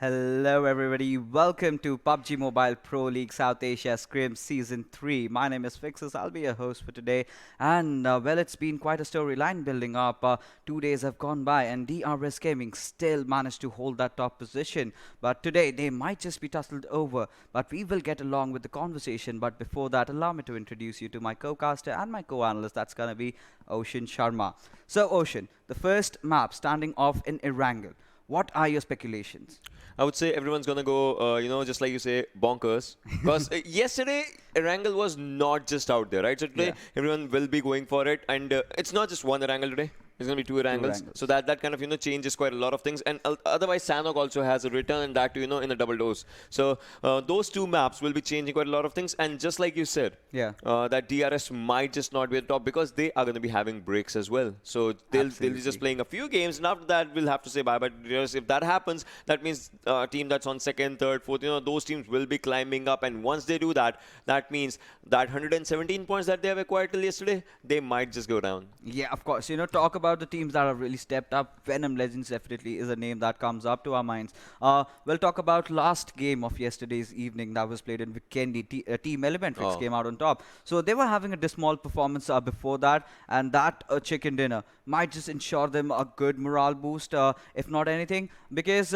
Hello everybody, welcome to PUBG Mobile Pro League South Asia Scrims Season 3. My name is Fixus, I'll be your host for today. And well, it's been quite a storyline building up. 2 days have gone by and DRS Gaming still managed to hold that top position. But today, they might just be tussled over. But we will get along with the conversation. But before that, allow me to introduce you to my co-caster and my co-analyst. That's going to be Ocean Sharma. So Ocean, the first map standing off in Erangel. What are your speculations? I would say everyone's going to go, just like you say, bonkers. Because yesterday, Erangel was not just out there, right? So today, everyone will be going for it. And it's not just one Erangel today. It's going to be two Erangels. So that kind of, changes quite a lot of things. And otherwise, Sanhok also has a return and that, in a double dose. So those two maps will be changing quite a lot of things. And just like you said, that DRS might just not be at the top because they are going to be having breaks as well. So they'll be just playing a few games. And after that, we'll have to say bye. But DRS, if that happens, that means a team that's on second, third, fourth, those teams will be climbing up. And once they do that, that means that 117 points that they have acquired till yesterday, they might just go down. Yeah, of course. Talk about the teams that have really stepped up. Venom Legends definitely is a name that comes up to our minds. We'll talk about last game of yesterday's evening that was played in Vikendi. Team ElementriX came out on top. So they were having a dismal performance before that, and that chicken dinner might just ensure them a good morale boost, if not anything, because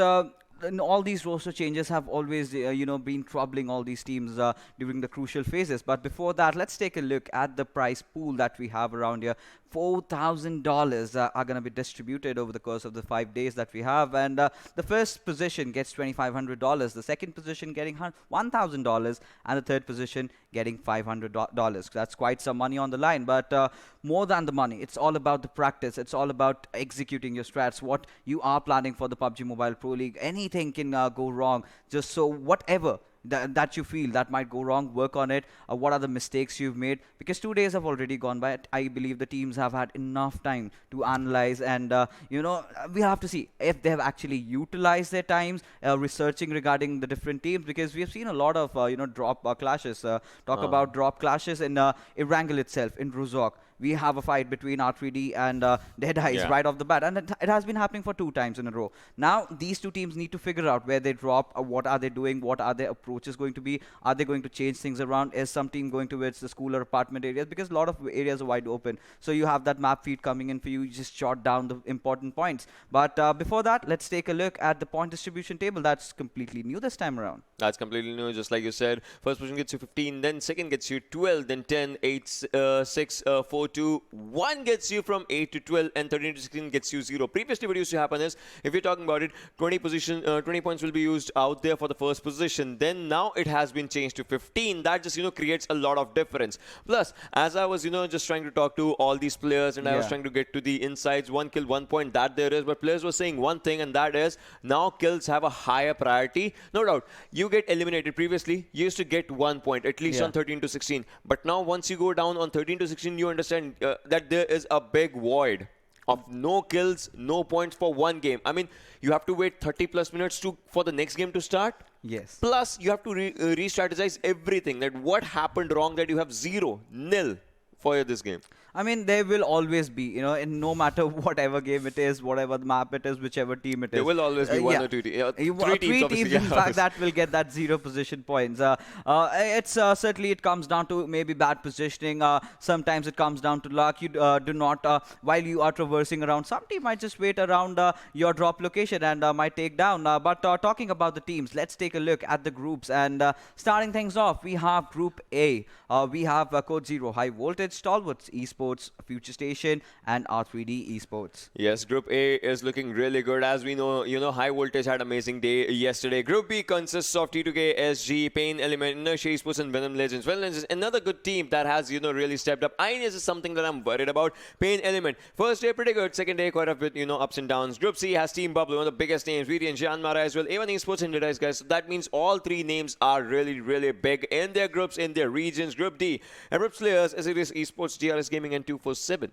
and all these roster changes have always, been troubling all these teams during the crucial phases. But before that, let's take a look at the prize pool that we have around here. $4,000 are going to be distributed over the course of the 5 days that we have. And the first position gets $2,500. The second position getting $1,000. And the third position getting $500. That's quite some money on the line. But more than the money, it's all about the practice. It's all about executing your strats, what you are planning for the PUBG Mobile Pro League. Anything can go wrong. Just so whatever that you feel that might go wrong, work on it. What are the mistakes you've made? Because 2 days have already gone by. I believe the teams have had enough time to analyze, and we have to see if they have actually utilized their times researching regarding the different teams, because we have seen a lot of drop clashes. Talk about drop clashes in Erangel itself, in Ruzok. We have a fight between R3D and DEADEYES right off the bat. And it has been happening for 2 times in a row. Now, these two teams need to figure out where they drop, what are they doing, what are their approaches going to be. Are they going to change things around? Is some team going towards the school or apartment areas? Because a lot of areas are wide open. So you have that map feed coming in for you. You just jot down the important points. But before that, let's take a look at the point distribution table. That's completely new this time around. That's completely new, just like you said. First position gets you 15, then second gets you 12, then 10, 8, 6, 4, 2, 1 gets you from 8 to 12, and 13 to 16 gets you 0. Previously, what used to happen is, if you're talking about it, 20 points will be used out there for the first position. Then now it has been changed to 15. That just, creates a lot of difference. Plus, as I was, just trying to talk to all these players, and I was trying to get to the insights, 1 kill, 1 point, that there is. But players were saying one thing, and that is, now kills have a higher priority. No doubt, you get eliminated. Previously, you used to get 1 point, at least on 13 to 16. But now, once you go down on 13 to 16, you understand that there is a big void of no kills, no points for one game. I mean, you have to wait 30 plus minutes for the next game to start. Yes. Plus, you have to re-strategize everything. That what happened wrong that you have 0, nil for this game. I mean, there will always be, in no matter whatever game it is, whatever the map it is, whichever team it is. There will always be 1 or 2 teams. 3 teams, in fact, that will get that 0 position points. It's certainly, it comes down to maybe bad positioning. Sometimes it comes down to luck. You do not, while you are traversing around, some team might just wait around your drop location and might take down. But talking about the teams, let's take a look at the groups. And starting things off, we have Group A. We have Code Zero, High Voltage, Stalwart Esports, FutureStation, and R3D Esports. Yes, Group A is looking really good. As we know, High Voltage had an amazing day yesterday. Group B consists of T2K, SG, PAINxELMT, Inertia Esports, and Venom Legends. Venom Legends is another good team that has, really stepped up. INES is something that I'm worried about. PAINxELMT, first day pretty good. Second day quite a bit, ups and downs. Group C has Team Bablu, one of the biggest names. VTNxJyanMaara as well. A1 Esports and DEADEYES, guys. So that means all 3 names are really, really big in their groups, in their regions. Group D, Abrupt Slayers, Assiduous Esports, DRS Gaming, and 247.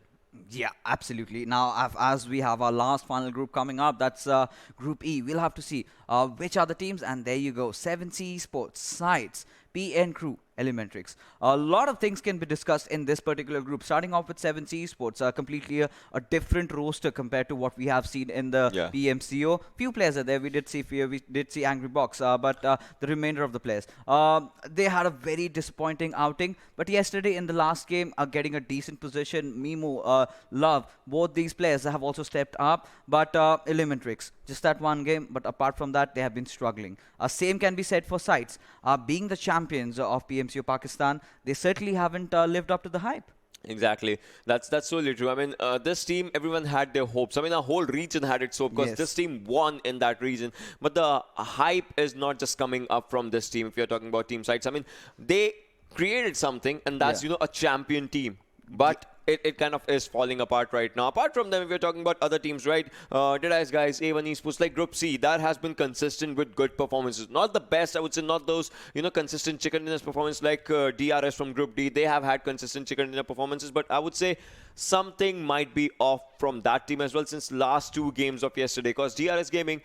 Yeah, absolutely. Now, as we have our last final group coming up, that's Group E. We'll have to see which are the teams, and there you go. 7C Esports, SCYTES, PN Crew, ElementriX. A lot of things can be discussed in this particular group, starting off with 7C Esports, completely a different roster compared to what we have seen in the Yeah. PMCO. Few players are there. We did see Fear, we did see Angry Box, but the remainder of the players, they had a very disappointing outing. But yesterday in the last game, getting a decent position, Mimo, Love, both these players have also stepped up. But ElementriX, just that one game. But apart from that, they have been struggling. Same can be said for SCYTES. Being the champions of PMCO Pakistan, they certainly haven't lived up to the hype. Exactly. That's totally true. I mean, this team, everyone had their hopes. I mean, our whole region had its hope because Yes. this team won in that region. But the hype is not just coming up from this team. If you're talking about team sites, I mean, they created something, and that's Yeah. a champion team. But it kind of is falling apart right now. Apart from them, if you're talking about other teams, right? DEADEYES guys, A1 Esports, like Group C, that has been consistent with good performances. Not the best, I would say, not those, consistent chicken dinner performance like DRS from Group D. They have had consistent chicken dinner performances, but I would say something might be off from that team as well since last 2 games of yesterday. Because DRS Gaming,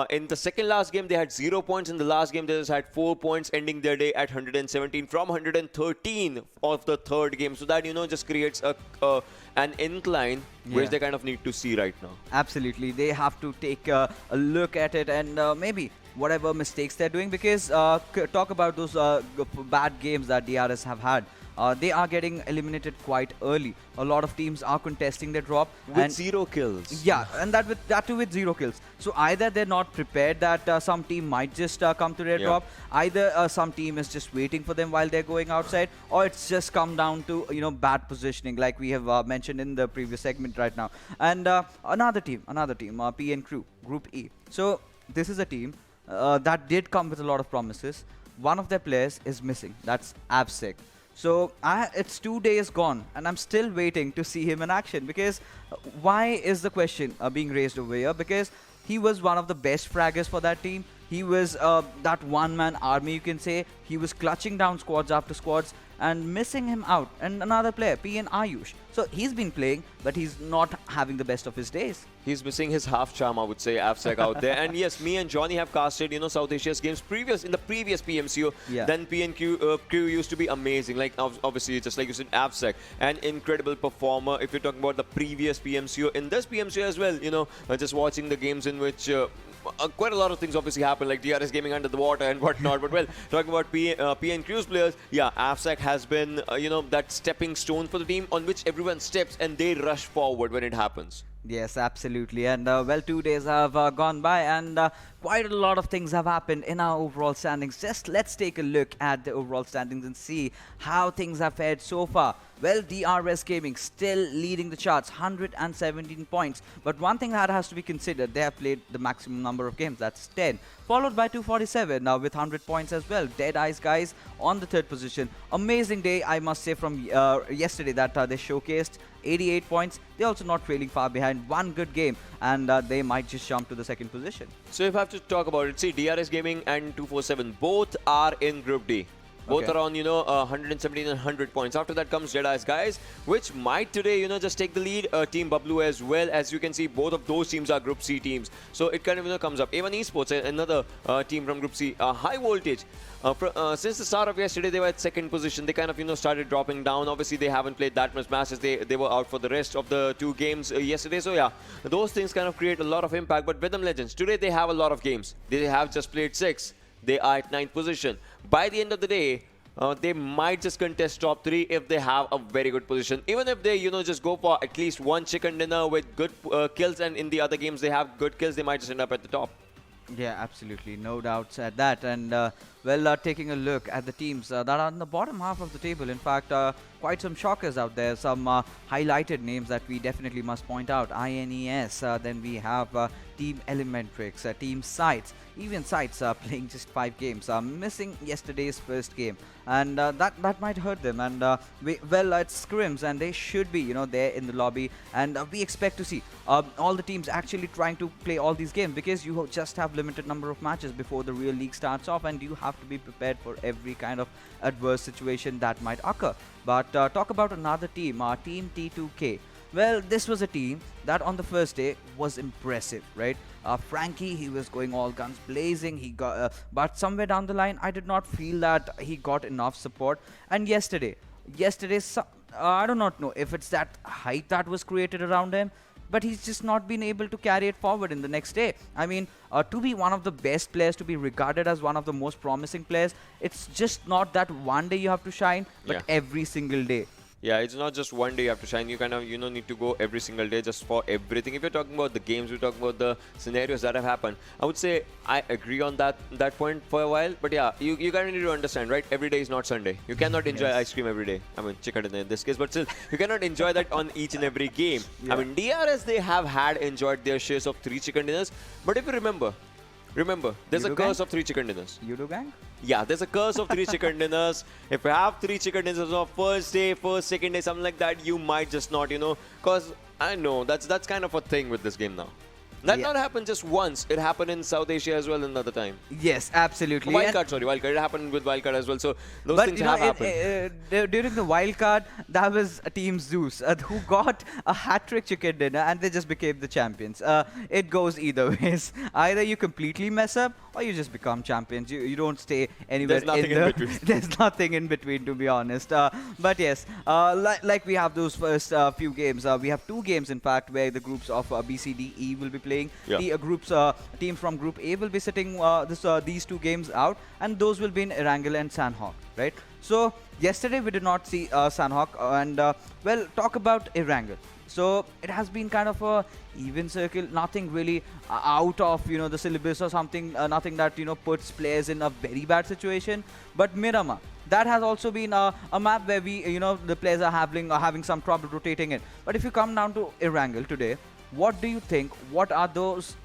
in the second last game, they had 0 points. In the last game, they just had 4 points, ending their day at 117 from 113 of the third game. So that, just creates an incline which they kind of need to see right now. Absolutely. They have to take a look at it and maybe whatever mistakes they're doing, because talk about those bad games that DRS have had. They are getting eliminated quite early. A lot of teams are contesting their drop. With and 0 kills. Yeah, and that too with 0 kills. So either they're not prepared that some team might just come to their drop, either some team is just waiting for them while they're going outside, or it's just come down to bad positioning, like we have mentioned in the previous segment right now. And another team, PN Crew, Group E. So this is a team that did come with a lot of promises. One of their players is missing. That's Absec. So it's 2 days gone, and I'm still waiting to see him in action. Because why is the question being raised over here? Because he was one of the best fraggers for that team. He was that one-man army, you can say. He was clutching down squads after squads, and missing him out. And another player, PN Ayush. So he's been playing, but he's not having the best of his days. He's missing his half charm, I would say, AFSEC out there. And yes, me and Johnny have casted, South Asia's games in the previous PMCO. Yeah. Then PNQ Crew used to be amazing. Like, obviously, just like you said, AFSEC, an incredible performer. If you're talking about the previous PMCO, in this PMCO as well, just watching the games in which quite a lot of things obviously happen, like DRS Gaming under the water and whatnot. But well, talking about PN Crew's players, yeah, AFSEC has been, that stepping stone for the team on which everyone steps and they rush forward when it happens. Yes, absolutely. And well, 2 days have gone by, and quite a lot of things have happened in our overall standings. Just let's take a look at the overall standings and see how things have fared so far. Well, DRS Gaming still leading the charts, 117 points. But one thing that has to be considered, they have played the maximum number of games, that's 10. Followed by 247 now with 100 points as well. DEADEYES guys on the 3rd position. Amazing day, I must say, from yesterday that they showcased. 88 points. They're also not trailing far behind. One good game, and they might just jump to the 2nd position. So if I have to talk about it, see, DRS Gaming and 247 both are in Group D. Both are on, 117 and 100 points. After that comes DEADEYES guys, which might today, just take the lead. Team Bablu as well. As you can see, both of those teams are Group C teams. So it kind of, comes up. A1 Esports, another team from Group C. High Voltage. Since the start of yesterday, they were at 2nd position. They kind of, started dropping down. Obviously, they haven't played that much matches. They were out for the rest of the 2 games yesterday. So yeah, those things kind of create a lot of impact. But Venom Legends, today they have a lot of games. They have just played 6. They are at 9th position. By the end of the day, they might just contest top 3 if they have a very good position. Even if they, just go for at least one chicken dinner with good kills, and in the other games they have good kills, they might just end up at the top. Yeah, absolutely. No doubts at that. And well, taking a look at the teams that are on the bottom half of the table. In fact, quite some shockers out there. Some highlighted names that we definitely must point out. INES. Then we have Team ElementriX, Team SCYTES. Even SCYTES playing just 5 games. Missing yesterday's first game. And that might hurt them. And well, it's Scrims, and they should be, there in the lobby. And we expect to see all the teams actually trying to play all these games, because you just have limited number of matches before the real league starts off, and you have to be prepared for every kind of adverse situation that might occur. But talk about another team, Team T2K. Well, this was a team that on the first day was impressive, right? Frankie, he was going all guns blazing. He got, but somewhere down the line, I did not feel that he got enough support. And yesterday, I do not know if it's that hype that was created around him, but he's just not been able to carry it forward in the next day. I mean, to be one of the best players, to be regarded as one of the most promising players, it's just not that one day you have to shine, but every single day. Yeah, it's not just one day you have to shine. You kind of, need to go every single day just for everything. If you're talking about the games, we're talking about the scenarios that have happened. I would say I agree on that point for a while. But yeah, you kind of need to understand, right? Every day is not Sunday. You cannot enjoy ice cream every day. I mean, chicken in this case. But still, you cannot enjoy that on each and every game. I mean, DRS, they have enjoyed their shares of 3 chicken dinners. But if you remember, there's a curse of 3 chicken dinners. You do, gang? Yeah, there's a curse of 3 chicken dinners. If you have 3 chicken dinners on first day, second day, something like that, you might just not, because I know that's kind of a thing with this game now. That not happened just once. It happened in South Asia as well another time. Yes, absolutely. Wildcard. It happened with Wildcard as well. So those things have happened. During the Wildcard, that was Team Zeus who got a hat-trick chicken dinner and they just became the champions. It goes either ways. Either you completely mess up or you just become champions. You don't stay anywhere. There's nothing in between. There's nothing in between, to be honest. But yes, like we have those first few games. We have 2 games, in fact, where the groups of B, C, D, E will be playing. The teams from Group A will be sitting these 2 games out, and those will be in Erangel and Sanhok, right? So yesterday we did not see Sanhok, and well, talk about Erangel. So it has been kind of a even circle, nothing really out of the syllabus or something, nothing that puts players in a very bad situation. But Miramar, that has also been a map where we the players are having some trouble rotating it. But if you come down to Erangel today, what do you think? What are those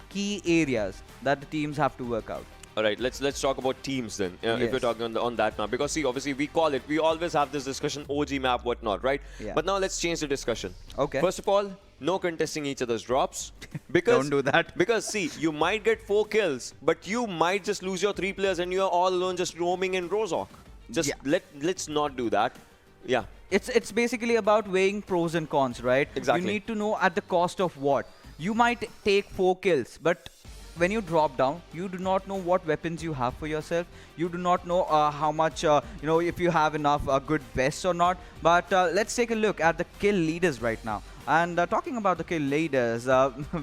key areas that the teams have to work out? All right, let's talk about teams then. If you're talking on that map, because see, obviously we always have this discussion, OG map, whatnot, right? Yeah. But now let's change the discussion. Okay. First of all, no contesting each other's drops. Because don't do that. Because see, you might get 4 kills, but you might just lose your 3 players and you're all alone just roaming in Rozhok. Just let's not do that. Yeah. It's basically about weighing pros and cons, right? Exactly. You need to know at the cost of what. You might take 4 kills, but when you drop down, you do not know what weapons you have for yourself. You do not know how much, if you have enough good vests or not. But let's take a look at the kill leaders right now. And talking about the kill leaders,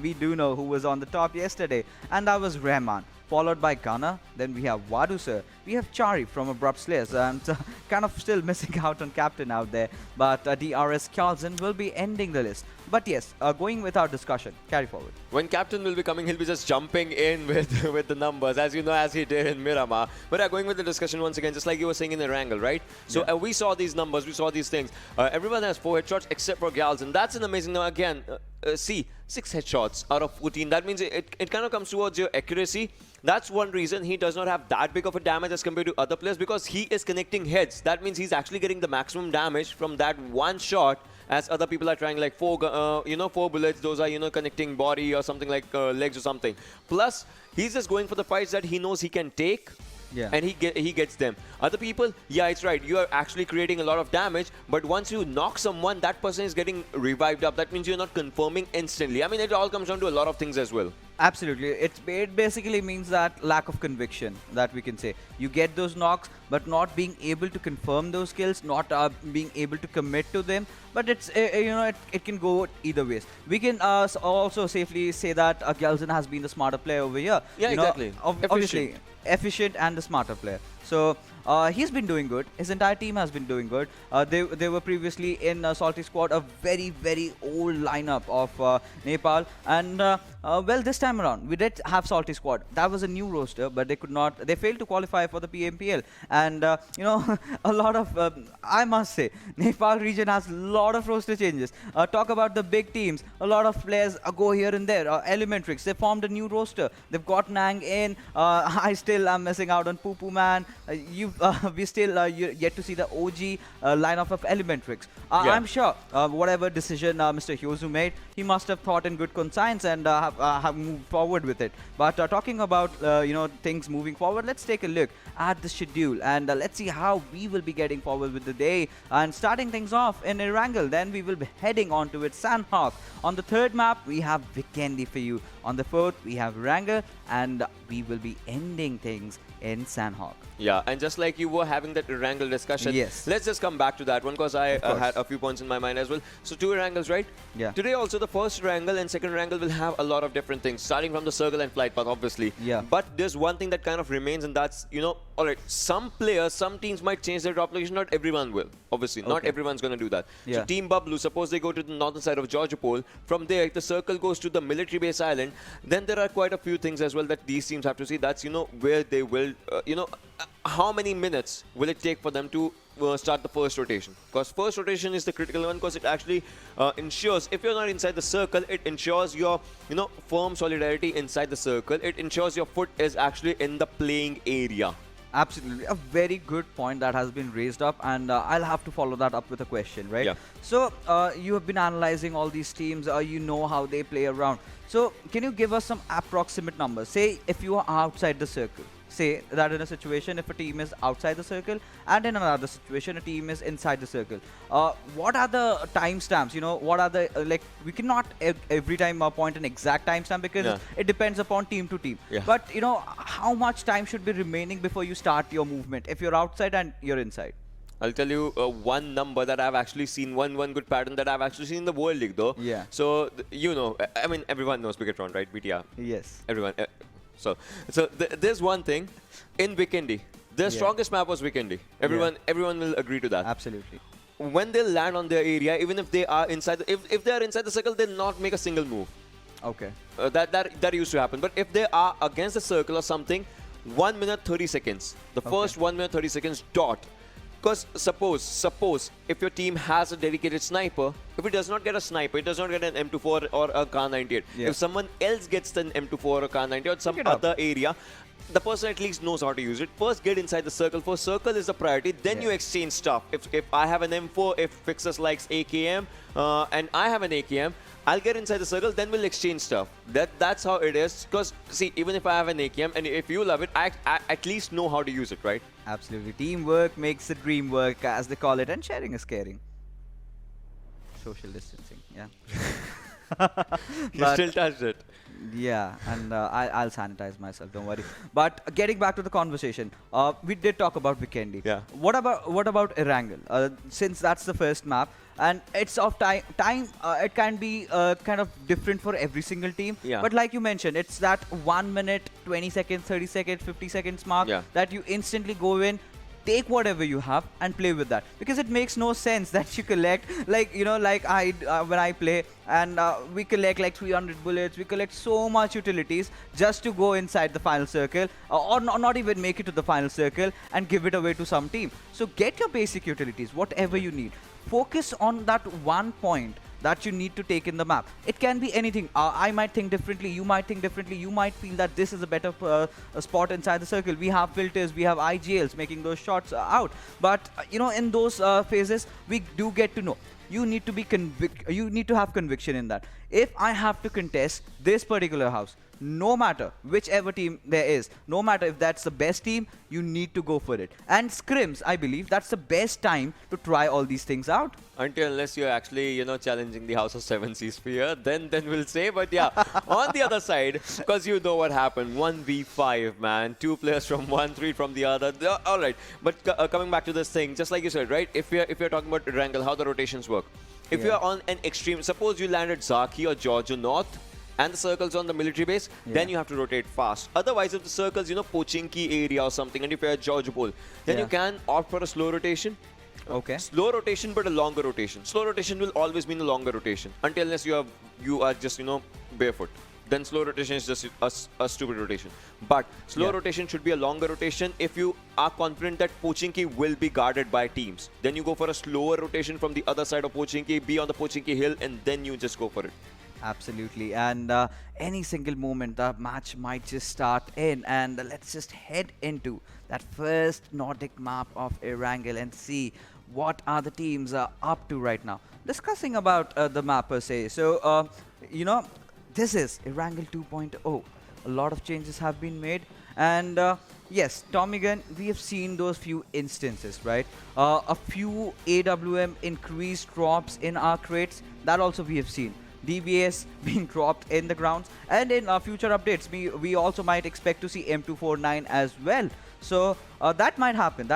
we do know who was on the top yesterday, and that was Rahman, followed by Gunnar. Then we have Wadu sir. We have Chari from Abrupt Slayers, and kind of still missing out on captain out there. But DRS Gaming will be ending the list. But yes, going with our discussion, carry forward. When captain will be coming, he'll be just jumping in with the numbers, as as he did in Miramar. But going with the discussion once again, just like you were saying in Erangel, right? So we saw these numbers, we saw these things. Everyone has 4 headshots except for Galzin. That's an amazing. Now again, see, 6 headshots out of 14. That means it kind of comes towards your accuracy. That's one reason he does not have that big of a damage as compared to other players, because he is connecting heads. That means he's actually getting the maximum damage from that one shot, as other people are trying like 4 bullets. Those are connecting body or something like legs or something. Plus, he's just going for the fights that he knows he can take. Yeah. And he gets them. Other people, yeah, it's right. You are actually creating a lot of damage, but once you knock someone, that person is getting revived up. That means you're not confirming instantly. I mean, it all comes down to a lot of things as well. Absolutely. It basically means that lack of conviction, that we can say. You get those knocks, but not being able to confirm those kills, not being able to commit to them. But it's it can go either ways. We can also safely say that Galzin has been the smarter player over here. Yeah, exactly. Obviously, efficient and the smarter player. So he's been doing good. His entire team has been doing good. They were previously in Salty Squad, a very, very old lineup of Nepal. And well, this time around, we did have Salty Squad. That was a new roster, but they could not. They failed to qualify for the PMPL. And a lot of, I must say, Nepal region has a lot of roster changes. Talk about the big teams. A lot of players go here and there. ElementriX, they formed a new roster. They've got Nang in. I still am missing out on Poo Poo Man. we still yet to see the OG lineup of ElementriX. Yeah. I'm sure whatever decision Mr. Hyozu made, he must have thought in good conscience and have moved forward with it. But talking about things moving forward, let's take a look at the schedule and let's see how we will be getting forward with the day. And starting things off in Erangel, then we will be heading on to it Sanhok. On the third map, we have Vikendi for you. On the fourth, we have Erangel, and we will be ending things in Sanhok. Yeah, and just like you were having that Erangel discussion, Yes. let's just come back to that one because I had a few points in my mind as well. So 2 Erangels, right? Yeah. Today also the first Erangel and second Erangel will have a lot of different things, starting from the circle and flight path, obviously. Yeah. But there's one thing that kind of remains, and that's, alright, some players, some teams might change their drop location, not everyone will. Obviously, not Okay. everyone's going to do that. Yeah. So Team Bablu, suppose they go to the northern side of Georgopol, from there the circle goes to the military base island, then there are quite a few things as well that these teams have to see. That's, where they will, how many minutes will it take for them to start the first rotation? Because first rotation is the critical one because it actually ensures, if you're not inside the circle, it ensures your, firm solidarity inside the circle. It ensures your foot is actually in the playing area. Absolutely. A very good point that has been raised up, and I'll have to follow that up with a question, right? Yeah. So, you have been analyzing all these teams, you know how they play around. So, can you give us some approximate numbers? Say, if you are outside the circle. Say that in a situation, if a team is outside the circle, and in another situation, a team is inside the circle. What are the timestamps? What are the, we cannot every time point an exact timestamp because Yeah. it depends upon team to team. Yeah. But, how much time should be remaining before you start your movement if you're outside and you're inside? I'll tell you one number that I've actually seen, one good pattern that I've actually seen in the World League though. Yeah. So, I mean, everyone knows Bigatron, right? BTR. Yes. Everyone. So there's one thing in Vikendi. The strongest map was Vikendi. Everyone will agree to that. Absolutely. When they land on their area, even if they are inside, if they are inside the circle, they'll not make a single move. Okay. That used to happen. But if they are against the circle or something, 1 minute 30 seconds. The first 1 minute 30 seconds dot. Because suppose if your team has a dedicated sniper, if it does not get a sniper, it does not get an M24 or a Kar 98. Yeah. If someone else gets an M24 or a Kar 98 or some Pick it up. other area, the person at least knows how to use it. First, get inside the circle. First, circle is the priority. Then you exchange stuff. If I have an M4, if Fixus likes AKM, and I have an AKM, I'll get inside the circle, then we'll exchange stuff. That's how it is. Because, see, even if I have an AKM, and if you love it, I at least know how to use it, right? Absolutely. Teamwork makes the dream work, as they call it, and sharing is caring. Social distancing, yeah. You still touched it. Yeah, and I'll sanitize myself, don't worry. But getting back to the conversation, we did talk about Vikendi. Yeah. What about Erangel? Since that's the first map, and it's of time, it can be kind of different for every single team. Yeah. But like you mentioned, it's that 1 minute, 20 seconds, 30 seconds, 50 seconds mark that you instantly go in, take whatever you have and play with that, because it makes no sense that you collect like I when I play and we collect like 300 bullets, we collect so much utilities just to go inside the final circle or not even make it to the final circle and give it away to some team. So get your basic utilities, whatever you need, focus on that one point that you need to take in the map. It can be anything. I might think differently, you might think differently, you might feel that this is a better spot inside the circle. We have filters, we have IGLs making those shots out. But in those phases, we do get to know. You need to be you need to have conviction in that. If I have to contest this particular house, no matter whichever team there is, no matter if that's the best team, you need to go for it. And scrims, I believe that's the best time to try all these things out. Unless you're actually, challenging the House of 7 Seas Sphere, then we'll say. But yeah, on the other side, because you know what happened, 1v5, man. 2 players from one, 3 from the other. All right. But coming back to this thing, just like you said, right? If you're talking about Erangel, how the rotations work. If you're on an extreme, suppose you landed Zaki or Georgia North, and the circle's on the military base, then you have to rotate fast. Otherwise, if the circle's, Pochinki area or something, and if you're at Georgopol, then you can opt for a slow rotation. Okay. Slow rotation, but a longer rotation. Slow rotation will always mean a longer rotation, unless you are just, barefoot. Then slow rotation is just a stupid rotation. But slow rotation should be a longer rotation if you are confident that Pochinki will be guarded by teams. Then you go for a slower rotation from the other side of Pochinki, be on the Pochinki hill, and then you just go for it. Absolutely, and any single moment the match might just start in, and let's just head into that first Nordic map of Erangel and see what are the teams up to right now. Discussing about the map per se, so you know, this is Erangel 2.0. A lot of changes have been made, and yes, Tommy Gun, we have seen those few instances, right? A few AWM increased drops in our crates, that also we have seen. DBS being dropped in the grounds, and in future updates we also might expect to see M249 as well. So that might happen,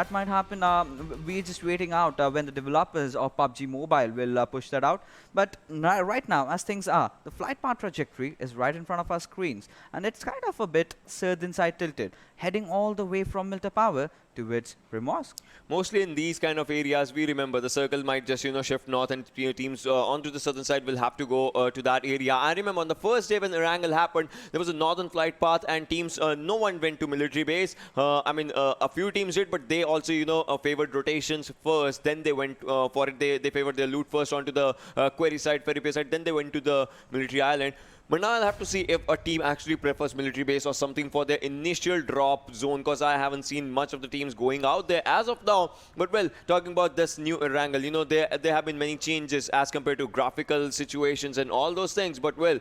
we're just waiting out when the developers of PUBG Mobile will push that out. But right now, as things are, the flight path trajectory is right in front of our screens, and it's kind of a bit southern side tilted, heading all the way from Milta Power towards Primorsk. Mostly in these kind of areas, we remember the circle might just, shift north, and teams onto the southern side will have to go to that area. I remember on the first day when Erangel happened, there was a northern flight path, and teams, no one went to military base. A few teams did, but they also, favored rotations first. Then they went for it. They favored their loot first onto the query side, ferry pay side. Then they went to the military island. But now I'll have to see if a team actually prefers military base or something for their initial drop zone, because I haven't seen much of the teams going out there as of now. But well, talking about this new Erangel, there have been many changes as compared to graphical situations and all those things. But well,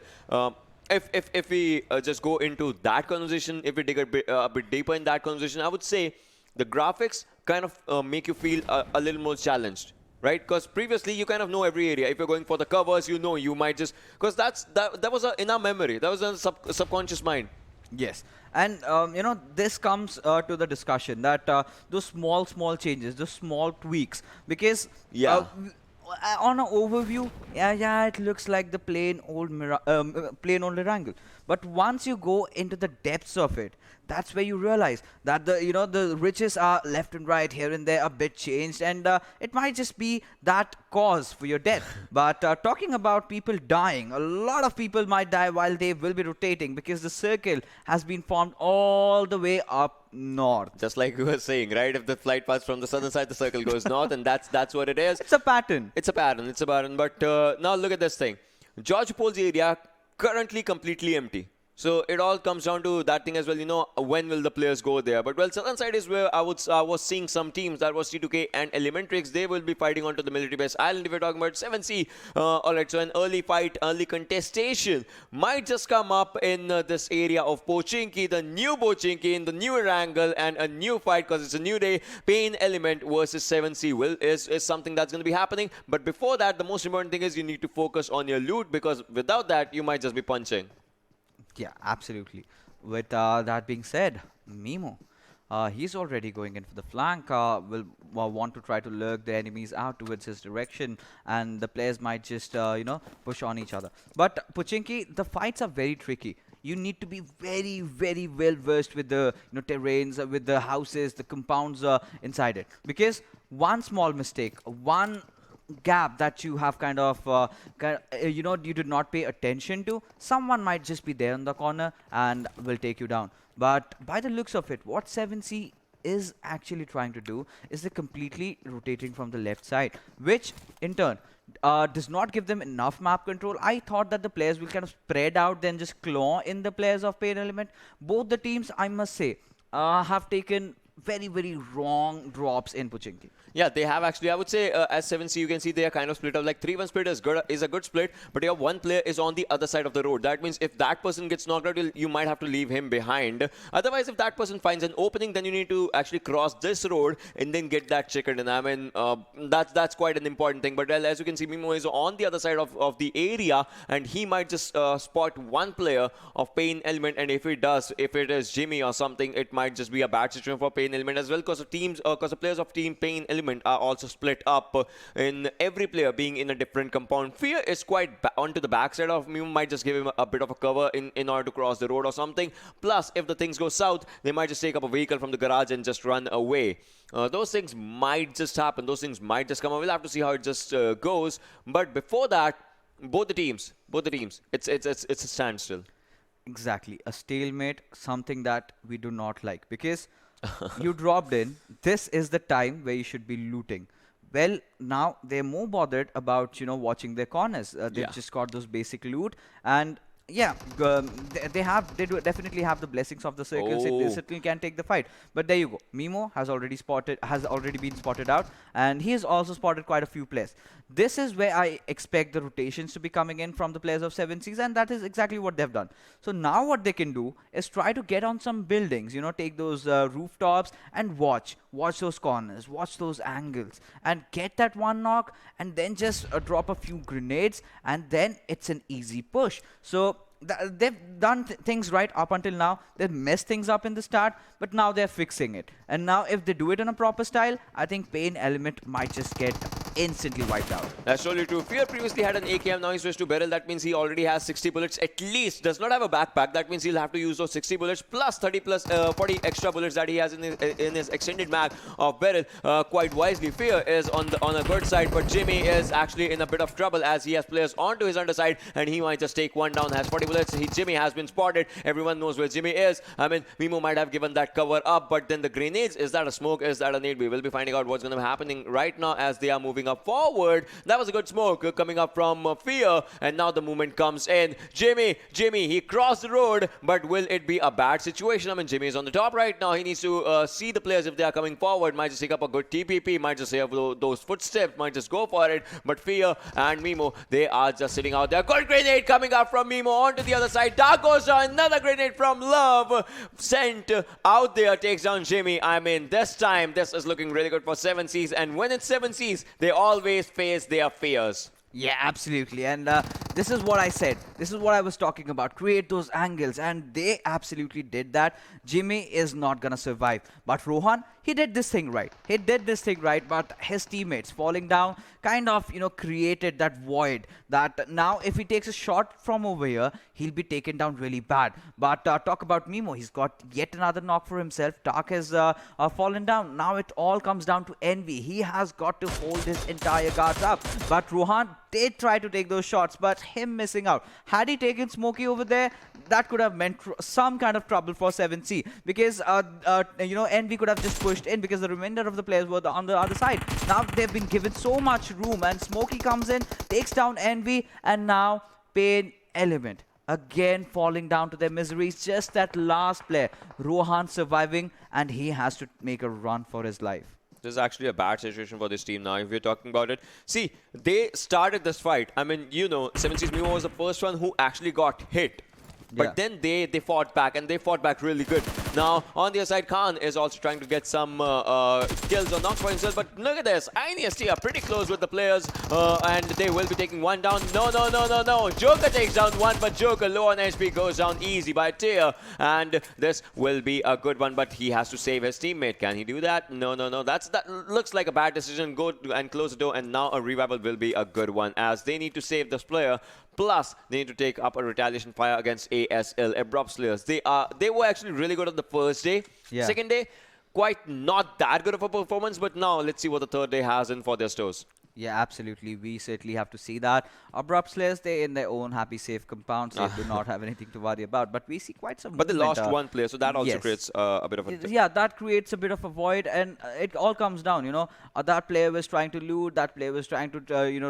if we just go into that conversation, if we dig a bit deeper in that conversation, I would say the graphics kind of make you feel a little more challenged. Right, because previously you kind of know every area. If you're going for the covers, you might just, because that was in our memory, that was in the subconscious mind. Yes, and this comes to the discussion that those small changes, those small tweaks, because on an overview, yeah, it looks like the plain old Erangel. But once you go into the depths of it, that's where you realize that the riches are left and right, here and there, a bit changed, and it might just be that cause for your death. But talking about people dying, a lot of people might die while they will be rotating, because the circle has been formed all the way up north. Just like we were saying, right? If the flight paths from the southern side, the circle goes north, and that's what it is. It's a pattern. It's a pattern. But now look at this thing. George Paul's area currently completely empty. So it all comes down to that thing as well, when will the players go there? But well, southern side is where I was seeing some teams, that was T2K and ElementriX. They will be fighting onto the military base island. If we're talking about 7C, alright, so an early fight, early contestation might just come up in this area of Pochinki, the new Pochinki in the new Erangel, and a new fight, because it's a new day. PAINxELMT versus 7C is something that's going to be happening. But before that, the most important thing is you need to focus on your loot, because without that, you might just be punching. Yeah, absolutely. With that being said, Mimo, he's already going in for the flank, will want to try to lurk the enemies out towards his direction, and the players might just, push on each other. But Pochinki, the fights are very tricky. You need to be very, very well versed with the terrains, with the houses, the compounds inside it. Because one small mistake, one gap that you have you did not pay attention to, someone might just be there in the corner and will take you down. But by the looks of it, what 7C is actually trying to do is they're completely rotating from the left side, which in turn does not give them enough map control. I thought that the players will kind of spread out, then just claw in the players of PAINxELMT. Both the teams, I must say, have taken very, very wrong drops in Pochinki. Yeah, they have actually. I would say as 7C, you can see they are kind of split up. Like 3-1 split is a good split, but your one player is on the other side of the road. That means if that person gets knocked out, you might have to leave him behind. Otherwise, if that person finds an opening, then you need to actually cross this road and then get that chicken. And I mean, that's quite an important thing. But well, as you can see, Mimo is on the other side of the area, and he might just spot one player of PAINxELMT. And if it is Jimmy or something, it might just be a bad situation for PAINxELMT as well, because the players of team PAINxELMT are also split up in every player being in a different compound. Fear is quite onto the backside of me, might just give him a bit of a cover in order to cross the road or something. Plus, if the things go south, they might just take up a vehicle from the garage and just run away. Those things might just happen. Those things might just come up. We'll have to see how it just goes. But before that, both the teams, it's a standstill. Exactly, a stalemate, something that we do not like, because you dropped in. This is the time where you should be looting. Well, now they're more bothered about, watching their corners. They've Yeah. just got those basic loot, and yeah, they do definitely have the blessings of the circles. They Oh. certainly can take the fight. But there you go. Mimo has already been spotted out, and he has also spotted quite a few players. This is where I expect the rotations to be coming in from the players of 7 Seas, and that is exactly what they've done. So now what they can do is try to get on some buildings, take those rooftops and watch those corners, watch those angles, and get that one knock, and then just drop a few grenades, and then it's an easy push. So they've done things right up until now. They've messed things up in the start, but now they're fixing it. And now if they do it in a proper style, I think PAINxELMT might just get instantly wiped out. That's totally true. Fear previously had an AKM, now he switched to Beryl. That means he already has 60 bullets at least. Does not have a backpack. That means he'll have to use those 60 bullets plus 30 plus 40 extra bullets that he has in his extended mag of Beryl. Quite wisely, Fear is on a good side, but Jimmy is actually in a bit of trouble as he has players onto his underside, and he might just take one down. Has 40 bullets. Jimmy has been spotted. Everyone knows where Jimmy is. I mean, Mimo might have given that cover up, but then the grenades, is that a smoke? Is that a nade? We will be finding out what's going to be happening right now as they are moving up forward. That was a good smoke coming up from Fear, and now the movement comes in. Jimmy, he crossed the road, but will it be a bad situation? I mean, Jimmy is on the top right now. He needs to see the players if they are coming forward. Might just take up a good TPP, might just have those footsteps, might just go for it. But Fear and Mimo, they are just sitting out there. Good grenade coming up from Mimo onto the other side. Dark goes down. Another grenade from Love sent out there, takes down Jimmy. I mean, this time, this is looking really good for 7 Seas. And when it's 7 Seas, they always face their fears. Yeah, absolutely. And this is what I said. This is what I was talking about. Create those angles. And they absolutely did that. Jimmy is not going to survive. But Rohan, he did this thing right. He did this thing right. But his teammates falling down kind of, created that void that now if he takes a shot from over here, he'll be taken down really bad. But talk about Mimo. He's got yet another knock for himself. Dark has fallen down. Now it all comes down to Envy. He has got to hold his entire guards up. But Rohan did try to take those shots, but him missing out. Had he taken Smokey over there, that could have meant some kind of trouble for 7C, because Envy could have just pushed in because the remainder of the players were on the other side. Now they've been given so much room, and Smokey comes in, takes down Envy, and now PAINxELMT again falling down to their miseries. Just that last player, Rohan, surviving, and he has to make a run for his life. This is actually a bad situation for this team now, if we're talking about it. See, they started this fight. I mean, 7 Seas Mimo was the first one who actually got hit. But then they fought back, and they fought back really good. Now, on the other side, Khan is also trying to get some kills or knocks for himself. But look at this. INES are pretty close with the players, and they will be taking one down. No. Joker takes down one, but Joker, low on HP, goes down easy by Tier. And this will be a good one, but he has to save his teammate. Can he do that? No. That looks like a bad decision. Go and close the door, and now a revival will be a good one, as they need to save this player. Plus, they need to take up a retaliation fire against ASL, Abrupt Slayers. They were actually really good on the first day. Yeah. Second day, quite not that good of a performance, but now let's see what the third day has in for their stores. Yeah, absolutely. We certainly have to see that. Abrupt Slayers, they're in their own happy, safe compounds. They do not have anything to worry about. But we see quite some But they movement, lost one player, so that also yes. creates a bit of a... Yeah, that creates a bit of a void, and it all comes down, that player was trying to loot, that player was trying to,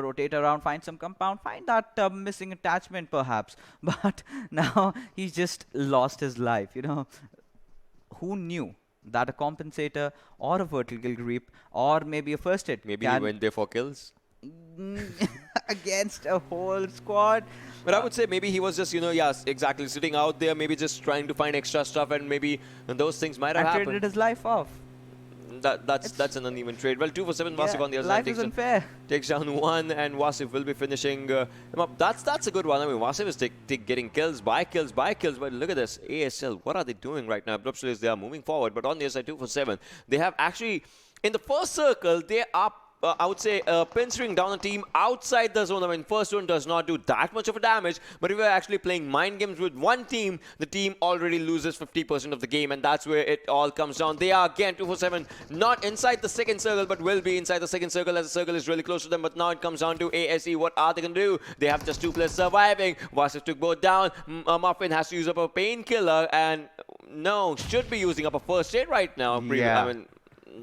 rotate around, find some compound, find that missing attachment perhaps. But now he's just lost his life, Who knew that a compensator or a vertical grip or maybe a first hit Maybe he went there for kills. Against a whole squad. But I would say maybe he was just, yes, exactly, sitting out there, maybe just trying to find extra stuff, and maybe those things might have And happened. traded his life off. That's an uneven trade. Well, 2 for 7, Wasif on the other side life is unfair. takes down one, and Wasif will be finishing him up. That's a good one. I mean, Wasif is getting kills by kills, but look at this. ASL, what are they doing right now? Abrupt Slayers, they are moving forward, but on the other side, 2 for 7, they have actually, in the first circle, they are I would say pinching down a team outside the zone. I mean, first one does not do that much of a damage, but if you're actually playing mind games with one team, the team already loses 50% of the game, and that's where it all comes down. They are again 2 for 7, not inside the second circle, but will be inside the second circle as the circle is really close to them. But now it comes down to ASE. What are they going to do? They have just 2 players surviving. Wasif took both down. Muffin has to use up a painkiller, and no, should be using up a first aid right now. Yeah. I mean,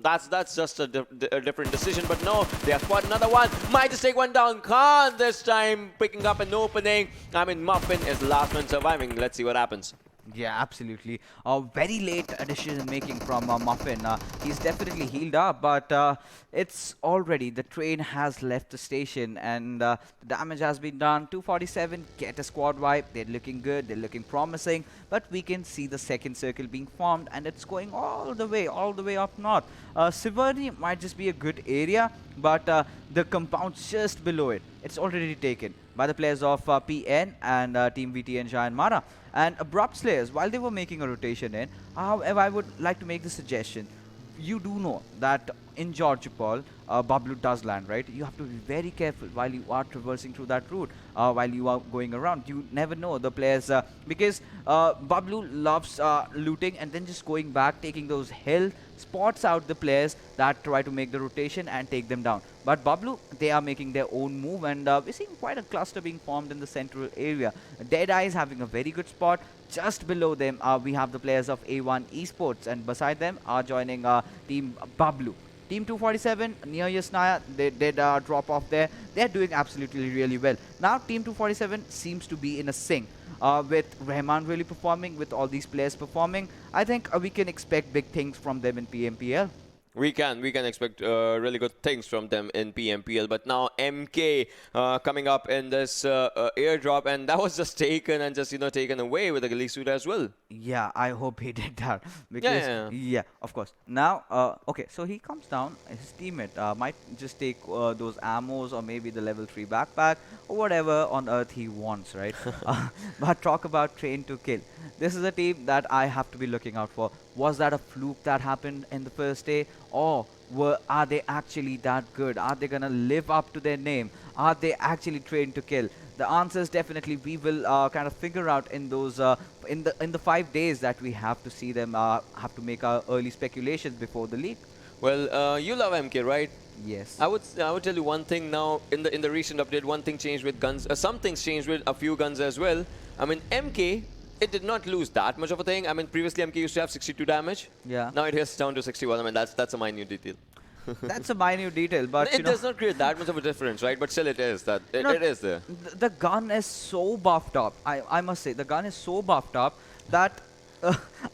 that's just a different decision. But no, they have spotted another one. Might just take one down. Khan this time picking up an opening. I mean, Muffin is the last one surviving. Let's see what happens. Yeah, absolutely. Very late decision making from Muffin. He's definitely healed up, but it's already the train has left the station and the damage has been done. 247 get a squad wipe. They're looking good. They're looking promising. But we can see the second circle being formed and it's going all the way up north. Siverny might just be a good area, but the compound just below it, it's already taken by the players of PN and Team VTNxJyanMaara. And Abrupt Slayers, while they were making a rotation in, however, I would like to make the suggestion. You do know that in Georgopol, Bablu does land, right? You have to be very careful while you are traversing through that route, while you are going around. You never know the players, because Bablu loves looting and then just going back, taking those hill spots out the players that try to make the rotation and take them down. But Bablu, they are making their own move, and we're seeing quite a cluster being formed in the central area. DEADEYES having a very good spot. Just below them, we have the players of A1 Esports, and beside them are joining Team Bablu. Team 247 near Yasnaya, they did drop off there. They're doing absolutely really well. Now Team 247 seems to be in a sync with Rahman really performing, with all these players performing. I think we can expect big things from them in PMPL. We can expect really good things from them in PMPL. But now MK coming up in this airdrop, and that was just taken and just taken away with the ghillie suit as well. Yeah, I hope he did that because yeah, of course. Now okay, so he comes down. His teammate might just take those ammos or maybe the level 3 backpack or whatever on earth he wants, right? But talk about train to kill. This is a team that I have to be looking out for. Was that a fluke that happened in the first day? Or are they actually that good? Are they gonna live up to their name? Are they actually trained to kill? The answers definitely we will kind of figure out in those in the 5 days that we have to see them have to make our early speculations before the league. Well, you love MK, right? Yes. I would tell you one thing now. In the recent update, one thing changed with guns. Some things changed with a few guns as well. I mean, MK. It did not lose that much of a thing. I mean, previously MK used to have 62 damage. Yeah. Now it is down to 61. I mean, that's a minute detail. That's a minute detail, but it does not create that much of a difference, right? But still, it is that it is there. The gun is so buffed up. I must say, the gun is so buffed up that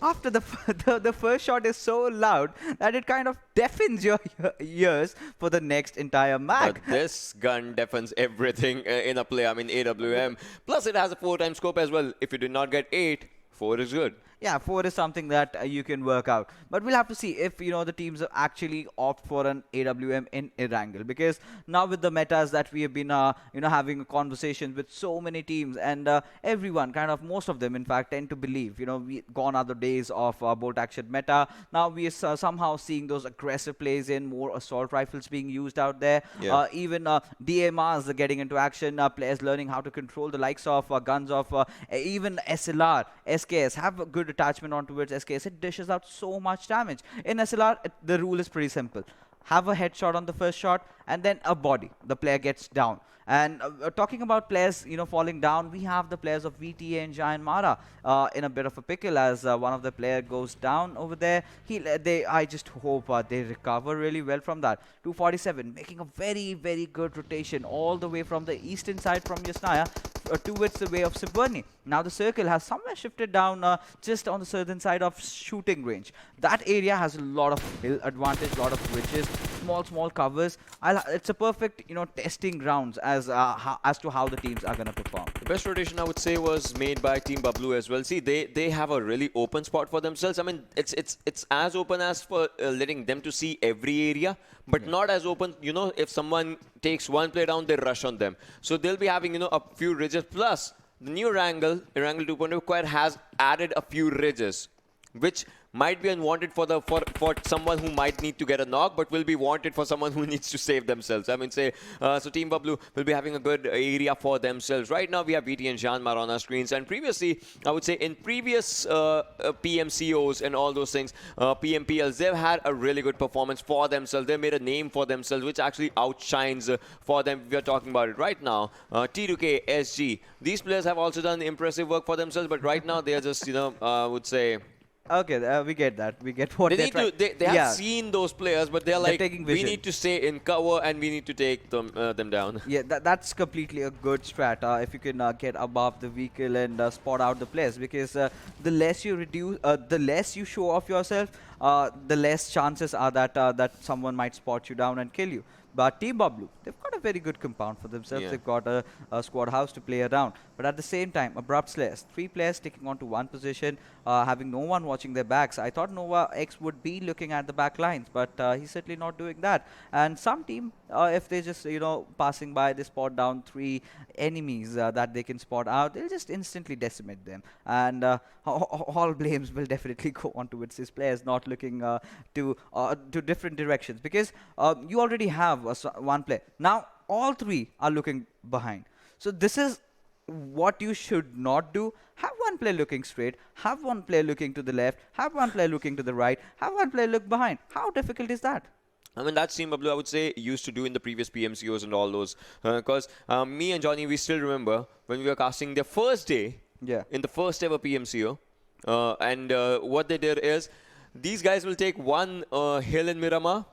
after the first shot is so loud that it kind of deafens your ears for the next entire mag. But this gun deafens everything in a play. I mean, AWM. Plus, it has a 4x scope as well. If you did not get 8, 4 is good. Yeah, 4 is something that you can work out. But we'll have to see if, the teams actually opt for an AWM in Erangel. Because now with the metas that we have been, having conversations with so many teams and everyone, kind of most of them, in fact, tend to believe, gone are the days of bolt action meta. Now we are somehow seeing those aggressive plays in, more assault rifles being used out there. Yeah. Even DMRs are getting into action, players learning how to control the likes of guns of even SLR, SKS, have a good attachment onto its SKS. It dishes out so much damage. In SLR, the rule is pretty simple. Have a headshot on the first shot and then a body. The player gets down. And talking about players, falling down, we have the players of VTNxJyanMaara in a bit of a pickle as one of the player goes down over there. I just hope they recover really well from that. 247 making a very, very good rotation all the way from the eastern side from Yasnaya towards the way of Siverny. Now the circle has somewhere shifted down just on the southern side of shooting range. That area has a lot of hill advantage, a lot of ridges, small covers. It's a perfect, testing grounds as to how the teams are going to perform. The best rotation I would say was made by Team Bablu as well. See, they have a really open spot for themselves. I mean, it's as open as for letting them to see every area, but not as open, if someone takes one player down, they rush on them. So they'll be having, a few ridges. Plus, the new Erangel 2.0 Quad has added a few ridges, which might be unwanted for someone who might need to get a knock, but will be wanted for someone who needs to save themselves. I mean, so Team Bablu will be having a good area for themselves. Right now, we have VTNxJyanMaara on our screens, and previously, I would say in previous PMCOs and all those things, PMPLs, they've had a really good performance for themselves. They made a name for themselves, which actually outshines for them. We are talking about it right now. T2K, SG, these players have also done impressive work for themselves, but right now they are just, I would say, Okay, we get that. We get what They they're need trying. to. They have seen those players, but they're like, taking we vision. need to stay in cover and we need to take them down. Yeah, that's completely a good strat. If you can get above the vehicle and spot out the players, because the less you reduce, the less you show off yourself, the less chances are that that someone might spot you down and kill you. But Team Bablu, they've got a very good compound for themselves. Yeah. They've got a squad house to play around. But at the same time, Abrupt Slayers, 3 players sticking onto one position, having no one watching their backs. I thought Nova X would be looking at the back lines, but he's certainly not doing that. And some team, if they just, passing by, they spot down 3 enemies that they can spot out, they'll just instantly decimate them. And all blames will definitely go on towards these players not looking to different directions, because you already have one player. Now all 3 are looking behind. So this is what you should not do. Have one player looking straight, have one player looking to the left, have one player looking to the right, have one player look behind. How difficult is that? I mean, that's Team Bablu, I would say, used to do in the previous PMCOs and all those. Because me and Johnny, we still remember when we were casting their first day in the first ever PMCO. And what they did is, these guys will take one hill in Miramar,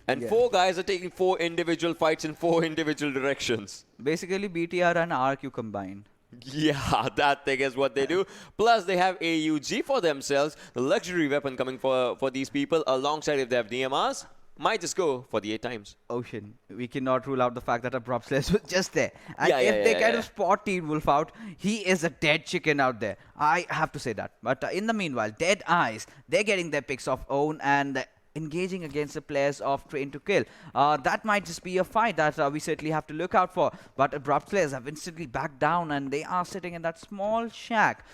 and 4 guys are taking 4 individual fights in 4 individual directions. Basically, BTR and RQ combined. Yeah, that thing is what they do. Plus, they have AUG for themselves, the luxury weapon coming for these people, alongside if they have DMRs. Might just go for the 8 times. Ocean. We cannot rule out the fact that Abrupt Slayers was just there. And if they kind of spot Teen Wolf out, he is a dead chicken out there. I have to say that. But in the meanwhile, Deadeyes, they're getting their picks of own and engaging against the players of Train to Kill. That might just be a fight that we certainly have to look out for. But Abrupt Slayers have instantly backed down and they are sitting in that small shack.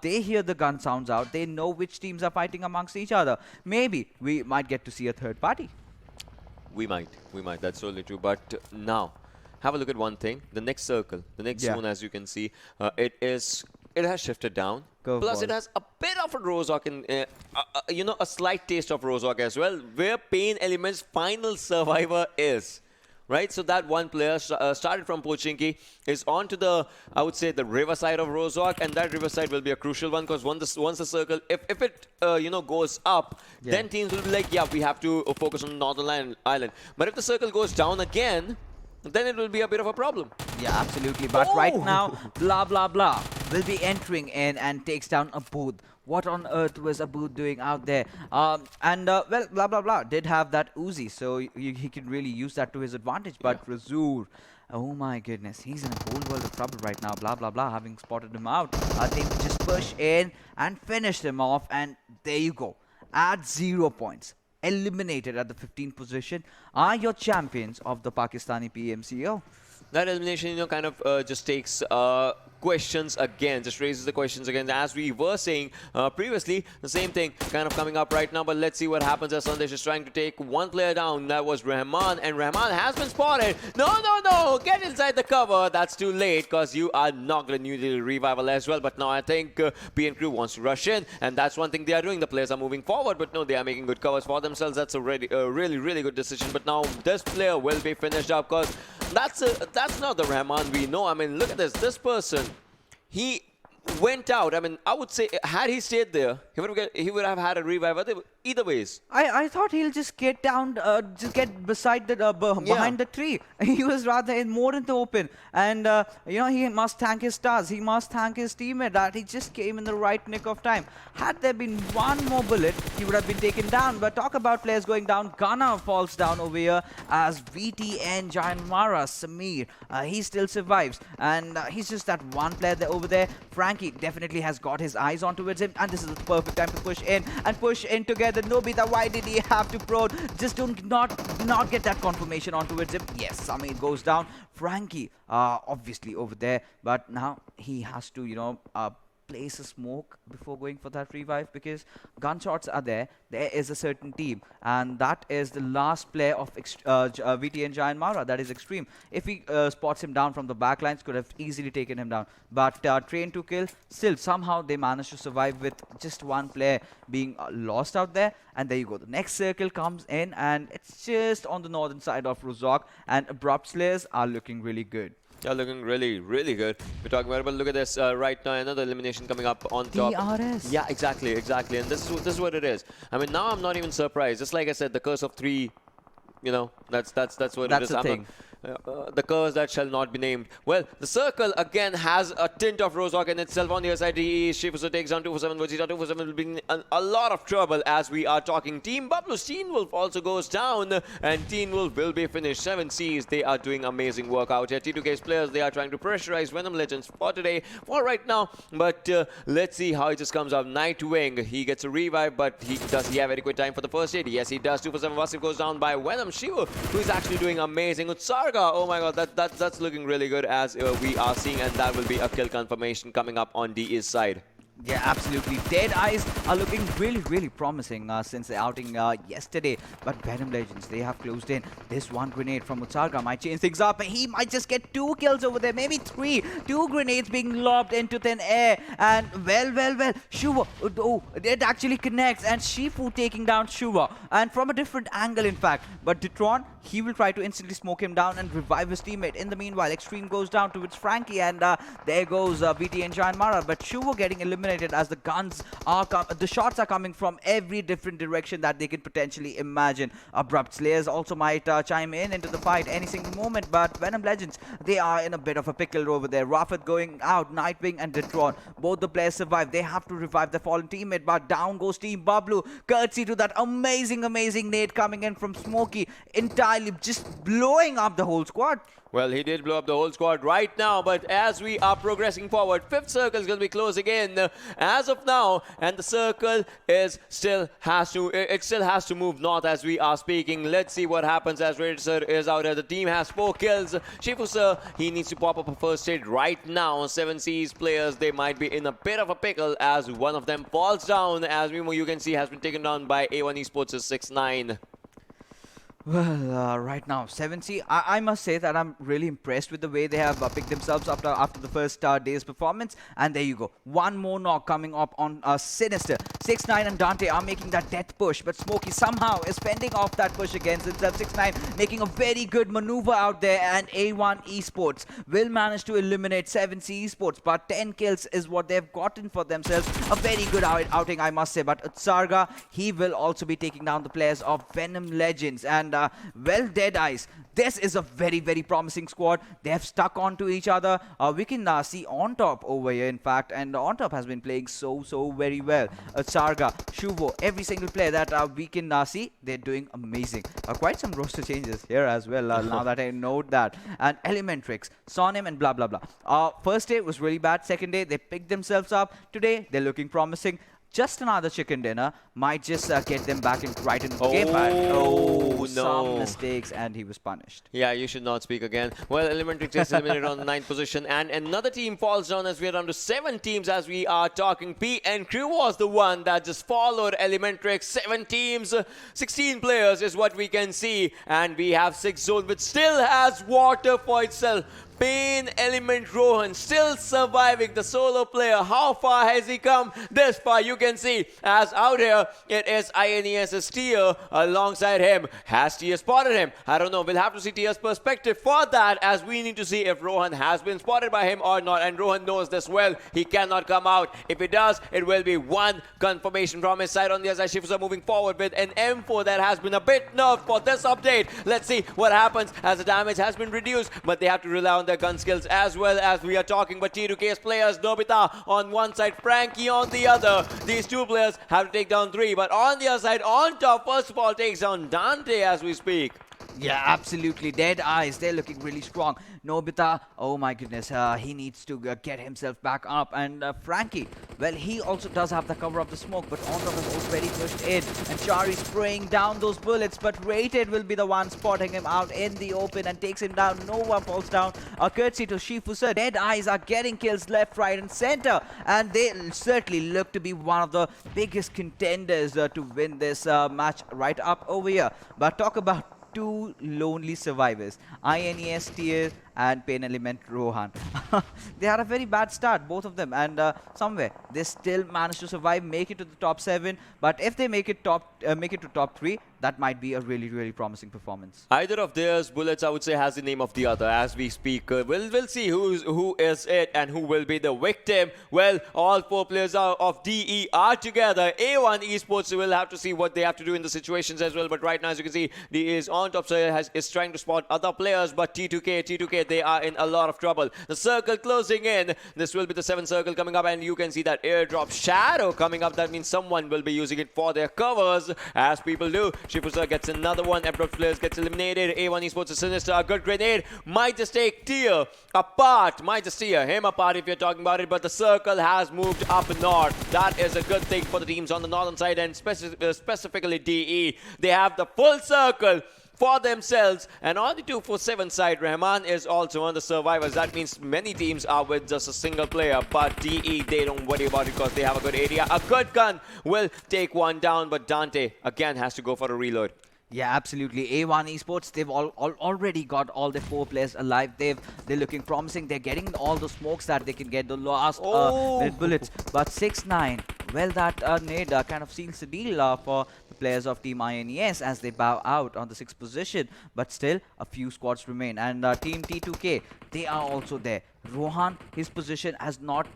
They hear the gun sounds out. They know which teams are fighting amongst each other. Maybe we might get to see a third party. We might. That's totally true. But now, have a look at one thing. The next circle, the next zone, as you can see, it has shifted down. Plus, it has a bit of a Rozhok in, a slight taste of Rozhok as well, where PAINxELMT's final survivor is. Right, so that one player started from Pochinki, is on to the, I would say, the river side of Rozhok, and that river side will be a crucial one, because once the circle, if it goes up, then teams will be like, yeah, we have to focus on the northern island. But if the circle goes down again, then it will be a bit of a problem. Yeah, absolutely. But right now, blah, blah, blah will be entering in and takes down a booth. What on earth was Abu doing out there? Well, blah, blah, blah did have that Uzi, so he can really use that to his advantage. But Razur, oh my goodness, he's in a whole world of trouble right now. Blah, blah, blah, having spotted him out. They just push in and finish him off, and there you go. At 0 points, eliminated at the 15th position, are your champions of the Pakistani PMCO. That elimination, kind of just takes questions again, just raises the questions again. As we were saying previously, the same thing kind of coming up right now, but let's see what happens as Sandesh is trying to take one player down. That was Rahman, and Rahman has been spotted. No, get inside the cover. That's too late, because you are not going to need the revival as well. But now I think PN Crew wants to rush in, and that's one thing they are doing. The players are moving forward, but no, they are making good covers for themselves. That's a really, really good decision. But now this player will be finished up, because that's not the Rahman we know. I mean, look at this. This person, he went out. I mean, I would say, had he stayed there, he would have had a revival. Either ways. I thought he'll just get down, just get beside the behind the tree. He was rather more in the open, and he must thank his stars. He must thank his teammate that he just came in the right nick of time. Had there been one more bullet, he would have been taken down. But talk about players going down. Ghana falls down over here as VTNxJyanMaara, Samir. He still survives, and he's just that one player over there. Frankie definitely has got his eyes on towards him, and this is the perfect time to push in together. Nobita, why did he have to prone? Just not get that confirmation on towards him. Yes, Samir goes down. Frankie, obviously over there, but now he has to, place a smoke before going for that revive, because gunshots are there. There is a certain team, and that is the last player of VTNxJyanMaara, that is Extreme. If he spots him down from the backlines, could have easily taken him down. But Train to Kill, still somehow they managed to survive with just one player being lost out there. And there you go. The next circle comes in, and it's just on the northern side of Rozhok, and Abrupt Slayers are looking really good. Yeah, looking really, really good. We're talking about it, but look at this right now. Another elimination coming up on top. DRS. Yeah, exactly. And this is what it is. I mean, now I'm not even surprised. Just like I said, the curse of three. That's what it is. That's the thing. The curse that shall not be named. Well, the circle again has a tint of Rozhok in itself. On the other side, Shifusa takes down 247. Vegeta 247 will be in a lot of trouble as we are talking. Team Bablu's Teen Wolf also goes down, and Teen Wolf will be finished. 7 Cs, they are doing amazing work out here. T2K's players, they are trying to pressurize Venom Legends for today, for right now. But let's see how it just comes up. Nightwing, he gets a revive, but does he have adequate time for the first hit? Yes, he does. 247 Vasif goes down by Venom. Shivu, who is actually doing amazing. Utsarga, oh my god, that's looking really good as we are seeing, and that will be a kill confirmation coming up on DE's side. Yeah, absolutely. Deadeyes are looking really, really promising since the outing yesterday. But Venom Legends, they have closed in. This one grenade from Utsarga might change things up. He might just get 2 kills over there, maybe 3. 2 grenades being lobbed into thin air. And well, Shuva, oh, it actually connects. And Shifu taking down Shuva. And from a different angle, in fact. But Detron, he will try to instantly smoke him down and revive his teammate. In the meanwhile, Extreme goes down towards Frankie. And there goes VTNxJyanMaara. But Shuva getting eliminated as the guns are the shots are coming from every different direction that they could potentially imagine. Abrupt Slayers also might chime in into the fight any single moment, but Venom Legends, they are in a bit of a pickle over there. Rafat going out, Nightwing and Detron, both the players survive. They have to revive their fallen teammate, but down goes Team Bablu, courtesy to that amazing nade coming in from Smokey, entirely just blowing up the whole squad. Well, he did blow up the whole squad right now, but as we are progressing forward, 5th circle is going to be closing in as of now, and the circle still has to move north as we are speaking. Let's see what happens as Raider is out here. The team has 4 kills. Shifu Sir, he needs to pop up a first hit right now. 7 C's players, they might be in a bit of a pickle as one of them falls down, as you can see has been taken down by A1 Esports' 6-9. Well, right now, 7C, I must say that I'm really impressed with the way they have picked themselves up after the first day's performance. And there you go. One more knock coming up on Sinister. 6-9 and Dante are making that death push, but Smokey somehow is fending off that push against himself. 6-9 making a very good maneuver out there, and A1 Esports will manage to eliminate 7C Esports, but 10 kills is what they've gotten for themselves. A very good outing, I must say. But Utsarga, he will also be taking down the players of Venom Legends. And well, Deadeyes, this is a very, very promising squad. They have stuck onto each other. We can see On Top over here, in fact, and On Top has been playing so very well. Sarga, Shuvo, every single player that we can see, they're doing amazing. Quite some roster changes here as well, now that I note that. And ElementriX, Sonim, and blah, blah, blah. First day was really bad. Second day, they picked themselves up. Today, they're looking promising. Just another chicken dinner might just get them back right in the game. No. Some mistakes, and he was punished. Yeah, you should not speak again. Well, ElementriX is eliminated on the 9th position, and another team falls down as we are down to 7 teams as we are talking. PN Crew was the one that just followed ElementriX. 7 teams, 16 players is what we can see, and we have 6 zones, which still has water for itself. Pain Element Rohan still surviving, the solo player. How far has he come? This far, you can see. As out here, it is INES's Tier alongside him. Has Tier spotted him? I don't know. We'll have to see Tier's perspective for that, as we need to see if Rohan has been spotted by him or not. And Rohan knows this well. He cannot come out. If he does, it will be one confirmation from his side. On the other side, Shifus are moving forward with an M4 that has been a bit nerfed for this update. Let's see what happens as the damage has been reduced, but they have to rely on their gun skills as well as we are talking. But T2K's players, Nobita on one side, Frankie on the other. These 2 players have to take down 3, but on the other side, On Top first of all takes down Dante as we speak. Yeah, absolutely. Deadeyes, they're looking really strong. Nobita, oh my goodness, he needs to get himself back up. And Frankie, well, he also does have the cover of the smoke, but On Top has already pushed in. And Chari spraying down those bullets, but Rated will be the one spotting him out in the open and takes him down. Nova falls down. Courtesy to Shifusa. Deadeyes are getting kills left, right, and center. And they certainly look to be one of the biggest contenders to win this match right up over here. But talk about 2 lonely survivors, INES Tier and PAINxELMT Rohan. They had a very bad start, both of them, and somewhere they still managed to survive, make it to the top 7. But if they make it to top 3, that might be a really promising performance. Either of theirs bullets, I would say, has the name of the other as we speak. We'll see who is it and who will be the victim. Well, all 4 players of DE are together. A1 Esports will have to see what they have to do in the situations as well. But right now, as you can see, DE is on top, so is trying to spot other players. But T2K, they are in a lot of trouble. The circle closing in. This will be the 7th circle coming up, and you can see that airdrop shadow coming up. That means someone will be using it for their covers, as people do. Shifusa gets another one. Abrupt Slayers gets eliminated. A1 Esports is Sinister. A good grenade. Might just take Tier apart. Might just tear him apart if you're talking about it. But the circle has moved up north. That is a good thing for the teams on the northern side, and specifically DE. They have the full circle for themselves, and on the 247 side, Rahman is also on the survivors. That means many teams are with just a single player, but DE, they don't worry about it because they have a good area. A good gun will take one down, but Dante again has to go for a reload. Yeah, absolutely. A1 Esports, they've already got all the 4 players alive. They're looking promising. They're getting all the smokes that they can get, the last minute bullets. But 6-9, well, that nade kind of seals the deal for the players of Team INES as they bow out on the 6th position. But still, a few squads remain. And Team T2K, they are also there. Rohan, his position has not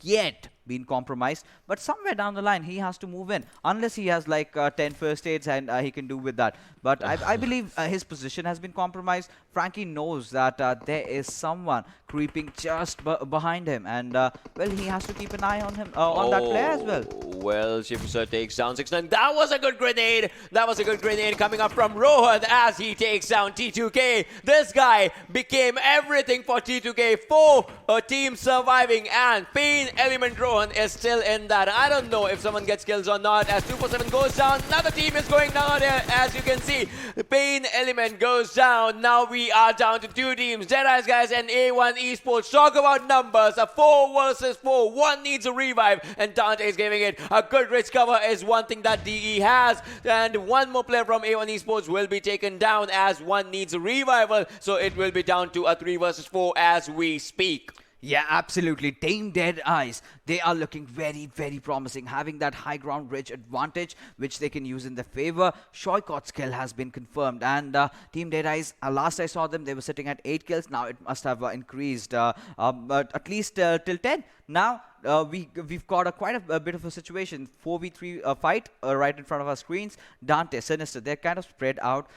yet been compromised, but somewhere down the line he has to move in, unless he has like 10 first aids and he can do with that. But I believe his position has been compromised. Frankie knows that there is someone creeping just behind him, and well, he has to keep an eye on him, on that player as well. Well, Shifusa takes down 6-9. That was a good grenade. That was a good grenade coming up from Rohan as he takes down T2K. This guy became everything for T2K. 4 teams surviving, and PAINxELMT Rohan is still in that. I don't know if someone gets kills or not. As 247 goes down, another team is going down here. As you can see, PAINxELMT goes down. Now we are down to 2 teams. DEADEYES guys and A1 Esports. Talk about numbers. A 4 versus 4. One needs a revive, and Dante is giving it. A good rich cover is one thing that DE has, and one more player from A1 Esports will be taken down as one needs a revival. So it will be down to a 3 versus 4 as we speak. Yeah, absolutely. Team DEADEYES, they are looking very promising, having that high ground ridge advantage, which they can use in their favor. Shoykot's kill has been confirmed, and Team DEADEYES, last I saw them, they were sitting at 8 kills. Now it must have increased at least till 10. Now we've got quite a bit of a situation. 4v3 fight right in front of our screens. Dante, Sinister, they're kind of spread out.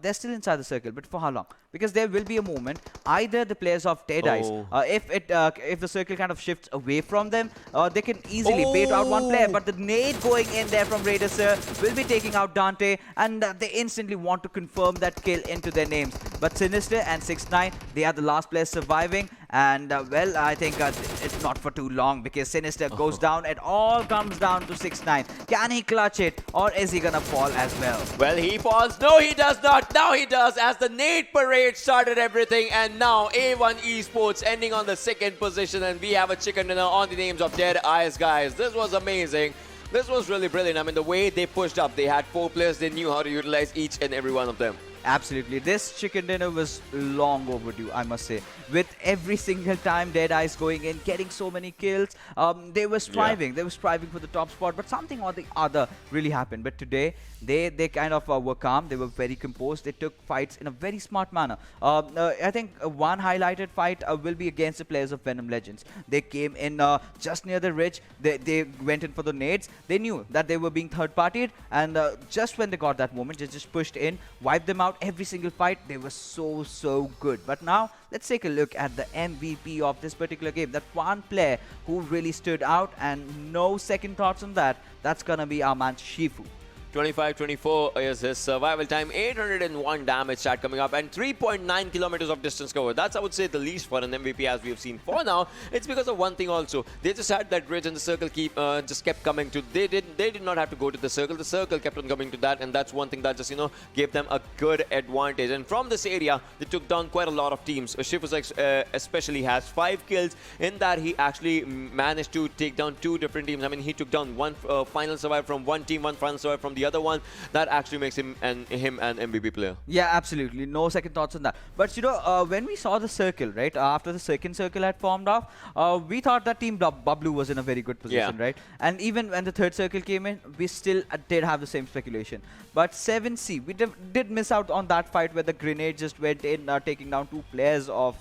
They're still inside the circle, but for how long? Because there will be a moment, either the players of DEADEYES, if the circle kind of shifts away from them, they can easily bait out one player. But the nade going in there from Raider Sir will be taking out Dante, and they instantly want to confirm that kill into their names. But Sinister and 6-9, they are the last players surviving. And well, I think it's not for too long, because Sinister goes down. It all comes down to 6-9. Can he clutch it, or is he gonna fall as well? Well, he falls. No, he does not. Now he does, as the nade parade started everything. And now A1 Esports ending on the 2nd position, and we have a chicken dinner on the names of DEADEYES guys. This was amazing. This was really brilliant. I mean, the way they pushed up, they had 4 players. They knew how to utilize each and every one of them. Absolutely. This chicken dinner was long overdue, I must say. With every single time DEADEYES going in, getting so many kills, they were striving. They were striving for the top spot, but something or the other really happened. But today, they kind of were calm. They were very composed. They took fights in a very smart manner. I think one highlighted fight will be against the players of Venom Legends. They came in just near the ridge. They went in for the nades. They knew that they were being third-partied, and just when they got that moment, they just pushed in, wiped them out. Every single fight, they were so good. But now let's take a look at the MVP of this particular game. That one player who really stood out, and no second thoughts on that. That's gonna be our man Shifu. 25-24 is his survival time, 801 damage stat coming up, and 3.9 kilometers of distance covered. That's, I would say, the least for an MVP as we have seen for now. It's because of one thing also. They just had that ridge, and the circle just kept coming to. They did not have to go to the circle. The circle kept on coming to that, and that's one thing that just, gave them a good advantage. And from this area, they took down quite a lot of teams. Shifusa especially has 5 kills. In that, he actually managed to take down 2 different teams. I mean, he took down one final survivor from one team, one final survivor from the the other one, that actually makes him an MVP player. Yeah, absolutely. No second thoughts on that. But you know, when we saw the circle, right, after the second circle had formed off, we thought that Team Bablu was in a very good position, right? And even when the third circle came in, we still did have the same speculation. But 7C, we did miss out on that fight where the grenade just went in, taking down 2 players of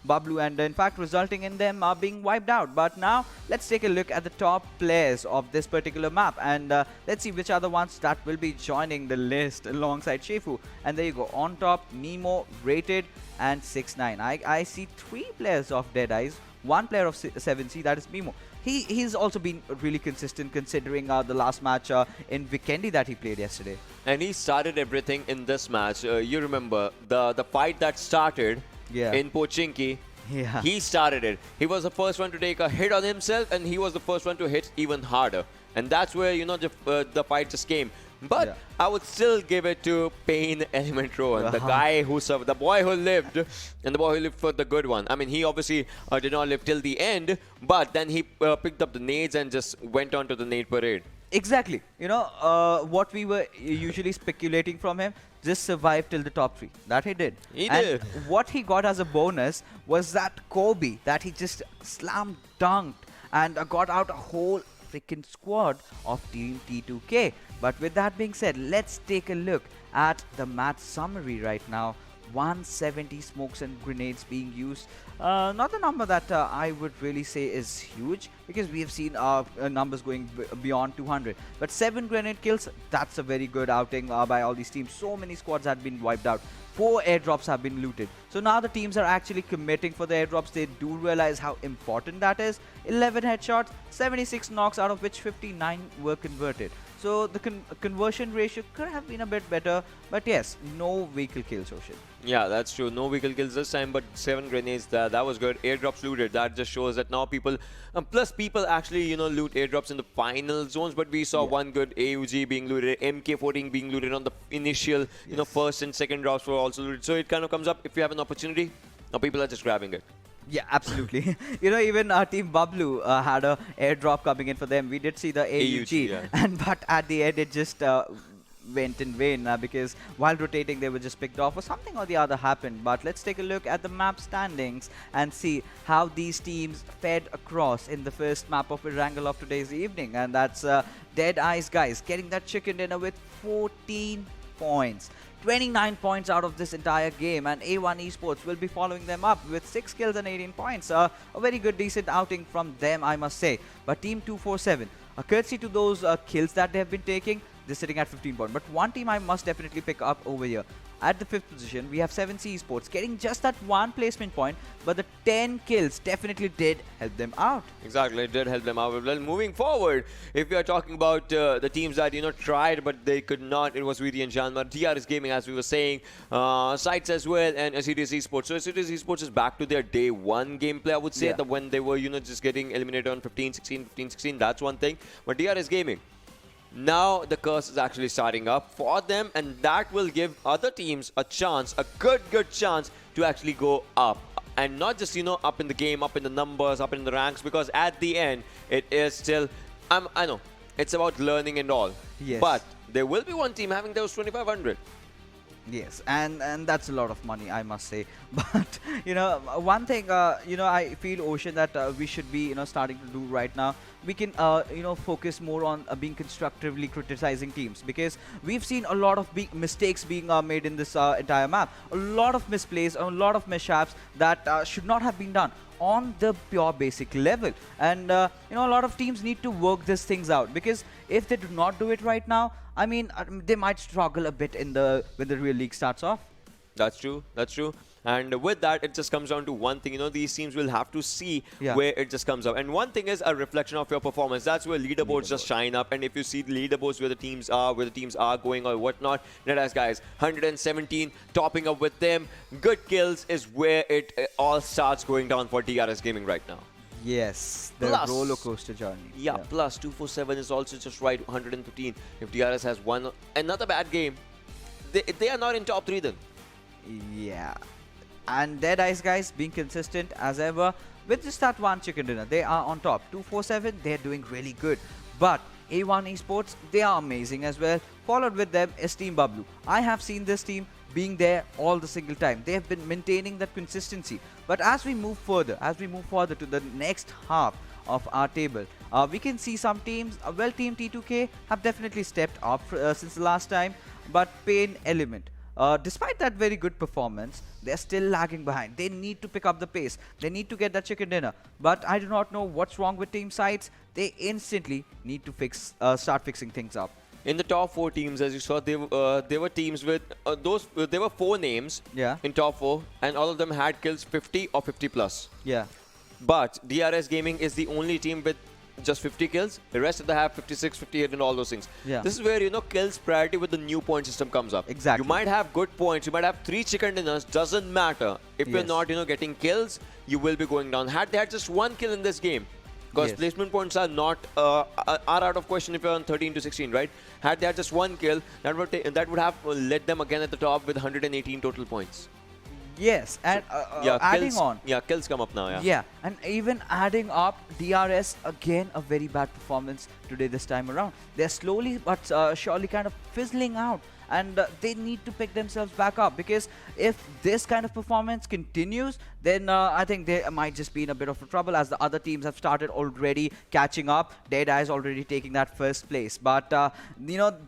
Bablu, and in fact resulting in them being wiped out. But now, let's take a look at the top players of this particular map, and let's see which are the ones that will be joining the list alongside Shefu. And there you go, on top, Nemo, Rated, and 6ix9ine. I see 3 players of Deadeye's, 1 player of 7C, that is Mimo. He's also been really consistent considering the last match in Vikendi that he played yesterday. And he started everything in this match. You remember the fight that started in Pochinki. Yeah. He started it. He was the first one to take a hit on himself, and he was the first one to hit even harder. And that's where, you know, the fight just came. But I would still give it to PAINxELMT, the guy who served, the boy who lived, and the boy who lived for the good one. I mean, he obviously did not live till the end, but then he picked up the nades and just went on to the nade parade. Exactly. You know, what we were usually speculating from him, just survived till the top 3. That he did. He and did. What he got as a bonus was that Kobe that he just slam dunked and got out a whole freaking squad of Team T2K. But with that being said, let's take a look at the match summary right now. 170 smokes and grenades being used. Not the number that I would really say is huge, because we have seen numbers going beyond 200. But 7 grenade kills, that's a very good outing by all these teams. So many squads have been wiped out. 4 airdrops have been looted. So now the teams are actually committing for the airdrops. They do realize how important that is. 11 headshots, 76 knocks, out of which 59 were converted. So the conversion ratio could have been a bit better, but yes, no vehicle kills, Ocean. Yeah, that's true. No vehicle kills this time, but 7 grenades, that was good. Airdrops looted, that just shows that now people, plus people actually, you know, loot airdrops in the final zones, but we saw one good AUG being looted, MK14 being looted on the initial, you know, first and second drops were also looted. So it kind of comes up, if you have an opportunity, now people are just grabbing it. Yeah, absolutely. You know, even our Team Bablu had a airdrop coming in for them. We did see the AUG, but at the end it just went in vain because while rotating they were just picked off or something or the other happened. But let's take a look at the map standings and see how these teams fared across in the first map of Erangel of today's evening, and that's Deadeye's guys getting that chicken dinner with 14 points. 29 points out of this entire game, and A1 Esports will be following them up with 6 kills and 18 points. A very good, decent outing from them, I must say. But Team 247, a courtesy to those kills that they have been taking, they're sitting at 15 points. But one team I must definitely pick up over here. At the 5th position, we have 7CxHIGHVOLTAGE getting just that 1 placement point, but the 10 kills definitely did help them out. Exactly, it did help them out. Well, moving forward, if we are talking about the teams that, you know, tried but they could not, it was VTNxJyanMaara, DRS Gaming, as we were saying, SCYTES as well, and Assiduous Esports. So Assiduous Esports is back to their day 1 gameplay, I would say, that when they were, you know, just getting eliminated on 15-16, 15-16, that's one thing. But DRS Gaming, now the curse is actually starting up for them, and that will give other teams a chance, a good chance to actually go up. And not just, you know, up in the game, up in the numbers, up in the ranks, because at the end, it is still, I know, it's about learning and all. Yes. But there will be one team having those 2,500. Yes, and that's a lot of money, I must say. But you know, one thing you know, I feel, Ocean, that we should be, you know, starting to do right now. We can you know, focus more on being constructively criticizing teams, because we've seen a lot of mistakes being made in this entire map. A lot of misplays, a lot of mishaps that should not have been done on the pure basic level. And you know, a lot of teams need to work these things out, because if they do not do it right now, I mean, they might struggle a bit in when the real league starts off. That's true. That's true. And with that, it just comes down to one thing. You know, these teams will have to see where it just comes up. And one thing is a reflection of your performance. That's where leaderboards just shine up. And if you see the leaderboards where the teams are going or whatnot, Deadeye's guys, 117, topping up with them. Good kills is where it all starts going down for DRS Gaming right now. Yes, the roller coaster journey. Yeah, plus 247 is also just right, 115. If DRS has another bad game, they are not in top 3 then. Yeah. And Deadeye's guys being consistent as ever with just that 1 chicken dinner. They are on top. 247, they're doing really good. But A1 Esports, they are amazing as well. Followed with them is Team Bablu. I have seen this team being there all the single time. They have been maintaining that consistency. But as we move further to the next half of our table, we can see some teams. Well, Team T2K have definitely stepped up since the last time, but PAINxELMT, despite that very good performance, they're still lagging behind. They need to pick up the pace. They need to get that chicken dinner. But I do not know what's wrong with Team SCYTES. They instantly need to start fixing things up. In the top 4 teams, as you saw, there were teams with there were 4 names in top 4, and all of them had kills 50 or 50 plus. Yeah. But DRS Gaming is the only team with just 50 kills. The rest of them have 56, 58 and all those things. Yeah. This is where, kills priority with the new point system comes up. Exactly. You might have good points. You might have 3 chicken dinners. Doesn't matter. If you're not, getting kills, you will be going down. Had they had just 1 kill in this game, because placement points are not are out of question if you're on 13 to 16, right? Had they had just 1 kill, that would have led them again at the top with 118 total points. Yes, and adding kills, on. Yeah, kills come up now, Yeah, and even adding up DRS, again, a very bad performance today this time around. They're slowly but surely kind of fizzling out. And they need to pick themselves back up, because if this kind of performance continues, then I think they might just be in a bit of trouble, as the other teams have started already catching up. DEADEYES already taking that first place. But,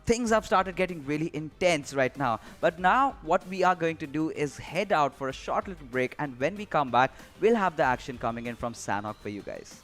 things have started getting really intense right now. But now what we are going to do is head out for a short little break. And when we come back, we'll have the action coming in from Sanhok for you guys.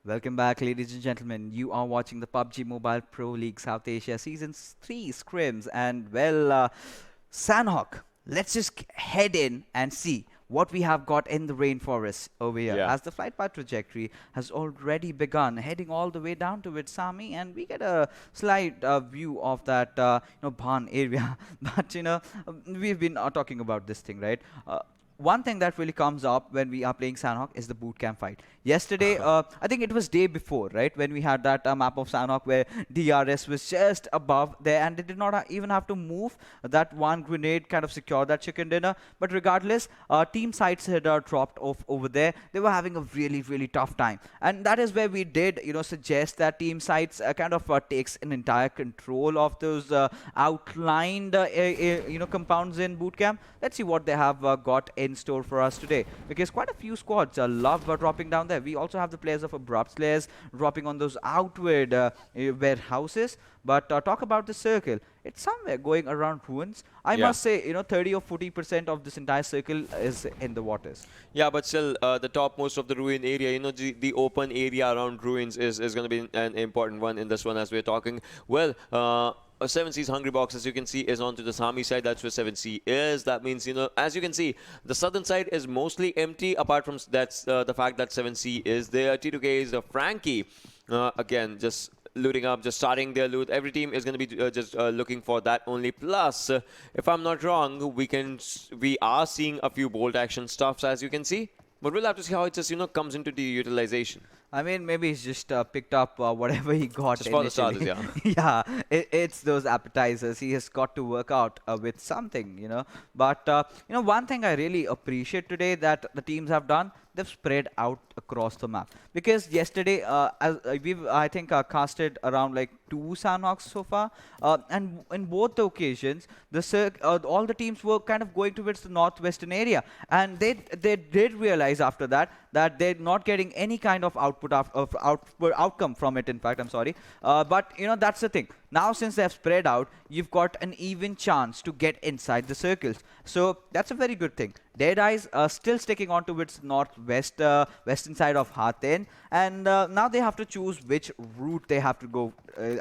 Welcome back, ladies and gentlemen. You are watching the PUBG Mobile Pro League South Asia Season 3 Scrims. And, well, Sanhok, let's just head in and see what we have got in the rainforest over here. As the flight path trajectory has already begun, heading all the way down to Sami, and we get a slight view of that, Bhan area. But, we've been talking about this thing, right? one thing that really comes up when we are playing Sanhok is the boot camp fight. Yesterday, I think it was day before, right, when we had that map of Sanhok where DRS was just above there, and they did not even have to move. That one grenade kind of secured that chicken dinner. But regardless, team sites had dropped off over there. They were having a really, really tough time, and that is where we did, suggest that team sites kind of takes an entire control of those outlined, compounds in boot camp. Let's see what they have got in store for us today, because quite a few squads love dropping down there. We also have the players of Abrupt Slayers dropping on those outward warehouses. But talk about the circle. It's somewhere going around ruins. I must say, 30 or 40% of this entire circle is in the waters. Yeah, but still, the topmost of the ruin area, the open area around ruins is going to be an important one in this one as we're talking. Well, 7C's Hungry Box, as you can see, is onto the Sami side. That's where 7C is. That means, as you can see, the southern side is mostly empty, apart from that's the fact that 7C is there. T2K is the Frankie. Again, just looting up, just starting their loot. Every team is going to be just looking for that only. Plus, if I'm not wrong, we are seeing a few bolt action stuffs, as you can see. But we'll have to see how it just, comes into the utilization. I mean, maybe he's just picked up whatever he got. Just for the starters, yeah. Yeah, it's those appetizers. He has got to work out with something, But, one thing I really appreciate today that the teams have done, they've spread out across the map. Because yesterday, we've, I think, casted around like 2 Sanhoks so far. And in both the occasions, all the teams were kind of going towards the northwestern area. And they did realize after that they're not getting any kind of outcome from it, in fact, I'm sorry. But, that's the thing. Now, since they have spread out, you've got an even chance to get inside the circles. So, that's a very good thing. DEADEYES are still sticking on to its northwest, western side of Hathen. And now they have to choose which route they have to go.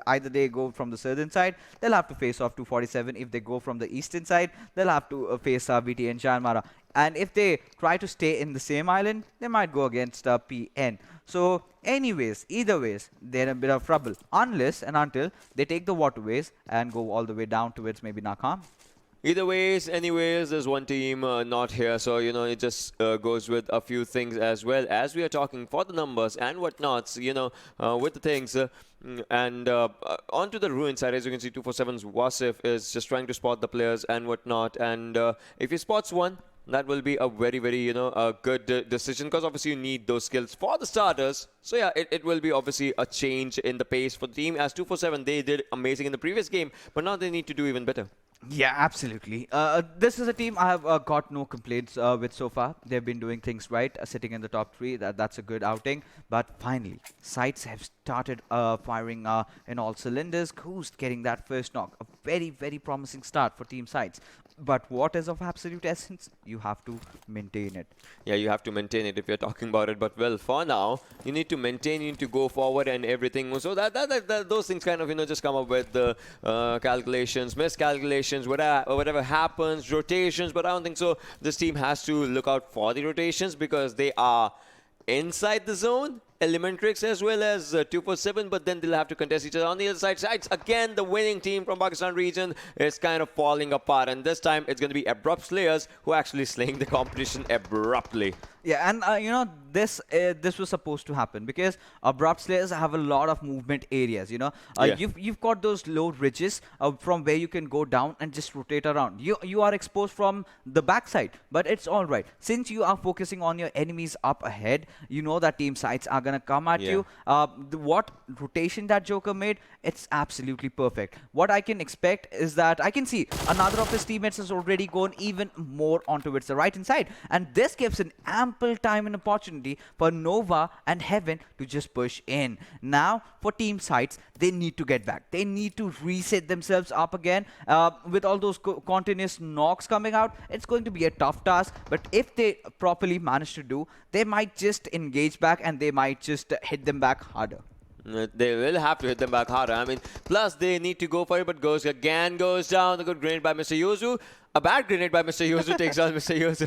Either they go from the southern side, they'll have to face off 247. If they go from the eastern side, they'll have to face VTNxJyanMaara. And if they try to stay in the same island, they might go against PN. So, anyways, either ways, they're in a bit of trouble. Unless and until they take the waterways and go all the way down towards maybe Nakham. Either ways, anyways, there's one team not here. So, it just goes with a few things as well. As we are talking for the numbers and whatnots, with the things. And onto the ruin side, as you can see, 247's Wasif is just trying to spot the players and whatnot. And if he spots one, that will be a very, very, a good decision, because obviously you need those skills for the starters. So yeah, it will be obviously a change in the pace for the team. As 247, they did amazing in the previous game, but now they need to do even better. Yeah, absolutely. This is a team I have got no complaints with so far. They've been doing things right, sitting in the top 3. That's a good outing. But finally, sites have started firing in all cylinders. Who's getting that first knock? A very, very promising start for team sites. But what is of absolute essence? You have to maintain it. Yeah, you have to maintain it if you're talking about it. But well, for now, you need to maintain, you need to go forward and everything. So those things kind of, just come up with the calculations, miscalculations, whatever happens, rotations. But I don't think so. This team has to look out for the rotations, because they are inside the zone. ElementriX as well as 247, but then they'll have to contest each other on the other side. Sides, again, the winning team from Pakistan region is kind of falling apart, and this time it's going to be Abrupt Slayers who are actually slaying the competition abruptly. Yeah, and this was supposed to happen, because Abrupt Slayers have a lot of movement areas. You've got those low ridges from where you can go down and just rotate around. You are exposed from the backside, but it's all right. Since you are focusing on your enemies up ahead, you know that team sites are gonna come at you. What rotation that Joker made, it's absolutely perfect. What I can expect is that I can see another of his teammates has already gone even more onto its the right hand side, and this gives an ample time and opportunity for Nova and Heaven to just push in. Now, for team sites, they need to get back. They need to reset themselves up again. With all those continuous knocks coming out, it's going to be a tough task. But if they properly manage to do, they might just engage back and they might just hit them back harder. They will have to hit them back harder. I mean, plus they need to go for it, but goes down. A good grenade by Mr. Yuzu. A bad grenade by Mr. Yuzu takes on Mr. Yuzu.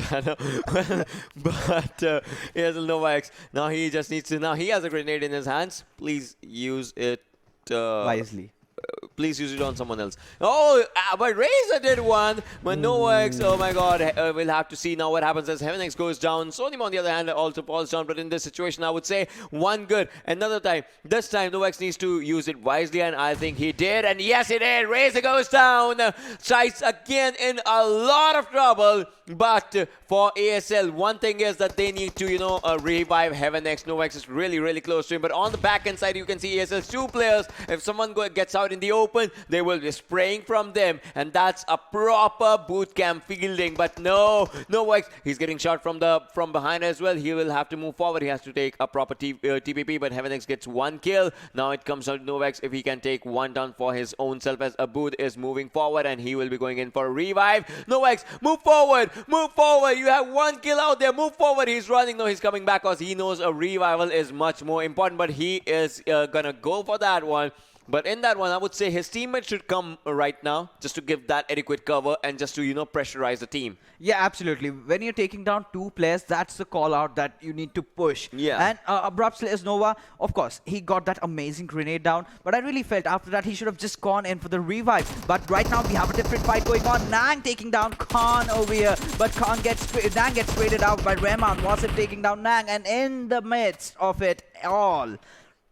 But he has a Nova X. Now he just needs to. Now he has a grenade in his hands. Please use it Wisely. Please use it on someone else. Oh, but Razor did one. But NovaX, oh my god, we'll have to see now what happens as HeavenX goes down. Sonim, on the other hand, also falls down. But in this situation, I would say one good. Another time. This time, NovaX needs to use it wisely, and I think he did. And yes, he did. Razor goes down. SCYTES again in a lot of trouble. But for ASL, one thing is that they need to, revive HeavenX. NovaX is really, really close to him. But on the back end side, you can see ASL's 2 players. If someone gets out in the open, they will be spraying from them. And that's a proper boot camp fielding. But no, NovaX, he's getting shot from behind as well. He will have to move forward. He has to take a proper TPP. But HeavenX gets 1 kill. Now it comes down to NovaX if he can take 1 down for his own self, as Abud is moving forward and he will be going in for a revive. NovaX, move forward. Move forward. You have 1 kill out there. Move forward. He's running. No, he's coming back because he knows a revival is much more important. But he is going to go for that one. But in that one, I would say his teammates should come right now just to give that adequate cover and just to, pressurize the team. Yeah, absolutely. When you're taking down 2 players, that's the call out that you need to push. Yeah. And Abrupt Slayers Nova, of course, he got that amazing grenade down. But I really felt after that he should have just gone in for the revive. But right now we have a different fight going on. Nang taking down Khan over here. But Nang gets traded out by Rahman. Wasip taking down Nang. And in the midst of it all,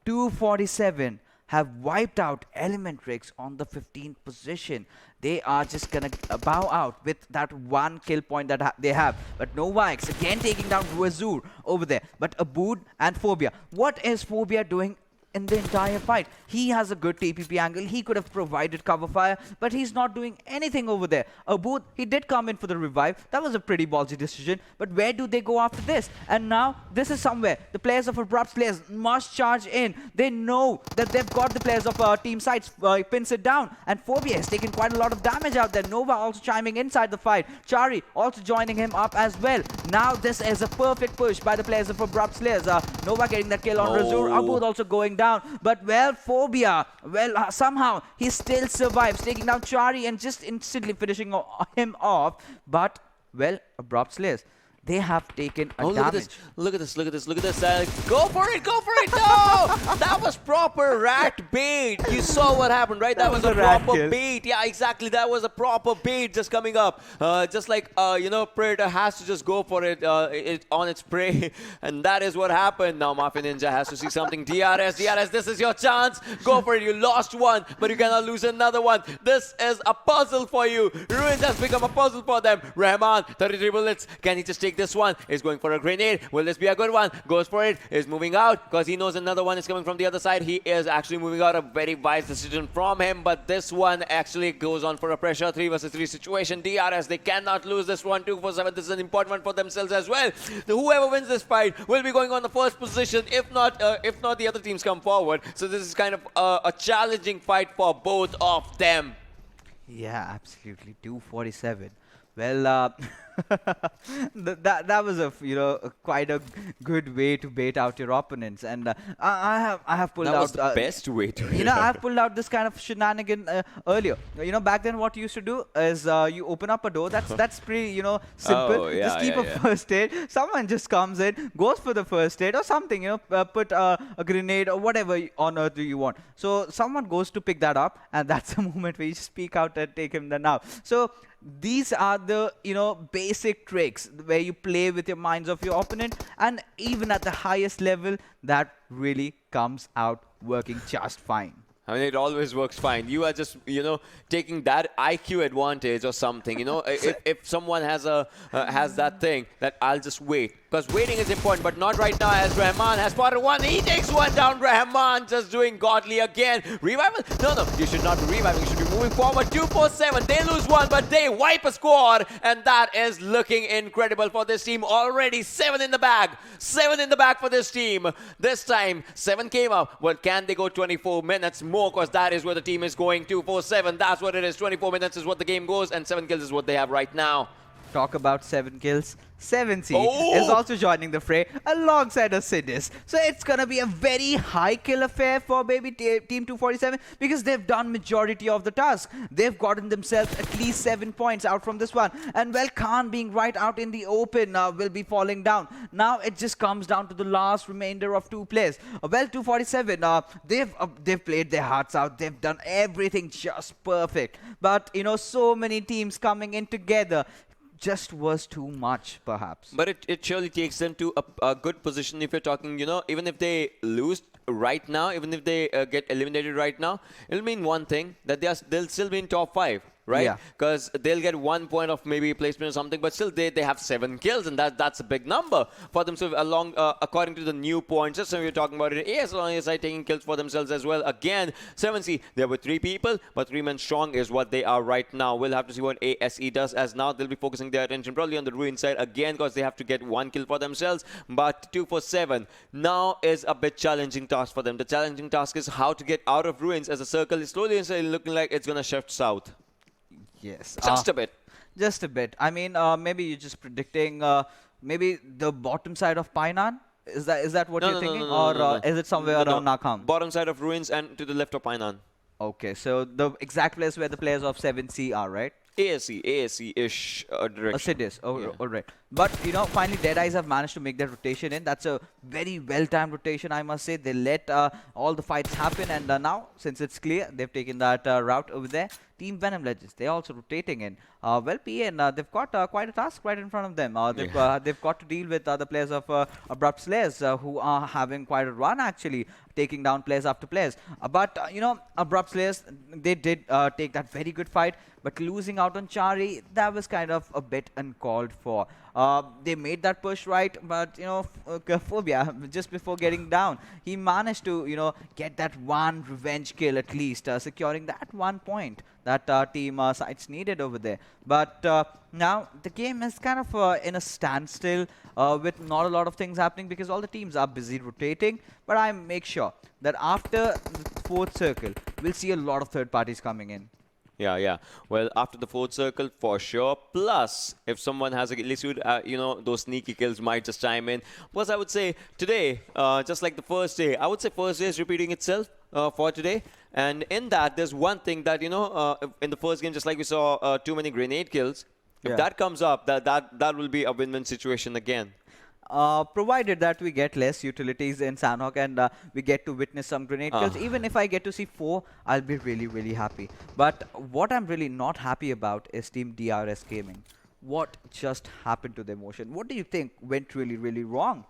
247 have wiped out ElementriX on the 15th position. They are just gonna bow out with that 1 kill point that they have. But NovaX again taking down Ruazur over there. But Abud and Phobia. What is Phobia doing in the entire fight? He has a good TPP angle. He could have provided cover fire, but he's not doing anything over there. Abud, he did come in for the revive. That was a pretty ballsy decision. But where do they go after this? And now this is somewhere the players of Abrupt Slayers must charge in. They know that they've got the players of Team SCYTES pins it down, and Phobia has taken quite a lot of damage out there. Nova also chiming inside the fight. Chari also joining him up as well. Now this is a perfect push by the players of Abrupt Slayers. Nova getting that kill on Razur. Abud also going down. But well, Phobia, somehow he still survives, taking down Chari and just instantly finishing him off. But well, Abrupt Slayers, they have taken a damage. Look at this. Go for it. No! That was proper rat bait. You saw what happened, right? That was a proper bait. Yeah, exactly. That was a proper bait just coming up. Just like, Predator has to just go for it, on its prey. And that is what happened. Now Mafia Ninja has to see something. DRS, this is your chance. Go for it. You lost one, but you cannot lose another one. This is a puzzle for you. Ruins has become a puzzle for them. Rahman, 33 bullets. Can he just take this one? Is going for a grenade. Will this be a good one? Goes for it. Is moving out because he knows another one is coming from the other side. He is actually moving out. A very wise decision from him, but this one actually goes on for a pressure 3 versus 3 situation. DRS, they cannot lose this one. 247, this is an important one for themselves as well. Whoever wins this fight will be going on the first position, if not the other teams come forward. So this is kind of a challenging fight for both of them. Yeah, absolutely. 247. Well, that was quite a good way to bait out your opponents, and I have pulled out. That was the best way to. I have pulled out this kind of shenanigan earlier. Back then what you used to do is you open up a door. That's pretty simple. Oh, yeah, just keep a first aid. Someone just comes in, goes for the first aid or something. Put a grenade or whatever on earth do you want. So someone goes to pick that up, and that's the moment where you speak out and take him then out. So these are the basic tricks where you play with your minds of your opponent, and even at the highest level that really comes out working just fine. I mean, it always works fine. You are just, taking that IQ advantage or something. If someone has that thing, that I'll just wait. Because waiting is important, but not right now, as Rahman has spotted one. He takes one down. Rahman just doing godly again. Revival? No. You should not be reviving. You should be moving forward. 247. They lose one, but they wipe a squad. And that is looking incredible for this team. Already 7 in the bag. 7 in the bag for this team. This time, 7 came up. Well, can they go 24 minutes more? Because that is where the team is going. 247. That's what it is. 24 minutes is what the game goes. And 7 kills is what they have right now. talk about 7 kills. 7C is also joining the fray alongside Assiduous. So it's gonna be a very high kill affair for maybe Team 247 because they've done majority of the task. They've gotten themselves at least 7 points out from this one. And well, Khan being right out in the open will be falling down. Now it just comes down to the last remainder of 2 players. Well, 247, they've played their hearts out. They've done everything just perfect. But, you know, so many teams coming in together just was too much, perhaps. But it surely takes them to a good position if you're talking, you know, even if they lose right now, even if they get eliminated right now, it'll mean one thing, that they'll still be in top 5. Right? Because they'll get 1 point of maybe placement or something, but still they have 7 kills, and that's a big number for themselves along according to the new point system we're talking about. It as long as taking kills for themselves as well. Again, 7C, there were 3 people, but 3 men strong is what they are right now. We'll have to see what ASE does, as now they'll be focusing their attention probably on the ruin side again, because they have to get 1 kill for themselves. But 247 now is a bit challenging task for them. The challenging task is how to get out of ruins, as the circle is slowly and slowly looking like it's gonna shift south. Yes. Just a bit. Just a bit. I mean, maybe you're just predicting maybe the bottom side of Painan? Is that what you're thinking? Or is it somewhere around Nakham? Bottom side of ruins and to the left of Painan. Okay, so the exact place where the players of 7C are, right? ASE-ish direction. Assiduous. All right. But, you know, finally DEADEYES have managed to make that rotation in. That's a very well-timed rotation, I must say. They let all the fights happen, and now, since it's clear, they've taken that route over there. Team Venom Legends, they're also rotating in. Well, PN, they've got quite a task right in front of them. They've got to deal with the players of Abrupt Slayers, who are having quite a run, actually, taking down players after players. But, you know, Abrupt Slayers, they did take that very good fight, but losing out on Chari, that was kind of a bit uncalled for. They made that push right, but, you know, Phobia, just before getting down, he managed to, you know, get that one revenge kill at least, securing that 1 point that team CZxHIGHVOLTAGE needed over there. But now the game is kind of in a standstill with not a lot of things happening because all the teams are busy rotating. But I make sure that after the 4th circle, we'll see a lot of third parties coming in. Yeah. Well, after the 4th circle, for sure. Plus, if someone has a illicit, you know, those sneaky kills might just chime in. Plus, I would say today, just like the first day, I would say first day is repeating itself for today. And in that, there's one thing that, you know, in the first game, just like we saw too many grenade kills, if that comes up, that will be a win-win situation again. Provided that we get less utilities in Sanhok and we get to witness some grenade kills. Even if I get to see 4, I'll be really, really happy. But what I'm really not happy about is Team DRS Gaming. What just happened to their motion? What do you think went really, really wrong?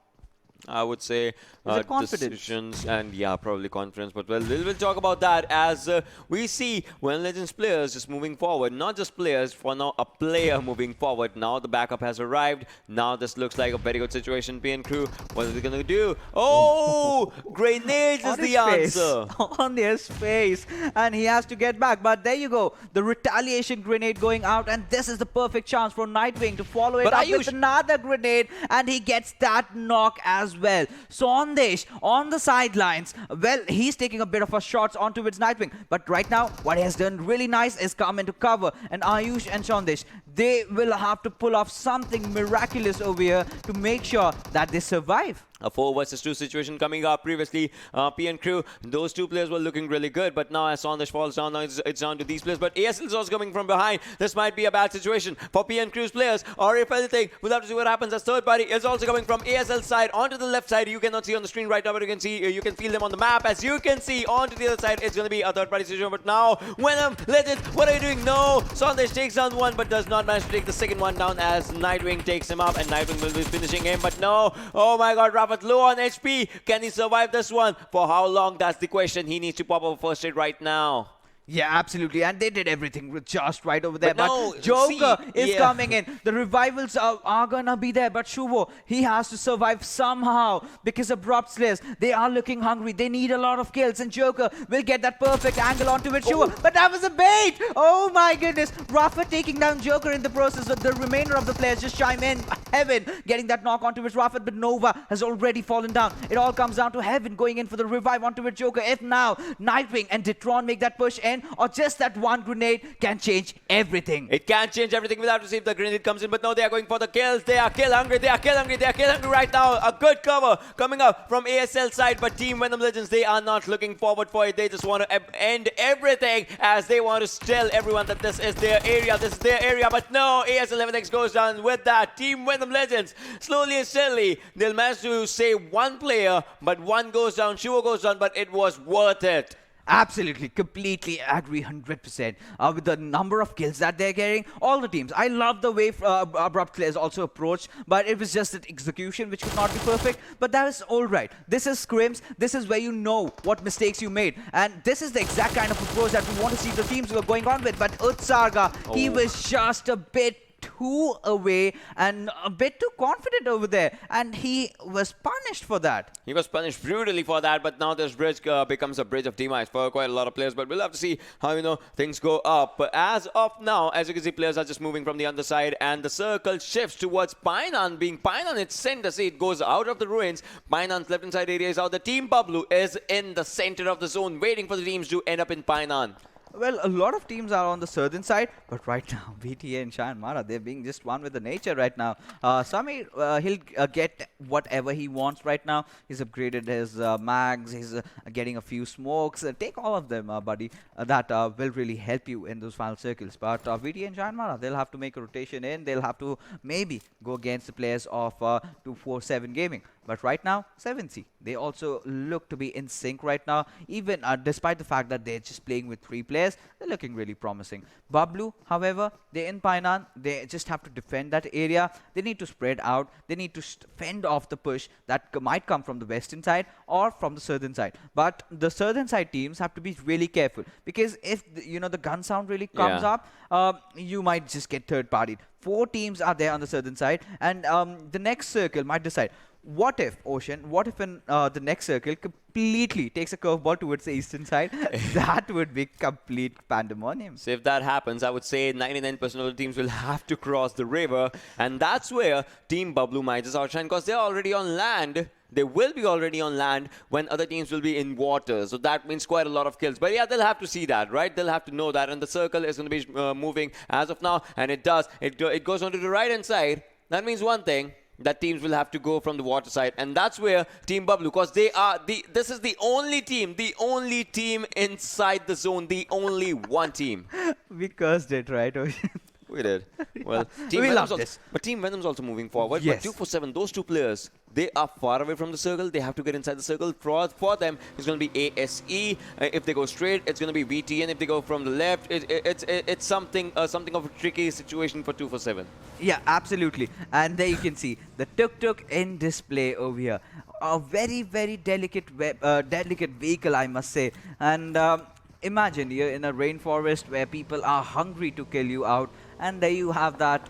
I would say decisions and probably confidence. But well, we'll talk about that as we see when Legends players just moving forward. Not just players, for now a player moving forward. Now the backup has arrived. Now this looks like a very good situation. PN crew, what are they going to do? Oh, grenades is the answer. On his face. And he has to get back. But there you go. The retaliation grenade going out. And this is the perfect chance for Nightwing to follow it up with another grenade. And he gets that knock as well. Sandesh on the sidelines. Well, he's taking a bit of a shots onto its Nightwing. But right now, what he has done really nice is come into cover. And Ayush and Sandesh, they will have to pull off something miraculous over here to make sure that they survive. A 4 versus 2 situation coming up previously. PN crew, those 2 players were looking really good, but now as Sandesh falls down, now it's down to these players. But ASL is also coming from behind. This might be a bad situation for PN crew's players, or if anything, we'll have to see what happens as third party is also coming from ASL side onto the left side. You cannot see on the screen right now, but you can feel them on the map. As you can see onto the other side, it's going to be a third party situation. But now, Venom Legends, what are you doing? No, Sandesh takes down one, but does not manage to take the second one down as Nightwing takes him up, and Nightwing will be finishing him. But no, oh my God, Rafat low on HP. Can he survive this one? For how long? That's the question. He needs to pop up a first aid right now. Yeah, absolutely. And they did everything just right over there. But Joker is coming in. The revivals are gonna be there. But Shuvo, he has to survive somehow because Abrupt Slayers, they are looking hungry. They need a lot of kills. And Joker will get that perfect angle onto it. Shuvo. But that was a bait. Oh my goodness. Rafa taking down Joker in the process. The remainder of the players just chime in. Heaven getting that knock onto it. Rafa, but Nova has already fallen down. It all comes down to Heaven going in for the revive onto it. Joker. If now Nightwing and Detron make that push in, second or just that one grenade can change everything. It can change everything. We'll have to see if the grenade comes in, but no, they are going for the kills. They are kill hungry. They are kill hungry. They are kill hungry right now. A good cover coming up from ASL side, but Team Venom Legends, they are not looking forward for it. They just want to end everything as they want to tell everyone that this is their area. This is their area, but no, AS11X goes down with that. Team Venom Legends, slowly and steadily, they'll manage to save one player, but one goes down, Shivo goes down, but it was worth it. Absolutely, completely agree 100% with the number of kills that they're getting. All the teams. I love the way Abrupt Slayers also approached, but it was just that execution which could not be perfect. But that is all right. This is scrims. This is where you know what mistakes you made. And this is the exact kind of approach that we want to see the teams were going on with. But Utsarga, he was just a bit too away and a bit too confident over there, and he was punished for that. He was punished brutally for that, but now this bridge becomes a bridge of demise for quite a lot of players, but we'll have to see how, things go up. But as of now, as you can see, players are just moving from the underside, and the circle shifts towards Painan. Being Painan, it's center. See, it goes out of the ruins. Painan's left-hand side area is out. The team Bablu is in the center of the zone, waiting for the teams to end up in Painan. Well, a lot of teams are on the southern side, but right now, VTNxJyanMaara, they're being just one with the nature right now. Samir, he'll get whatever he wants right now. He's upgraded his mags, he's getting a few smokes. Take all of them, buddy. That will really help you in those final circles. But VTNxJyanMaara, they'll have to make a rotation in. They'll have to maybe go against the players of 247 Gaming. But right now, 7C, they also look to be in sync right now. Even despite the fact that they're just playing with 3 players, they're looking really promising. Bablu, however, they're in Painan. They just have to defend that area. They need to spread out. They need to fend off the push that might come from the western side or from the southern side. But the southern side teams have to be really careful, because if the gun sound really comes up, you might just get third-partied. 4 teams are there on the southern side, and the next circle might decide. What if, Ocean, what if in the next circle completely takes a curveball towards the eastern side? That would be complete pandemonium. So if that happens, I would say 99% of the teams will have to cross the river. And that's where Team Bablu might just outshine, because they're already on land. They will be already on land when other teams will be in water. So that means quite a lot of kills. But yeah, they'll have to see that, right? They'll have to know that. And the circle is going to be moving as of now. And it does. It goes onto the right-hand side. That means one thing, that teams will have to go from the water side, and that's where Team Bablu, because this is the only team inside the zone, the only one team. We cursed it, right? We did. Well, Team Venom's also moving forward. Yes. But 247, those 2 players, they are far away from the circle. They have to get inside the circle. For them, it's going to be ASE. If they go straight, it's going to be VTN. If they go from the left, it's something of a tricky situation for 247. Yeah, absolutely. And there you can see the tuk-tuk in display over here. A very, very delicate vehicle, I must say. And imagine you're in a rainforest where people are hungry to kill you out. And there you have that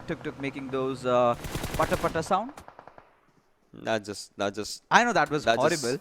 tuk-tuk making those pata-pata sound. That just. I know that was horrible.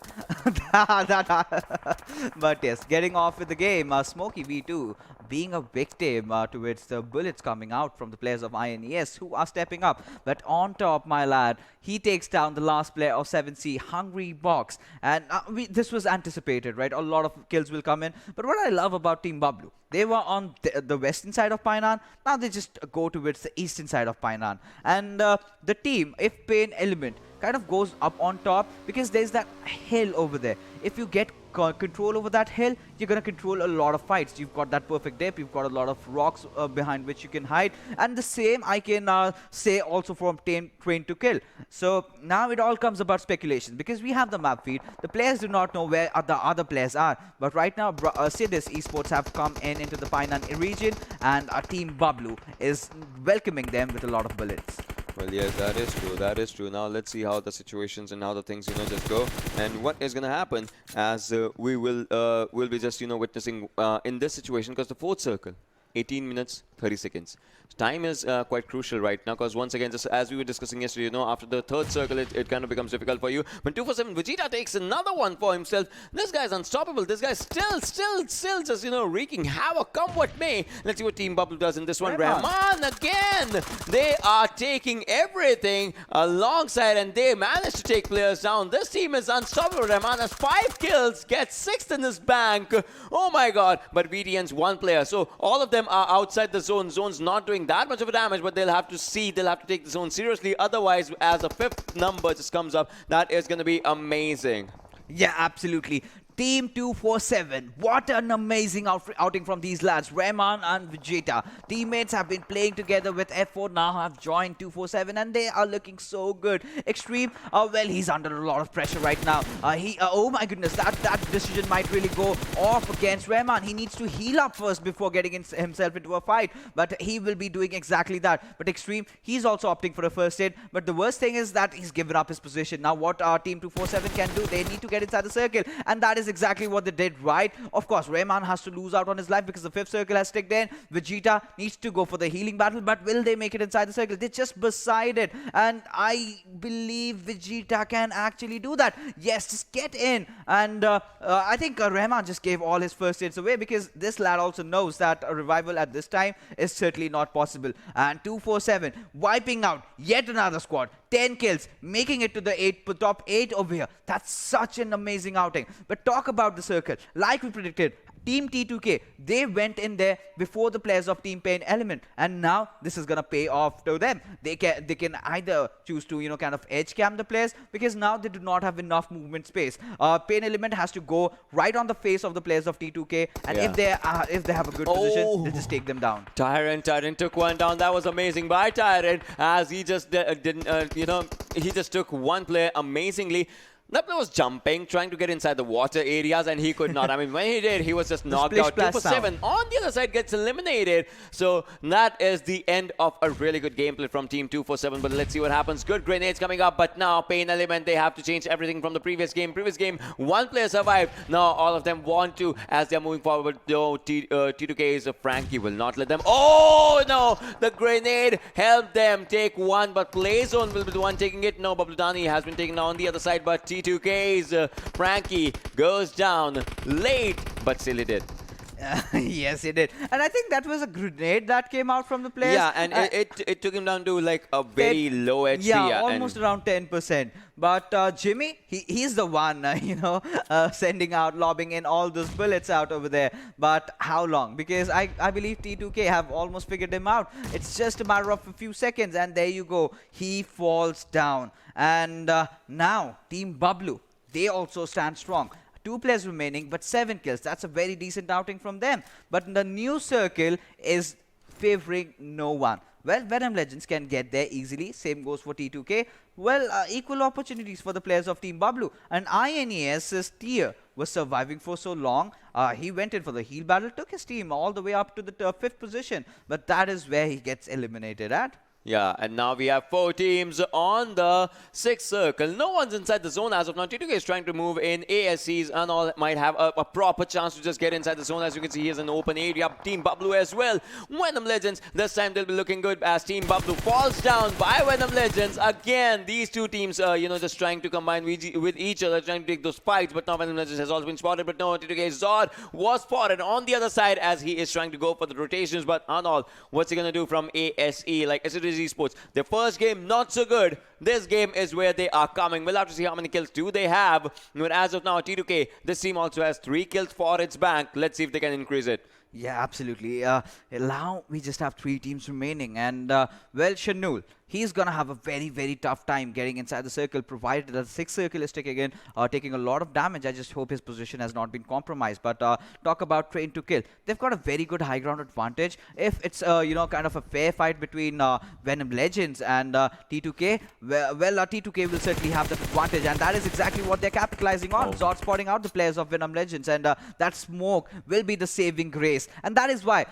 But yes, getting off with the game, Smokey V2 being a victim towards the bullets coming out from the players of INES who are stepping up. But on top, my lad, he takes down the last player of 7C, Hungry Box. And this was anticipated, right? A lot of kills will come in. But what I love about Team Bablu, they were on the western side of Painan. Now they just go towards the eastern side of Painan. And the team, if PAINxELMT, kind of goes up on top, because there's that hill over there. If you get control over that hill, you're going to control a lot of fights. You've got that perfect dip. You've got a lot of rocks behind which you can hide. And the same I can say also from Train to Kill. So now it all comes about speculation, because we have the map feed. The players do not know where the other players are. But right now, CZxHIGHVOLTAGE Esports have come into the Painan region, and our Team Bablu is welcoming them with a lot of bullets. Well, yes, that is true. That is true. Now let's see how the situations and how the things, just go, and what is going to happen as we'll be just, witnessing in this situation, because the 4th circle, 18 minutes, 30 seconds. Time is quite crucial right now, because once again, just as we were discussing yesterday, you know, after the third circle, it kind of becomes difficult for you. When 247 Vegeta takes another one for himself, this guy's unstoppable. This guy's still just, you know, wreaking havoc, come what may. Let's see what Team Bablu does in this one. Rahman again. They are taking everything alongside, and they managed to take players down. This team is unstoppable. Rahman has 5 kills, gets 6th in his bank. Oh my god. But VTN's 1 player. So all of them are outside the zone. Zone's not doing that much of a damage, but they'll have to take the zone seriously. Otherwise, as a 5th number just comes up, that is going to be amazing. Yeah, absolutely. Team 247, what an amazing outing from these lads, Rahman and Vegeta. Teammates have been playing together with F4, now have joined 247, and they are looking so good. Extreme, well, he's under a lot of pressure right now. Oh my goodness, that decision might really go off against Rahman. He needs to heal up first before getting himself into a fight, but he will be doing exactly that. But Extreme, he's also opting for a first aid, but the worst thing is that he's given up his position. Now what our Team 247 can do, they need to get inside the circle, and that is exactly what they did right. Of course, Rahman has to lose out on his life because the 5th circle has ticked in. Vegeta needs to go for the healing battle, but will they make it inside the circle? They're just beside it, and I believe Vegeta can actually do that. Yes, just get in. And I think Rahman just gave all his first aids away, because this lad also knows that a revival at this time is certainly not possible. And 247 wiping out yet another squad. 10 kills, making it to the top 8 over here. That's such an amazing outing. But talk about the circle. Like we predicted, Team T2K, they went in there before the players of Team PAINxELMT, and now this is gonna pay off to them. They can either choose to, you know, kind of edge cam the players, because now they do not have enough movement space. PAINxELMT has to go right on the face of the players of T2K, and if they have a good position, they'll just take them down. Tyrant took one down. That was amazing by Tyrant, as he just he just took one player amazingly. That player was jumping, trying to get inside the water areas, and he could not. I mean, when he did, he was just knocked out. 247 on the other side gets eliminated. So that is the end of a really good gameplay from Team 247. But let's see what happens. Good grenades coming up, but now PAINxELMT, they have to change everything from the previous game. Previous game, 1 player survived. Now all of them want to, as they're moving forward. Though T2K's Frankie will not let them. Oh no! The grenade helped them take 1, but Playzone will be the one taking it. No, Babludani has been taken down on the other side, but T2K's Frankie goes down late, but still he did. Yes, he did. And I think that was a grenade that came out from the players. Yeah, and it took him down to like a very low HP. Yeah, almost around 10%. But Jimmy, he's the one, sending out, lobbing in all those bullets out over there. But how long? Because I believe T2K have almost figured him out. It's just a matter of a few seconds, and there you go. He falls down. And now, Team Bablu, they also stand strong. 2 players remaining, but 7 kills. That's a very decent outing from them. But the new circle is favoring no one. Well, Venom Legends can get there easily. Same goes for T2K. Well, equal opportunities for the players of Team Bablu. And INES's tier was surviving for so long. He went in for the heal battle, took his team all the way up to the 5th position. But that is where he gets eliminated at. Yeah, and now we have 4 teams on the 6th circle. No one's inside the zone as of now. T2K is trying to move in. ASCs and all might have a proper chance to just get inside the zone. As you can see, here's an open area. Team Bablu as well. Venom Legends, this time they'll be looking good as Team Bablu falls down by Venom Legends. Again, these 2 teams, just trying to combine with each other, trying to take those fights. But now Venom Legends has also been spotted. But no, T2K Zod was spotted on the other side as he is trying to go for the rotations. But Arnold, what's he going to do from ASE? Like Assiduous Esports, their first game not so good. This game is where they are coming. We'll have to see how many kills do they have. But as of now, T2K, this team also has 3 kills for its bank. Let's see if they can increase it. Yeah, absolutely. Now we just have 3 teams remaining, and well, Shanul, he's gonna have a very, very tough time getting inside the circle, provided that the 6th circle is taking a lot of damage. I just hope his position has not been compromised. But talk about train to kill. They've got a very good high ground advantage. If it's kind of a fair fight between Venom Legends and T2K, T2K will certainly have that advantage, and that is exactly what they're capitalizing on. Zod spotting out the players of Venom Legends, and that smoke will be the saving grace. And that is why,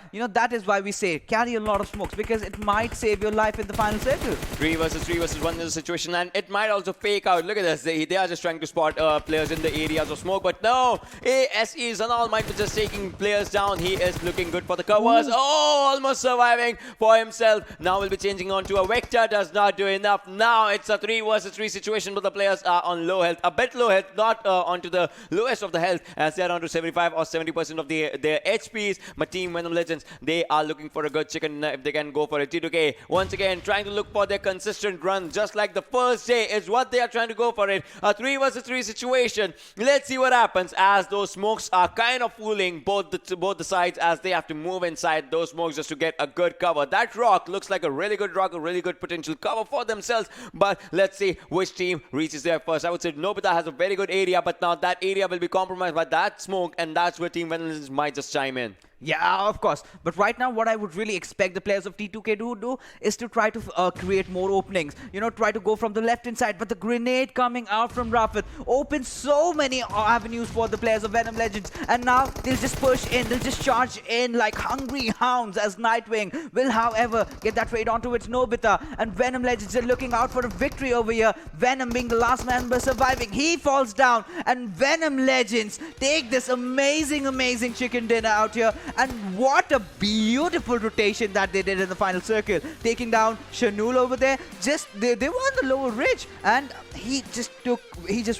we say carry a lot of smokes, because it might save your life in the final circle. 3 versus 1 is the situation, and it might also fake out. Look at this. They are just trying to spot players in the areas of smoke, but no. ASE Zanal might be just taking players down. He is looking good for the covers. Oh, almost surviving for himself. Now will be changing on to a Vector. Does not do enough. Now it's a 3 versus 3 situation, but the players are on low health. A bit low health, not onto the lowest of the health, as they are down to 75 or 70% of their HPs. But Team Venom Legends, they are looking for a good chicken if they can go for it. T2K, once again, trying to look for their consistent run, just like the first day is what they are trying to go for it. A 3 versus 3 situation. Let's see what happens, as those smokes are kind of fooling both the sides, as they have to move inside those smokes just to get a good cover. That rock looks like a really good rock, a really good potential cover for themselves. But let's see which team reaches there first. I would say Nobita has a very good area, but now that area will be compromised by that smoke, and that's where Team Venom Legends might just chime in. Yeah, of course. But right now, what I would really expect the players of T2K to do is to try to create more openings. Try to go from the left inside. But the grenade coming out from Rafit opens so many avenues for the players of Venom Legends. And now they'll just push in. They'll just charge in like hungry hounds, as Nightwing will, however, get that trade onto its Nobita. And Venom Legends are looking out for a victory over here. Venom being the last member surviving. He falls down. And Venom Legends take this amazing chicken dinner out here. And what a beautiful rotation that they did in the final circle, taking down Shanul over there. They were on the lower ridge, and he just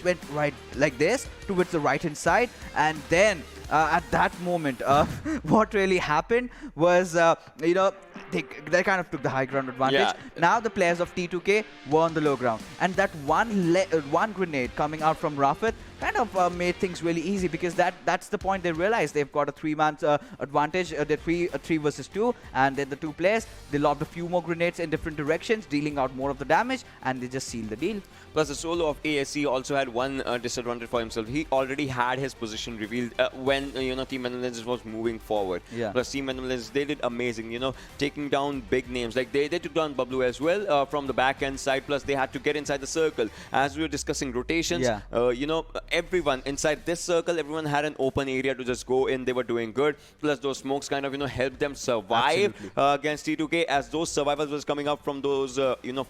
went right like this towards the right hand side. And then at that moment, what really happened was they kind of took the high ground advantage. Yeah. Now the players of T2K were on the low ground, and that one grenade coming out from Rafit kind of made things really easy, because that's the point they realized they've got a 3-man advantage. They're 3 versus 2, and then the 2 players, they lobbed a few more grenades in different directions, dealing out more of the damage, and they just sealed the deal. Plus, the solo of ASC also had one disadvantage for himself. He already had his position revealed when Team Venom Legends was moving forward. Yeah. Plus, Team Venom Legends, they did amazing. Taking down big names. Like they took down Bablu as well from the back end side. Plus, they had to get inside the circle. As we were discussing rotations, yeah. Everyone inside this circle, everyone had an open area to just go in. They were doing good. Plus, those smokes kind of helped them survive against T2K, as those survivors was coming up from those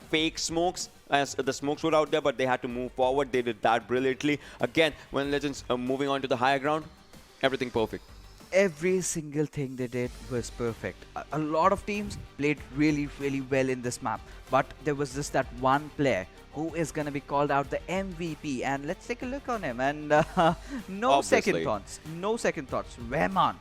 fake smokes. As the smokes were out there, but they had to move forward. They did that brilliantly. Again, when Legends moving on to the higher ground, everything perfect. Every single thing they did was perfect. A lot of teams played really well in this map, but there was just that one player who is going to be called out the MVP, and let's take a look on him. And no second thoughts. Rahman.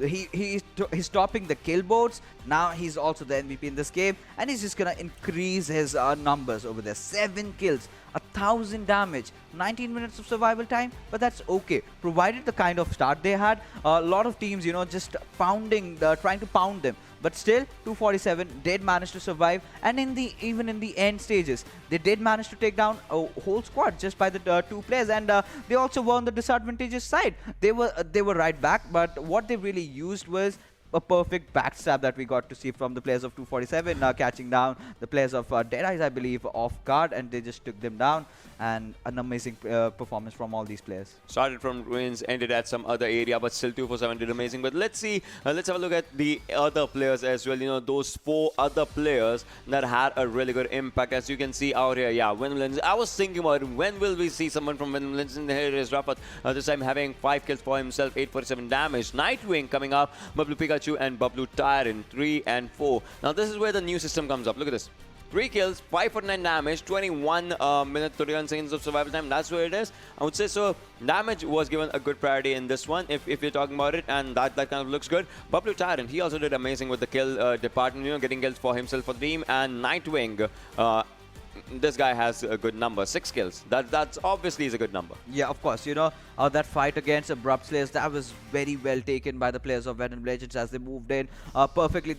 He's topping the kill boards. Now he's also the MVP in this game, and he's just gonna increase his numbers over there. 7 kills, 1000 damage, 19 minutes of survival time, but that's okay, provided the kind of start they had. A lot of teams, just trying to pound them. But still, 247 did manage to survive, and even in the end stages, they did manage to take down a whole squad just by the 2 players, and they also were on the disadvantageous side. They were right back, but what they really used was a perfect backstab that we got to see from the players of 247, catching down the players of DEADEYES, I believe, off guard, and they just took them down. And an amazing performance from all these players. Started from ruins, ended at some other area, but still 247 did amazing. But let's see, let's have a look at the other players as well. Those 4 other players that had a really good impact, as you can see out here. Yeah, Venom Legends. I was thinking about it. When will we see someone from Venom Legends? Here is Rafat, this time having 5 kills for himself, 847 damage. Nightwing coming up, Bablu Pikachu and Bablu Tyrant, 3 and 4. Now this is where the new system comes up. Look at this. 3 kills, 549 damage, 21 minutes, 31 seconds of survival time. That's where it is. I would say so. Damage was given a good priority in this one, if you're talking about it, and that kind of looks good. Bablu Tyrant, he also did amazing with the kill department, getting kills for himself, for the team. And Nightwing, this guy has a good number, 6 kills. That's obviously is a good number. Yeah, of course. That fight against Abrupt Slayers, that was very well taken by the players of Venom Legends as they moved in perfectly.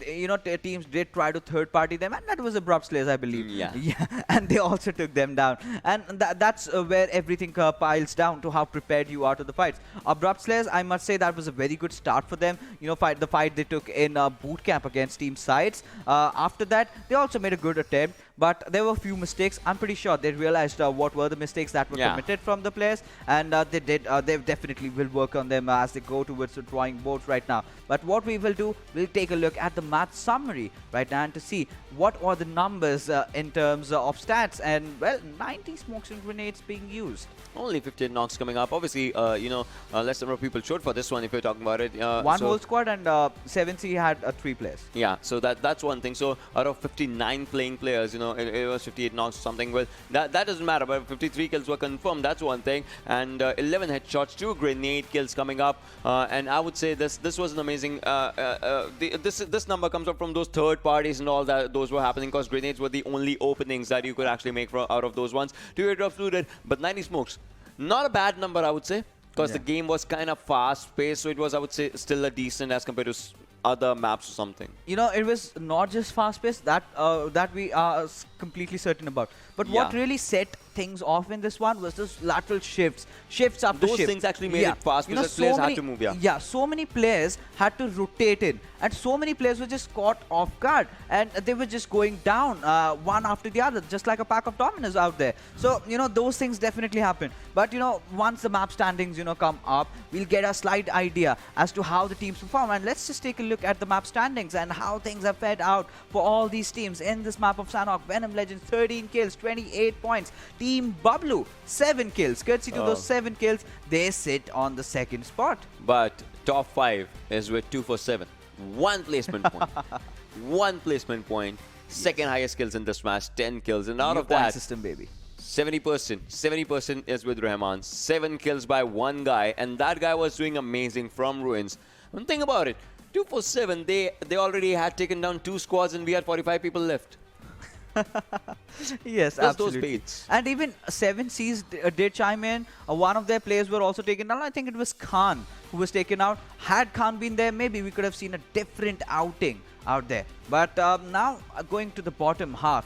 Teams did try to third-party them, and that was Abrupt Slayers, I believe. Yeah. Yeah, and they also took them down. And that's where everything piles down to how prepared you are to the fights. Abrupt Slayers, I must say that was a very good start for them. The fight they took in boot camp against Team CZxHIGHVOLTAGE. After that, they also made a good attempt, but there were a few mistakes. I'm pretty sure they realized what were the mistakes that were committed from the players, and they definitely will work on them as they go towards the drawing boards right now. But what we will do, we'll take a look at the match summary right now and to see what are the numbers in terms of stats, and well, 90 smokes and grenades being used. Only 15 knocks coming up. Obviously, less number of people showed for this one if you're talking about it. One whole squad, and 7C had 3 players. Yeah, so that's one thing. So out of 59 playing players, it was 58 knocks or something. Well, that doesn't matter, but 53 kills were confirmed. That's one thing. And 11 headshots, 2 grenade kills coming up. And I would say this was an amazing. This number comes up from those third parties and all that. Those were happening because grenades were the only openings that you could actually make out of those ones. 2 airdrops looted, but 90 smokes. Not a bad number, I would say, because the game was kind of fast-paced, so it was, I would say, still a decent as compared to other maps or something. It was not just fast-paced, that we are completely certain about. But what really set things off in this one was those lateral shifts after Those shift. things actually made it fast because players had to move. Yeah, so many players had to rotate in, and so many players were just caught off guard, and they were just going down one after the other, just like a pack of dominoes out there. So those things definitely happen. But once the map standings come up, we'll get a slight idea as to how the teams perform. And let's just take a look at the map standings and how things have fed out for all these teams in this map of Sanhok. Venom Legends 13 kills, 28 points. Team Bablu 7 kills. Courtesy to those 7 kills, they sit on the second spot. But top 5 is with 2 for 7. 1 placement point. 1 placement point. Second highest kills in this match, 10 kills. And out of that, system, baby. 70% is with Rahman. 7 kills by 1 guy, and that guy was doing amazing from ruins. And think about it, 2 for 7, they already had taken down 2 squads and we had 45 people left. Yes, Just absolutely. those baits. And even 7Cs did chime in. One of their players were also taken down. I think it was Khan who was taken out. Had Khan been there, maybe we could have seen a different outing out there. But now going to the bottom half,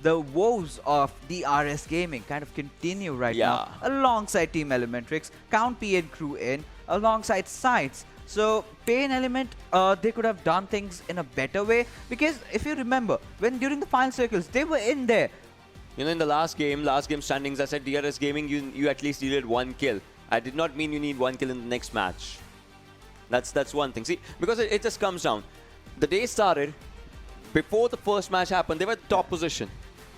the woes of DRS Gaming kind of continue right now alongside Team ElementriX, Count P and crew in, alongside SCYTES. So PAINxELMT, they could have done things in a better way, because if you remember, when during the final circles, they were in there. In the last game standings, I said DRS Gaming, you at least needed 1 kill. I did not mean you need 1 kill in the next match. That's one thing. See, because it just comes down. The day started, before the first match happened, they were top position.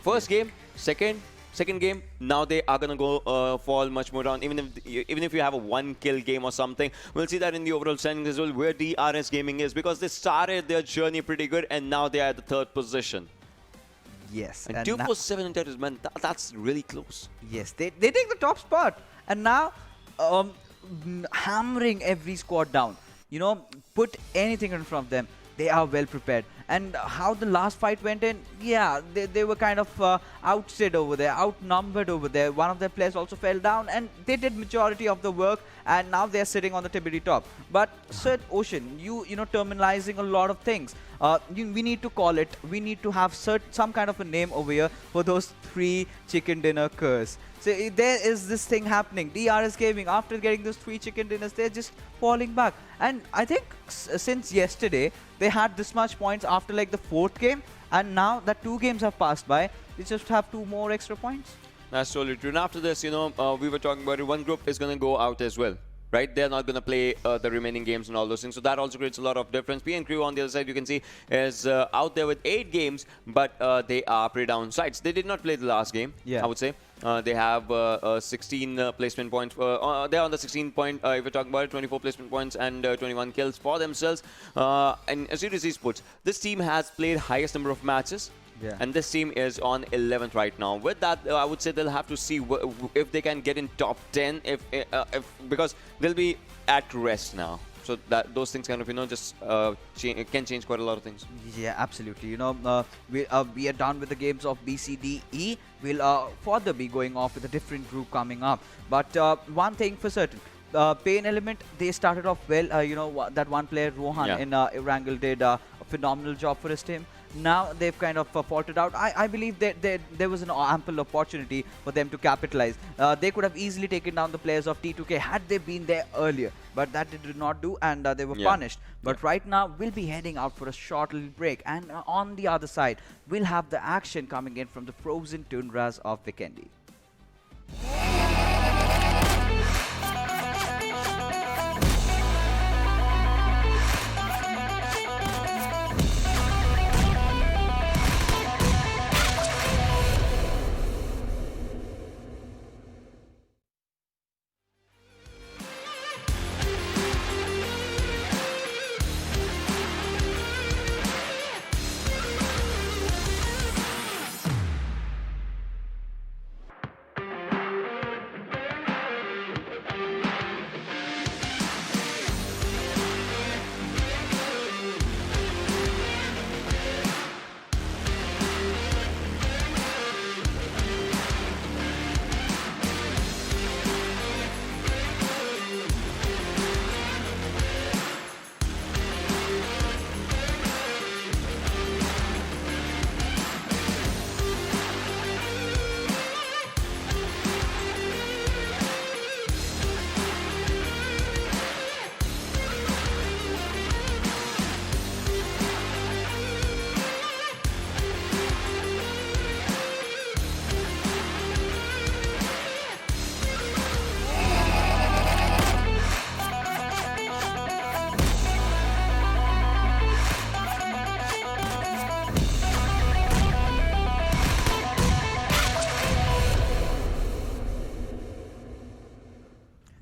First game, second game, now they are gonna go fall much more down. Even if you have a 1 kill game or something, we'll see that in the overall standings as well, where DRS Gaming is, because they started their journey pretty good and now they are at the 3rd position. Yes. And 2 for 7 entries, man, that's really close. Yes, they take the top spot, and now hammering every squad down. Put anything in front of them. They are well prepared. And how the last fight went in, yeah, they were kind of outstayed over there, outnumbered over there. One of their players also fell down, and they did majority of the work, and now they're sitting on the TBD top. But Sir Ocean, you terminalizing a lot of things. We need to call it, we need to have some kind of a name over here for those 3 chicken dinner curse. So there is this thing happening. DRS Gaming, after getting those 3 chicken dinners, they're just falling back. And I think since yesterday, they had this much points after like the 4th game. And now that 2 games have passed by, they just have 2 more extra points. That's totally true. And after this, we were talking about it, one group is going to go out as well. Right? They're not going to play the remaining games and all those things. So that also creates a lot of difference. P and Crew on the other side, you can see, is out there with 8 games, but they are pretty down sides. They did not play the last game, I would say. They have 16 placement points. They're on the 16 point, if we're talking about it, 24 placement points and 21 kills for themselves. And Assiduous Esports, this team has played highest number of matches. Yeah. And this team is on 11th right now. With that, I would say they'll have to see if they can get in top 10, because they'll be at rest now. So that those things kind of just can change quite a lot of things. Yeah, absolutely. We are done with the games of B, C, D, E. We'll further be going off with a different group coming up. But one thing for certain, PAINxELMT, they started off well. That one player, Rohan, in Erangel did a phenomenal job for his team. Now they've kind of faltered out. I believe that there was an ample opportunity for them to capitalize. They could have easily taken down the players of T2K had they been there earlier, but that they did not do, and they were punished. But right now, we'll be heading out for a short little break, and on the other side, we'll have the action coming in from the frozen tundras of Vikendi.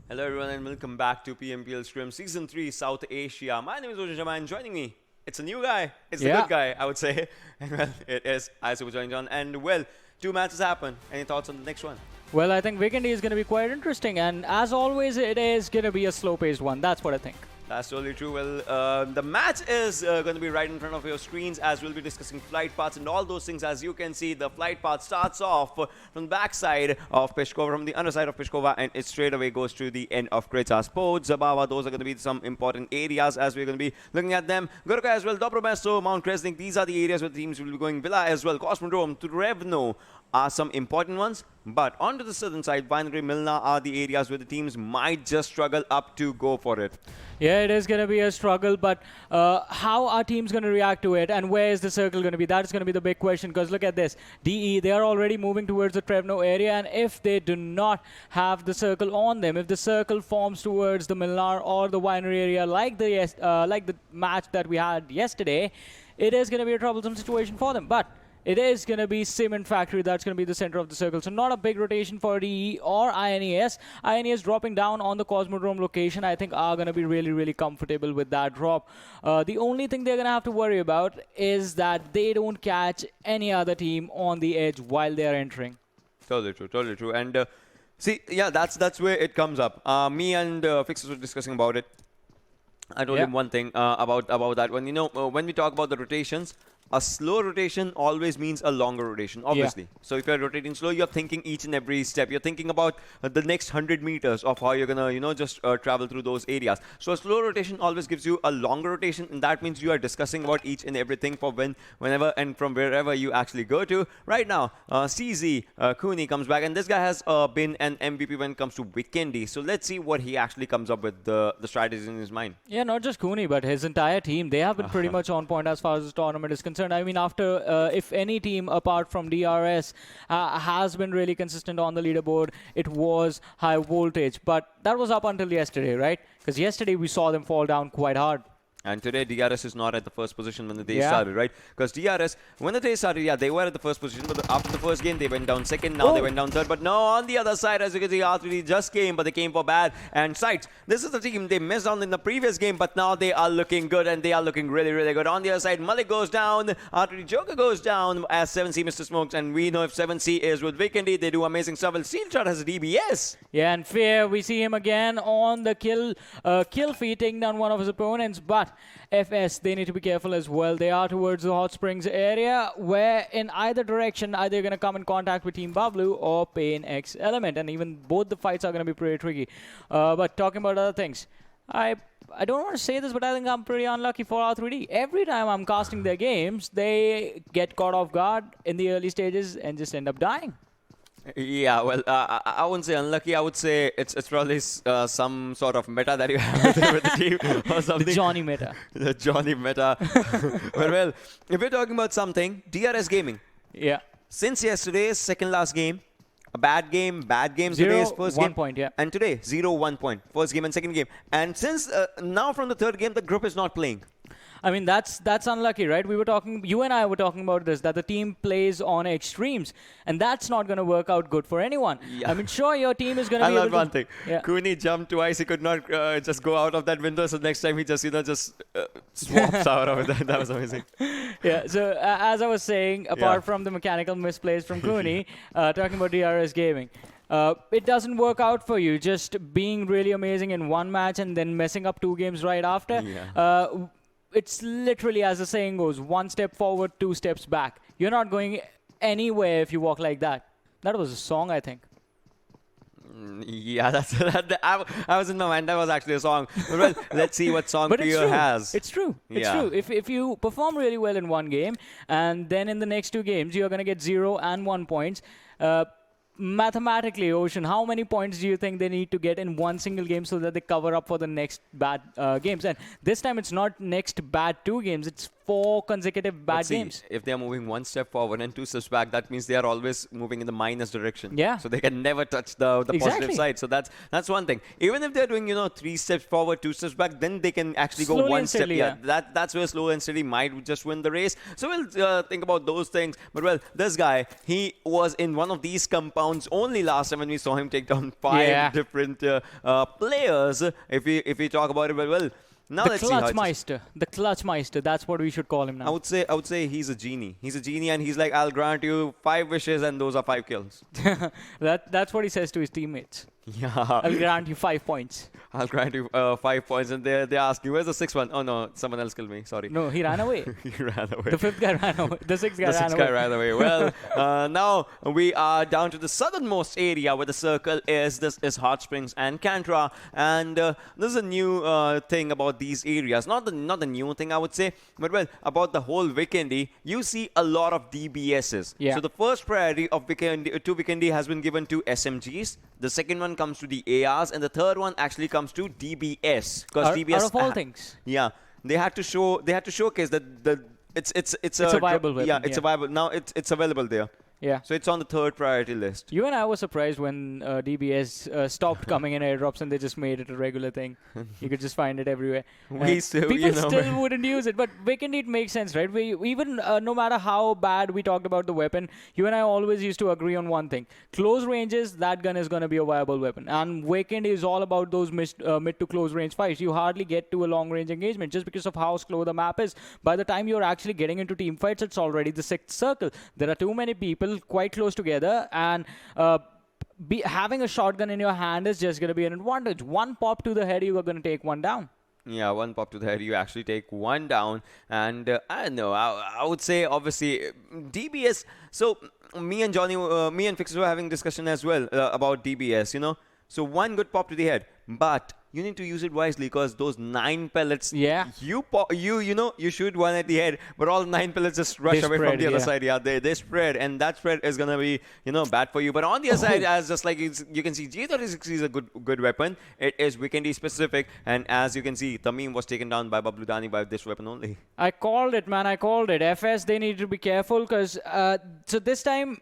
Hello everyone and welcome back to PMPL Scrims Season 3 South Asia. My name is Ojan Sharma and joining me, it's a new guy. It's the good guy, I would say. And well, it is John. And well, 2 matches happen. Any thoughts on the next one? Well, I think Vikendi is going to be quite interesting, and as always, it is going to be a slow-paced one. That's what I think. That's totally true. Well, the match is going to be right in front of your screens as we'll be discussing flight paths and all those things. As you can see, the flight path starts off from the backside of Peshkova, from the underside of Peshkova, and it straight away goes to the end of Kretsa Sports. Zabava, those are going to be some important areas as we're going to be looking at them. Gurka as well, Dobromesto, Mount Kresnik, these are the areas where the teams will be going. Villa as well, Cosmodrome, Trevno are some important ones. But onto the southern side, Binary, Milna are the areas where the teams might just struggle up to go for it. Yeah, it is going to be a struggle, but how are teams going to react to it, and where is the circle going to be? That is going to be the big question, because look at this. DE, they are already moving towards the Trevno area, and if they do not have the circle on them, if the circle forms towards the Milnar or the winery area like the match that we had yesterday, it is going to be a troublesome situation for them. But it is going to be Cement Factory that's going to be the center of the circle. So not a big rotation for DE or INES. INES dropping down on the Cosmodrome location, I think, are going to be really, really comfortable with that drop. The only thing they're going to have to worry about is that they don't catch any other team on the edge while they're entering. Totally true, totally true. And see, yeah, that's where it comes up. Me and Fixers were discussing about it. I told him one thing about that one. You know, when we talk about the rotations, a slow rotation always means a longer rotation, obviously. So if you're rotating slow, you're thinking each and every step. You're thinking about the next 100 meters of how you're going to, you know, just travel through those areas. So a slow rotation always gives you a longer rotation, and that means you are discussing about each and everything for whenever and from wherever you actually go to. Right now, CZ Cooney comes back, and this guy has been an MVP when it comes to Vikendi. So let's see what he actually comes up with, the strategies in his mind. Yeah, not just Cooney, but his entire team. They have been pretty much on point as far as this tournament is concerned. I mean, after if any team apart from DRS has been really consistent on the leaderboard, it was High Voltage. But that was up until yesterday, right? Because yesterday we saw them fall down quite hard. And today, DRS is not at the first position when the day started, right? Because DRS, when the day started, yeah, they were at the first position. But after the first game, they went down second. Now they went down third. But no, on the other side, as you can see, R3D just came, but they came for bad. And SCYTES, this is the team they missed on in the previous game, but now they are looking good, and they are looking really, really good. On the other side, Malik goes down. R3D Joker goes down as 7C Mr. Smokes. And we know if 7C is with Vikendi, they do amazing stuff. Well, Steelshot has a DBS. Yeah, and Fair, we see him again on the kill feed, taking down one of his opponents. But FS, they need to be careful as well. They are towards the hot springs area, where in either direction, either you're going to come in contact with Team Bablu or PAINxELMT, and even both the fights are going to be pretty tricky. But talking about other things, I don't want to say this, but I think I'm pretty unlucky for R3D. Every time I'm casting their games, they get caught off guard in the early stages and just end up dying. Yeah, well, I wouldn't say unlucky. I would say it's probably some sort of meta that you have with the team or something. The Johnny meta. The Johnny meta. well, if we're talking about something, DRS Gaming. Yeah. Since yesterday's second last game, a bad game, Zero, today's first 1 game. point, yeah. And today, 0-1 point. First game and second game. And since now from the third game, the group is not playing. I mean, that's unlucky, right? We were talking, you and I were talking about this, that the team plays on extremes, and that's not going to work out good for anyone. Yeah. I mean, sure, your team is going to be I able love one to... thing. Yeah. Cooney jumped twice. He could not just go out of that window. So next time he just, swaps out of it. That was amazing. Yeah, so as I was saying, apart from the mechanical misplays from Cooney, talking about DRS Gaming, it doesn't work out for you just being really amazing in one match and then messing up 2 games right after. Yeah. It's literally, as the saying goes, 1 step forward, 2 steps back. You're not going anywhere if you walk like that. That was a song, I think. Yeah, I was in my mind. That was actually a song. But well, let's see what song Pio has. It's true. It's true. If you perform really well in one game, and then in the next 2 games, you're going to get 0 and 1 points. Mathematically, Ocean, how many points do you think they need to get in one single game so that they cover up for the next bad games? And this time, it's not next bad 2 games. It's 4 consecutive bad games. If they are moving 1 step forward and 2 steps back, that means they are always moving in the minus direction. Yeah. So they can never touch the positive side. So that's one thing. Even if they're doing 3 steps forward, 2 steps back, then they can actually go 1 step. Yeah. That's where slow and steady might just win the race. So we'll think about those things. But well, this guy, he was in one of these compounds only last time when we saw him take down 5 different players. If we talk about it, well. Now the Clutchmeister, that's what we should call him now. I would say he's a genie. He's a genie, and he's like, I'll grant you 5 wishes, and those are 5 kills. That's what he says to his teammates. Yeah. I'll grant you 5 points. I'll grant you 5 points, and they ask you, where's the 6th one? Oh no, someone else killed me. Sorry. No, he ran away. He ran away. The 5th guy ran away. The 6th guy ran away. Well, now we are down to the southernmost area where the circle is. This is Hot Springs and Kantra, and this is a new thing about these areas. Not the new thing, I would say, but well, about the whole Vikendi, you see a lot of DBSs. Yeah. So the first priority of Vikendi has been given to SMGs. The second one comes to the ARs, and the third one actually comes to DBS. Because DBS, out of all things. Yeah, they had to showcase that it's a viable weapon. Yeah, it's a viable. Now it's available there. Yeah. So it's on the 3rd priority list. You and I were surprised when DBS stopped coming in airdrops and they just made it a regular thing. You could just find it everywhere. People still wouldn't use it, but Vikendi, it makes sense, right? Even no matter how bad we talked about the weapon, you and I always used to agree on one thing. Close ranges, that gun is going to be a viable weapon. And Vikendi is all about those mid to close range fights. You hardly get to a long range engagement just because of how slow the map is. By the time you're actually getting into team fights, it's already the 6th circle. There are too many people quite close together, and having a shotgun in your hand is just going to be an advantage. 1 pop to the head, you are going to take 1 down. Yeah, 1 pop to the head, you actually take 1 down. And I don't know, I would say, obviously, DBS. So me and Fixers were having discussion as well about DBS, So 1 good pop to the head, but you need to use it wisely, because those 9 pellets, you shoot 1 at the head, but all 9 pellets just rush away from the other side. Yeah, they spread, and that spread is gonna be bad for you. But on the other side, as just like you can see, G36 is a good weapon. It is Vikendi specific, and as you can see, Tamim was taken down by Bablu Dani by this weapon only. I called it, man. I called it. FS, they need to be careful, because so this time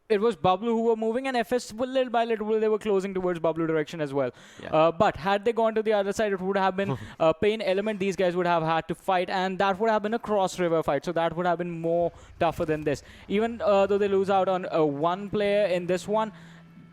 it was Bablu who were moving, and FS, little by little, they were closing towards Bablu direction as well. Yeah. But had they gone to the other side, it would have been PAINxELMT. These guys would have had to fight, and that would have been a cross-river fight. So that would have been more tougher than this. Even though they lose out on 1 player in this one,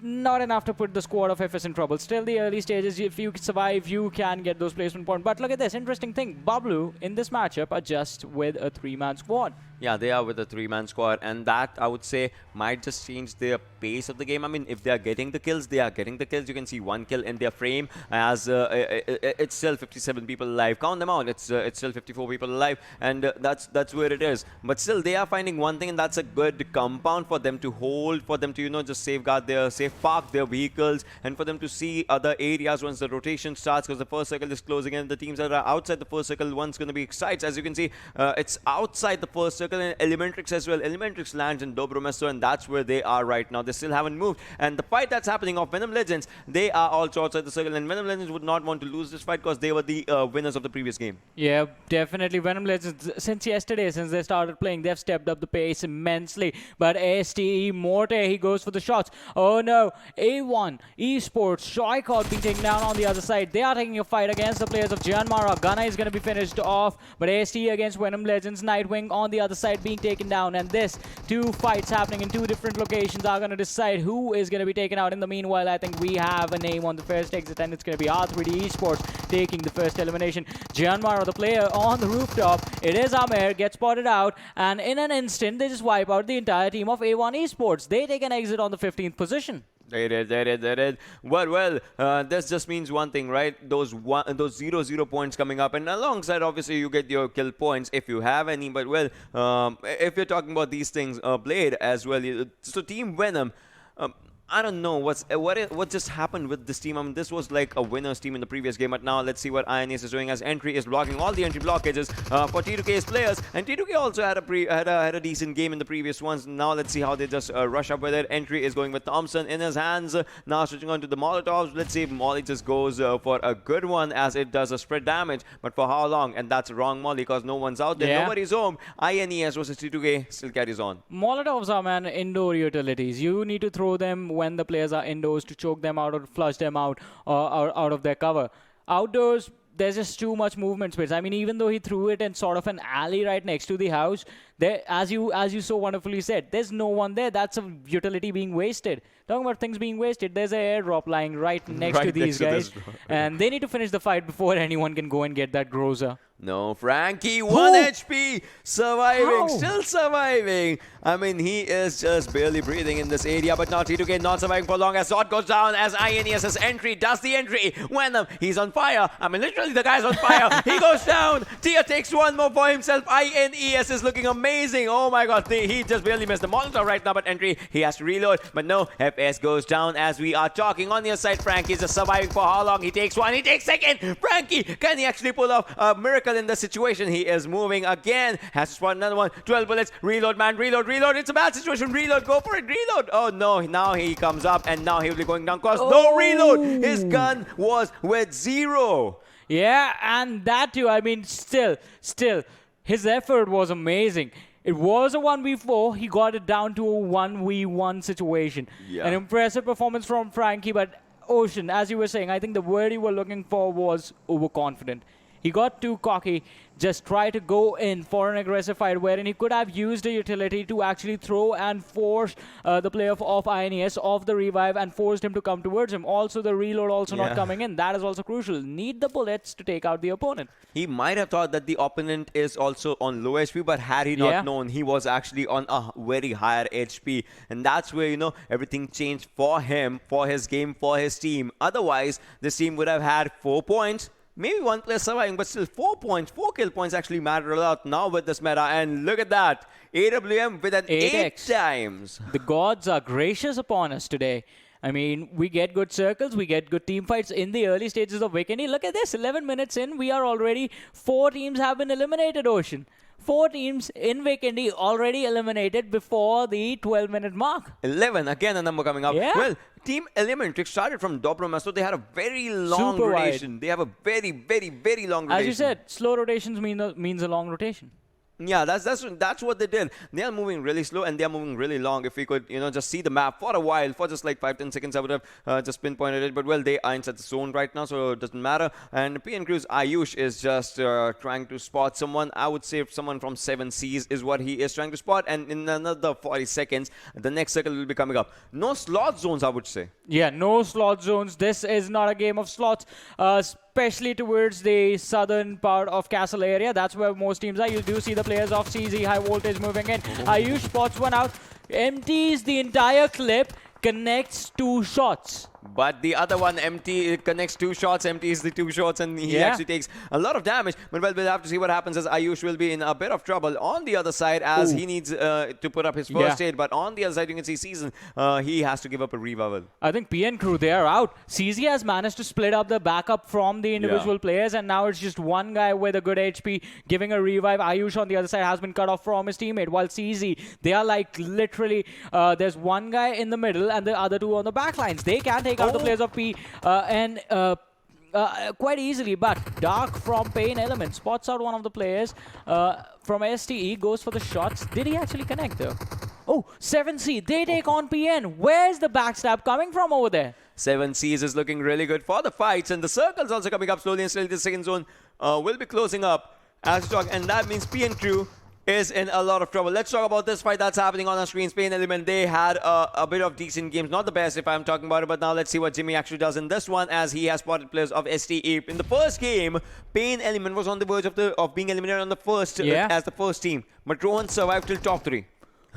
not enough to put the squad of FS in trouble. Still, the early stages, if you survive, you can get those placement points. But look at this interesting thing. Bablu in this matchup are just with a 3-man squad. Yeah, they are with a 3-man squad, and that, I would say, might just change the pace of the game. I mean, if they are getting the kills, they are getting the kills. You can see 1 kill in their frame, as it's still 57 people alive. Count them out. It's still 54 people alive, and that's where it is. But still, they are finding one thing, and that's a good compound for them to hold, for them to, just safeguard their, park their vehicles, and for them to see other areas once the rotation starts, because the first circle is closing in. The teams that are outside the first circle, one's going to be SCYTES. As you can see, it's outside the first circle, and ElementriX as well. ElementriX lands in Dobromesto, and that's where they are right now. They still haven't moved, and the fight that's happening of Venom Legends, they are also outside the circle, and Venom Legends would not want to lose this fight because they were the winners of the previous game. Yeah, definitely. Venom Legends, since yesterday, since they started playing, they've stepped up the pace immensely. But ASTE Morte, he goes for the shots. Oh no, A1 Esports, Strikeout being taken down on the other side. They are taking a fight against the players of JyanMaara. Gunna is going to be finished off, but ASTE against Venom Legends, Nightwing on the other side being taken down. And this, 2 fights happening in 2 different locations are going to decide who is going to be taken out. In the meanwhile, I think we have a name on the first exit, and it's going to be R3D Esports taking the first elimination. JyanMaara, the player on the rooftop, it is Amer, gets spotted out, and in an instant, they just wipe out the entire team of A1 Esports. They take an exit on the 15th position. They did. Well, this just means one thing, right? Those 0-0 points coming up, and alongside, obviously, you get your kill points if you have any. But well, if you're talking about these things, Blade as well. So Team Venom. I don't know what just happened with this team. I mean, this was like a winner's team in the previous game, but now let's see what INES is doing, as Entry is blocking all the entry blockages for T2K's players, and T2K also had a decent game in the previous ones. Now let's see how they just rush up with it. Entry is going with Thompson in his hands, now switching on to the Molotovs. Let's see if Molly just goes for a good one, as it does a spread damage, but for how long? And that's wrong Molly, because no one's out there, nobody's home. INES versus T2K still carries on. Molotovs are, man, indoor utilities. You need to throw them when the players are indoors to choke them out or flush them out or out of their cover. Outdoors, there's just too much movement space. I mean, even though he threw it in sort of an alley right next to the house, there, as you so wonderfully said, there's no one there. That's a utility being wasted. Talking about things being wasted, there's an airdrop lying right next to these guys, and they need to finish the fight before anyone can go and get that Groza. No, Frankie, 1 HP, surviving, still surviving. I mean, he is just barely breathing in this area, but now T2K not surviving for long, as Zod goes down, as INES's entry does the entry. Venom, he's on fire. I mean, literally, the guy's on fire. He goes down. Tia takes 1 more for himself. INES is looking amazing. Oh my god, he just barely missed the Molotov right now, but entry, he has to reload. But no, FS goes down as we are talking on the other side. Frankie's just surviving for how long? He takes 1, he takes 2nd. Frankie, can he actually pull off a miracle in the situation? He is moving again, has to spot another one. 12 bullets, reload, man, reload. It's a bad situation. Reload, go for it, reload. Oh no, now he comes up, and now he will be going down, cause no reload. His gun was with 0. Yeah, and that too, I mean, still, his effort was amazing. It was a 1v4. He got it down to a 1v1 situation. Yeah. An impressive performance from Frankie, but Ocean, as you were saying, I think the word you were looking for was overconfident. He got too cocky, just tried to go in for an aggressive fight, wherein he could have used a utility to actually throw and force the player of INES off the revive and forced him to come towards him. Also, the reload also not coming in. That is also crucial. Need the bullets to take out the opponent. He might have thought that the opponent is also on low HP, but had he not known, he was actually on a very higher HP. And that's where, everything changed for him, for his game, for his team. Otherwise, this team would have had 4 points. Maybe 1 player surviving, but still 4 points. 4 kill points actually matter a lot now with this meta. And look at that. AWM with an 8 times. The gods are gracious upon us today. I mean, we get good circles, we get good team fights in the early stages of Vikendi. Look at this, 11 minutes in, we are already, 4 teams have been eliminated, Ocean. 4 teams in Vikendi already eliminated before the 12-minute mark. 11, again a number coming up. Yeah. Well, Team ElementriX started from Dobromesto. They had a very long rotation. They have a very, very, very long rotation. As you said, slow rotations means a long rotation. Yeah, that's what they did. They are moving really slow, and they are moving really long. If we could, just see the map for a while, for just like 5-10 seconds, I would have just pinpointed it. But well, they are inside the zone right now, so it doesn't matter. And PNCrew's Ayush is just trying to spot someone. I would say someone from 7Cs is what he is trying to spot. And in another 40 seconds, the next circle will be coming up. No slot zones, I would say. Yeah, no slot zones. This is not a game of slots. especially towards the southern part of Castle area. That's where most teams are. You do see the players of CZxHIGHVOLTAGE moving in. Ayush spots one out, empties the entire clip, connects 2 shots. But the other one, empty, connects 2 shots, empties the 2 shots, and he actually takes a lot of damage. But well, we'll have to see what happens, as Ayush will be in a bit of trouble on the other side, as he needs to put up his first aid. But on the other side, you can see Season, he has to give up a revival. I think PN crew, they are out. CZ has managed to split up the backup from the individual players, and now it's just one guy with a good HP giving a revive. Ayush on the other side has been cut off from his teammate, while CZ, they are like literally, there's one guy in the middle and the other 2 on the back lines. They can take out the players of P quite easily, but Dark from PAINxELMT spots out one of the players from STE, goes for the shots. Did he actually connect though? Oh, 7C, they take on PN. Where's the backstab coming from over there? 7Cs is looking really good for the fights, and the circle's also coming up slowly and slowly. The second zone will be closing up as we talk, and that means PN crew is in a lot of trouble. Let's talk about this fight that's happening on our screens. PAINxELMT, they had a bit of decent games. Not the best if I'm talking about it, but now let's see what Jimmy actually does in this one, as he has spotted players of STE. In the first game, PAINxELMT was on the verge of being eliminated on the first as the first team. But Rohan survived till top 3.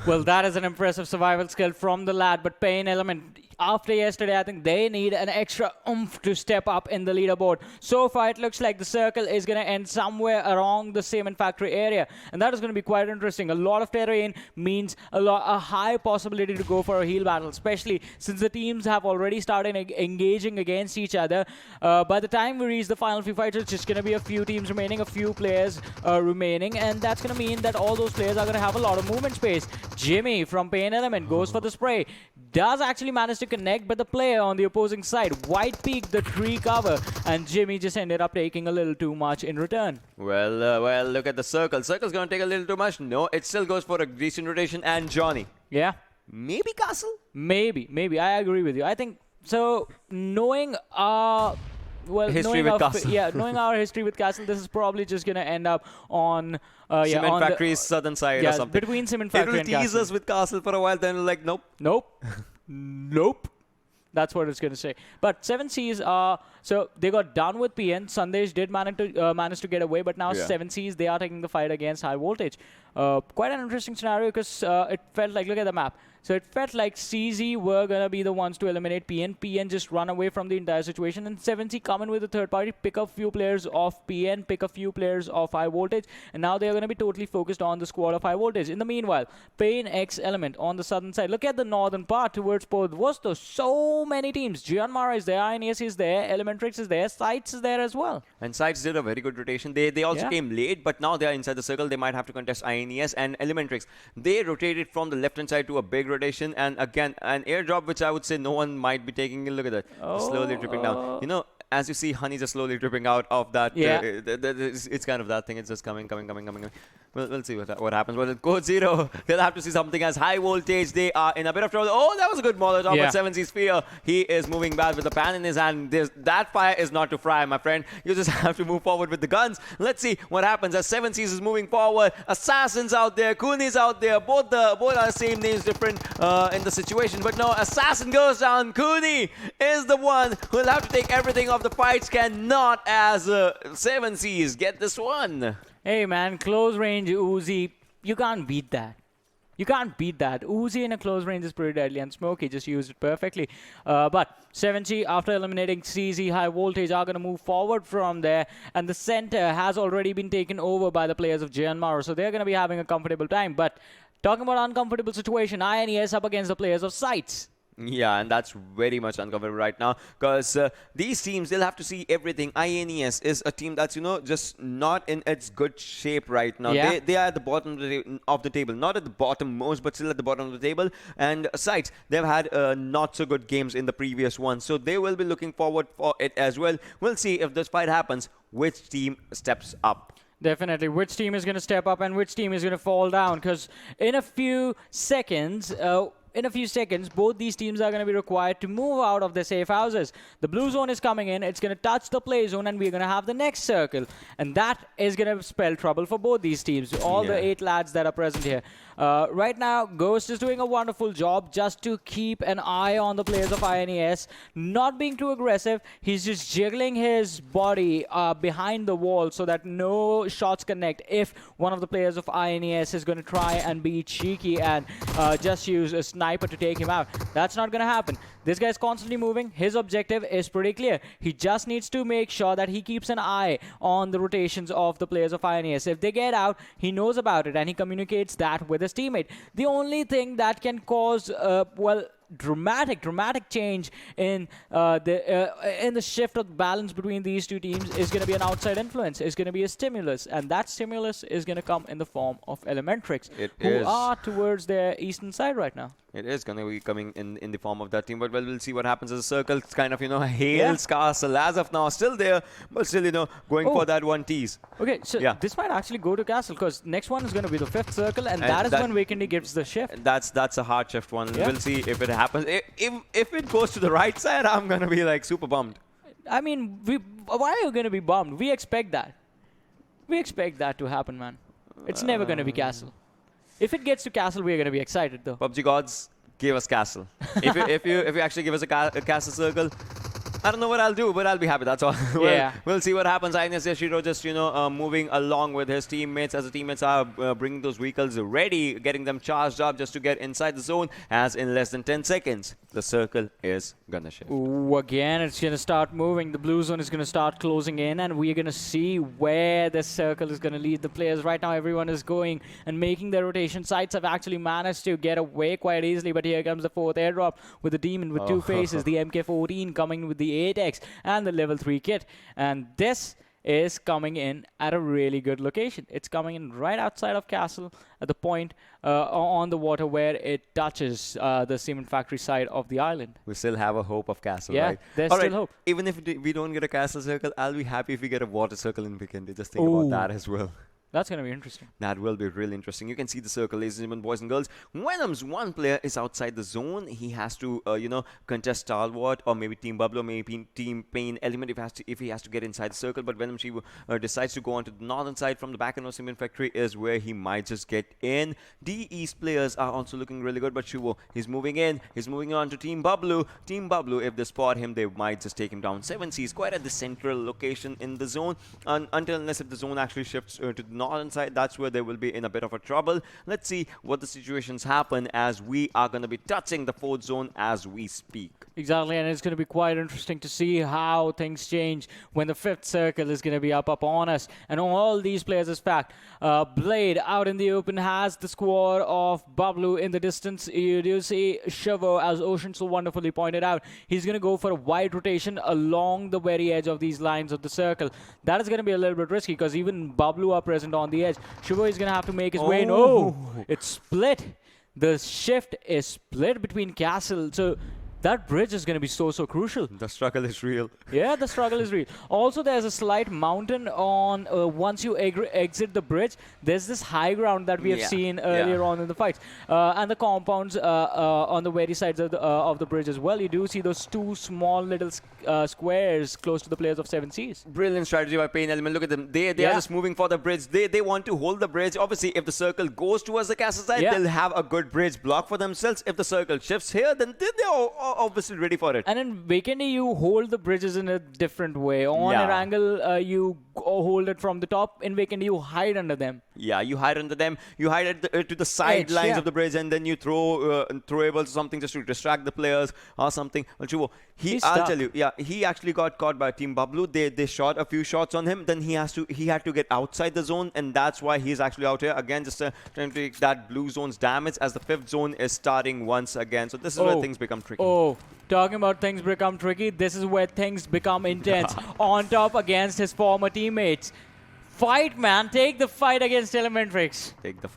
Well, that is an impressive survival skill from the lad, but PAINxELMT, after yesterday, I think they need an extra oomph to step up in the leaderboard. So far, it looks like the circle is going to end somewhere around the Cement Factory area, and that is going to be quite interesting. A lot of terrain means a high possibility to go for a heal battle, especially since the teams have already started engaging against each other. By the time we reach the final few fights, it's just going to be a few teams remaining, a few players remaining, and that's going to mean that all those players are going to have a lot of movement space. Jimmy from PAINxELMT goes for the spray, does actually manage to connect, but the player on the opposing side white peaked the tree cover, and Jimmy just ended up taking a little too much in return. Well, look at the circle. Circle's going to take a little too much. No, it still goes for a decent rotation, and Johnny. Yeah. Maybe Castle? Maybe. I agree with you. I think so. Knowing our history with Castle. knowing our history with Castle, this is probably just going to end up on Cement Factory's southern side or something. Between Cement Factory and Castle. It'll tease us with Castle for a while, then like, nope. That's what it's going to say. But 7Cs are... So they got done with PN. Sandesh did manage to get away, but now 7Cs, they are taking the fight against High Voltage. Quite an interesting scenario, because it felt like... Look at the map. So it felt like CZ were going to be the ones to eliminate PN. PN just run away from the entire situation, and 7C come in with the third party, pick up few players of PN, pick a few players of High Voltage, and now they are going to be totally focused on the squad of High Voltage. In the meanwhile, PAINxELMT on the southern side. Look at the northern part towards Port Vosto. So many teams. JyanMaara is there, INES is there, ElementriX is there, SCYTES is there as well. And SCYTES did a very good rotation. They also came late, but now they are inside the circle. They might have to contest INES and ElementriX. They rotated from the left-hand side to a big rotation, and again, an airdrop, which I would say no one might be taking. Look at that. Slowly dripping down. You know, as you see, honey just slowly dripping out of that. It's kind of that thing. It's just coming. We'll see what happens. But at Code Zero, they'll have to see something as High Voltage. They are in a bit of trouble. Oh, that was a good Molotov. But 7C Sphere, he is moving back with the pan in his hand. That fire is not to fry, my friend. You just have to move forward with the guns. Let's see what happens as 7Cs is moving forward. Assassins out there. Cooney's out there. Both are the same names, different in the situation. But no, Assassin goes down. Cooney is the one who will have to take everything off the fights. Cannot, as 7Cs get this one. Hey man, close range Uzi, you can't beat that. Uzi in a close range is pretty deadly, and Smokey just used it perfectly. But 7G, after eliminating CZ, High Voltage are going to move forward from there, and the center has already been taken over by the players of JyanMaara, so they're going to be having a comfortable time. But talking about uncomfortable situation, INES up against the players of SCYTES. Yeah, and that's very much uncomfortable right now, because these teams, they'll have to see everything. INES is a team that's, just not in its good shape right now. Yeah. They are at the bottom of the table. Not at the bottom most, but still at the bottom of the table. And SCYTES, they've had not so good games in the previous one, so they will be looking forward for it as well. We'll see if this fight happens, which team steps up. Definitely. Which team is going to step up and which team is going to fall down? Because in a few seconds, in a few seconds, both these teams are going to be required to move out of their safe houses. The blue zone is coming in. It's going to touch the play zone, and we're going to have the next circle. And that is going to spell trouble for both these teams, all the 8 lads that are present here. Right now, Ghost is doing a wonderful job just to keep an eye on the players of INES, not being too aggressive. He's just jiggling his body behind the wall so that no shots connect if one of the players of INES is going to try and be cheeky and just use a sniper to take him out. That's not going to happen. This guy's constantly moving. His objective is pretty clear. He just needs to make sure that he keeps an eye on the rotations of the players of INES. If they get out, he knows about it and he communicates that with his teammate. The only thing that can cause, well, dramatic change in the shift of balance between these two teams is going to be an outside influence. It's going to be a stimulus, and that stimulus is going to come in the form of ElementriX, who are towards their eastern side right now. It is going to be coming in the form of that team, but well, we'll see what happens as the circle kind of, hails Castle as of now. Still there, but still, going for that one tease. Okay, so this might actually go to Castle, because next one is going to be the 5th circle, and that is when Vikendi gives the shift. That's a hard shift one. We'll see if it happens. If it goes to the right side, I'm going to be like super bummed. I mean, why are you going to be bummed? We expect that. We expect that to happen, man. It's never going to be Castle. If it gets to Castle, we're going to be excited, though. PUBG gods, give us Castle. if you actually give us a Castle circle, I don't know what I'll do, but I'll be happy. That's all. We'll see what happens. INES Yashiro just, moving along with his teammates as the teammates are bringing those vehicles ready, getting them charged up just to get inside the zone. As in less than 10 seconds, the circle is gonna shift. Ooh, again, it's gonna start moving. The blue zone is gonna start closing in, and we're gonna see where the circle is gonna lead the players. Right now, everyone is going and making their rotation. SCYTES have actually managed to get away quite easily, but here comes the 4th airdrop with the demon with 2 faces, the MK14 coming with the 8X and the level 3 kit, and this is coming in at a really good location. It's coming in right outside of Castle at the point on the water where it touches the cement factory side of the island. We still have a hope of Castle, yeah, right? There's still hope. Even if we don't get a Castle circle, I'll be happy if we get a water circle in Vikendi. Just think about that as well. That's going to be interesting. That will be really interesting. You can see the circle, ladies and gentlemen, boys and girls. Venom's one player is outside the zone. He has to, contest Stalwart or maybe Team Bablu or maybe Team PAINxELMT if he has to get inside the circle. But Venom decides to go on to the northern side from the back end of Cement Factory is where he might just get in. East players are also looking really good, but Shuvo, he's moving in. He's moving on to Team Bablu. Team Bablu, if they spot him, they might just take him down. 7C's quite at the central location in the zone. Unless if the zone actually shifts to the northern side, that's where they will be in a bit of a trouble. Let's see what the situations happen as we are going to be touching the 4th zone as we speak. Exactly, and it's going to be quite interesting to see how things change when the 5th circle is going to be up on us. And all these players, as fact, Blade out in the open has the squad of Bablu in the distance. You do see Shavo, as Ocean so wonderfully pointed out, he's going to go for a wide rotation along the very edge of these lines of the circle. That is going to be a little bit risky because even Bablu are present on the edge. Shavo is going to have to make his way. No, it's split. The shift is split between Castle. So that bridge is going to be so crucial. The struggle is real. Yeah, the struggle is real. Also, there's a slight mountain on once you exit the bridge. There's this high ground that we have seen earlier on in the fights. And the compounds on the very sides of the bridge as well. You do see those 2 small little squares close to the players of 7Cs. Brilliant strategy by PAINxELMT. Look at them. They are just moving for the bridge. They want to hold the bridge. Obviously, if the circle goes towards the castle side, they'll have a good bridge block for themselves. If the circle shifts here, then they're obviously ready for it. And in Vikendi, you hold the bridges in a different way. On Erangel, you hold it from the top. In Vikendi, you hide under them. Yeah, you hide under them. You hide to the sidelines of the bridge, and then you throw throwables or something just to distract the players or something. Well, I'll tell you, he actually got caught by Team Bablu. They shot a few shots on him. Then he had to get outside the zone, and that's why he's actually out here again, just trying to take that blue zone's damage as the 5th zone is starting once again. So this is where things become tricky. Talking about things become tricky, this is where things become intense. On top against his former teammates. fight, man. Take the fight against ElementriX. Take the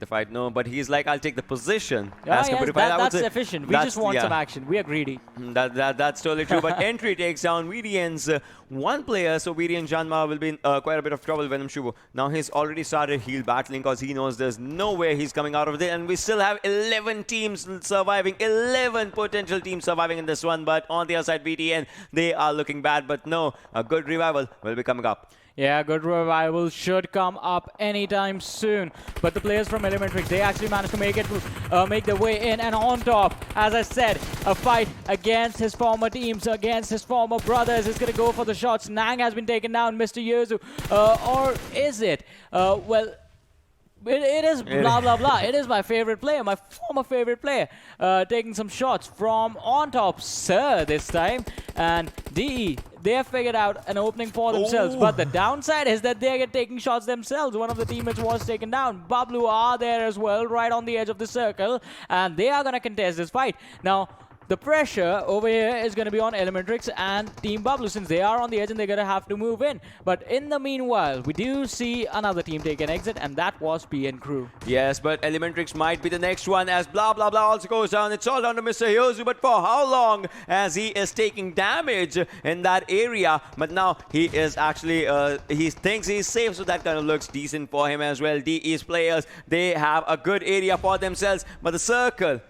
fight. No, but he's like, I'll take the position. Yeah, as compared yes, to fight. I would that's say efficient. We just want some action. We are greedy. That's totally true. But entry takes down VTN's one player, so VTNxJyanMaara will be in quite a bit of trouble. Venom Shubo. Now he's already started heal battling because he knows there's no way he's coming out of it, and we still have 11 teams surviving, 11 potential teams surviving in this one. But on the other side, VTN, they are looking bad. But no, a good revival will be coming up. Yeah, good revival should come up anytime soon. But the players from ElementriX, they actually managed to make their way in. And on top, as I said, a fight against his former teams, against his former brothers. Is going to go for the shots. Nang has been taken down, Mr. Yuzu. Or is it? Well, it is blah, blah, blah. It is my favorite player, my former favorite player, taking some shots from on top, sir, this time. And DE, they have figured out an opening for themselves. But the downside is that they are taking shots themselves. One of the teammates was taken down. Bablu are there as well, right on the edge of the circle. And they are going to contest this fight. Now, the pressure over here is going to be on ElementriX and Team Bablu, since they are on the edge and they're going to have to move in. But in the meanwhile, we do see another team take an exit, and that was PN Crew. Yes, but ElementriX might be the next one, as blah, blah, blah also goes down. It's all down to Mr. Yozu, but for how long, as he is taking damage in that area. But now he is actually, he thinks he's safe, so that kind of looks decent for him as well. DE's players, they have a good area for themselves, but the circle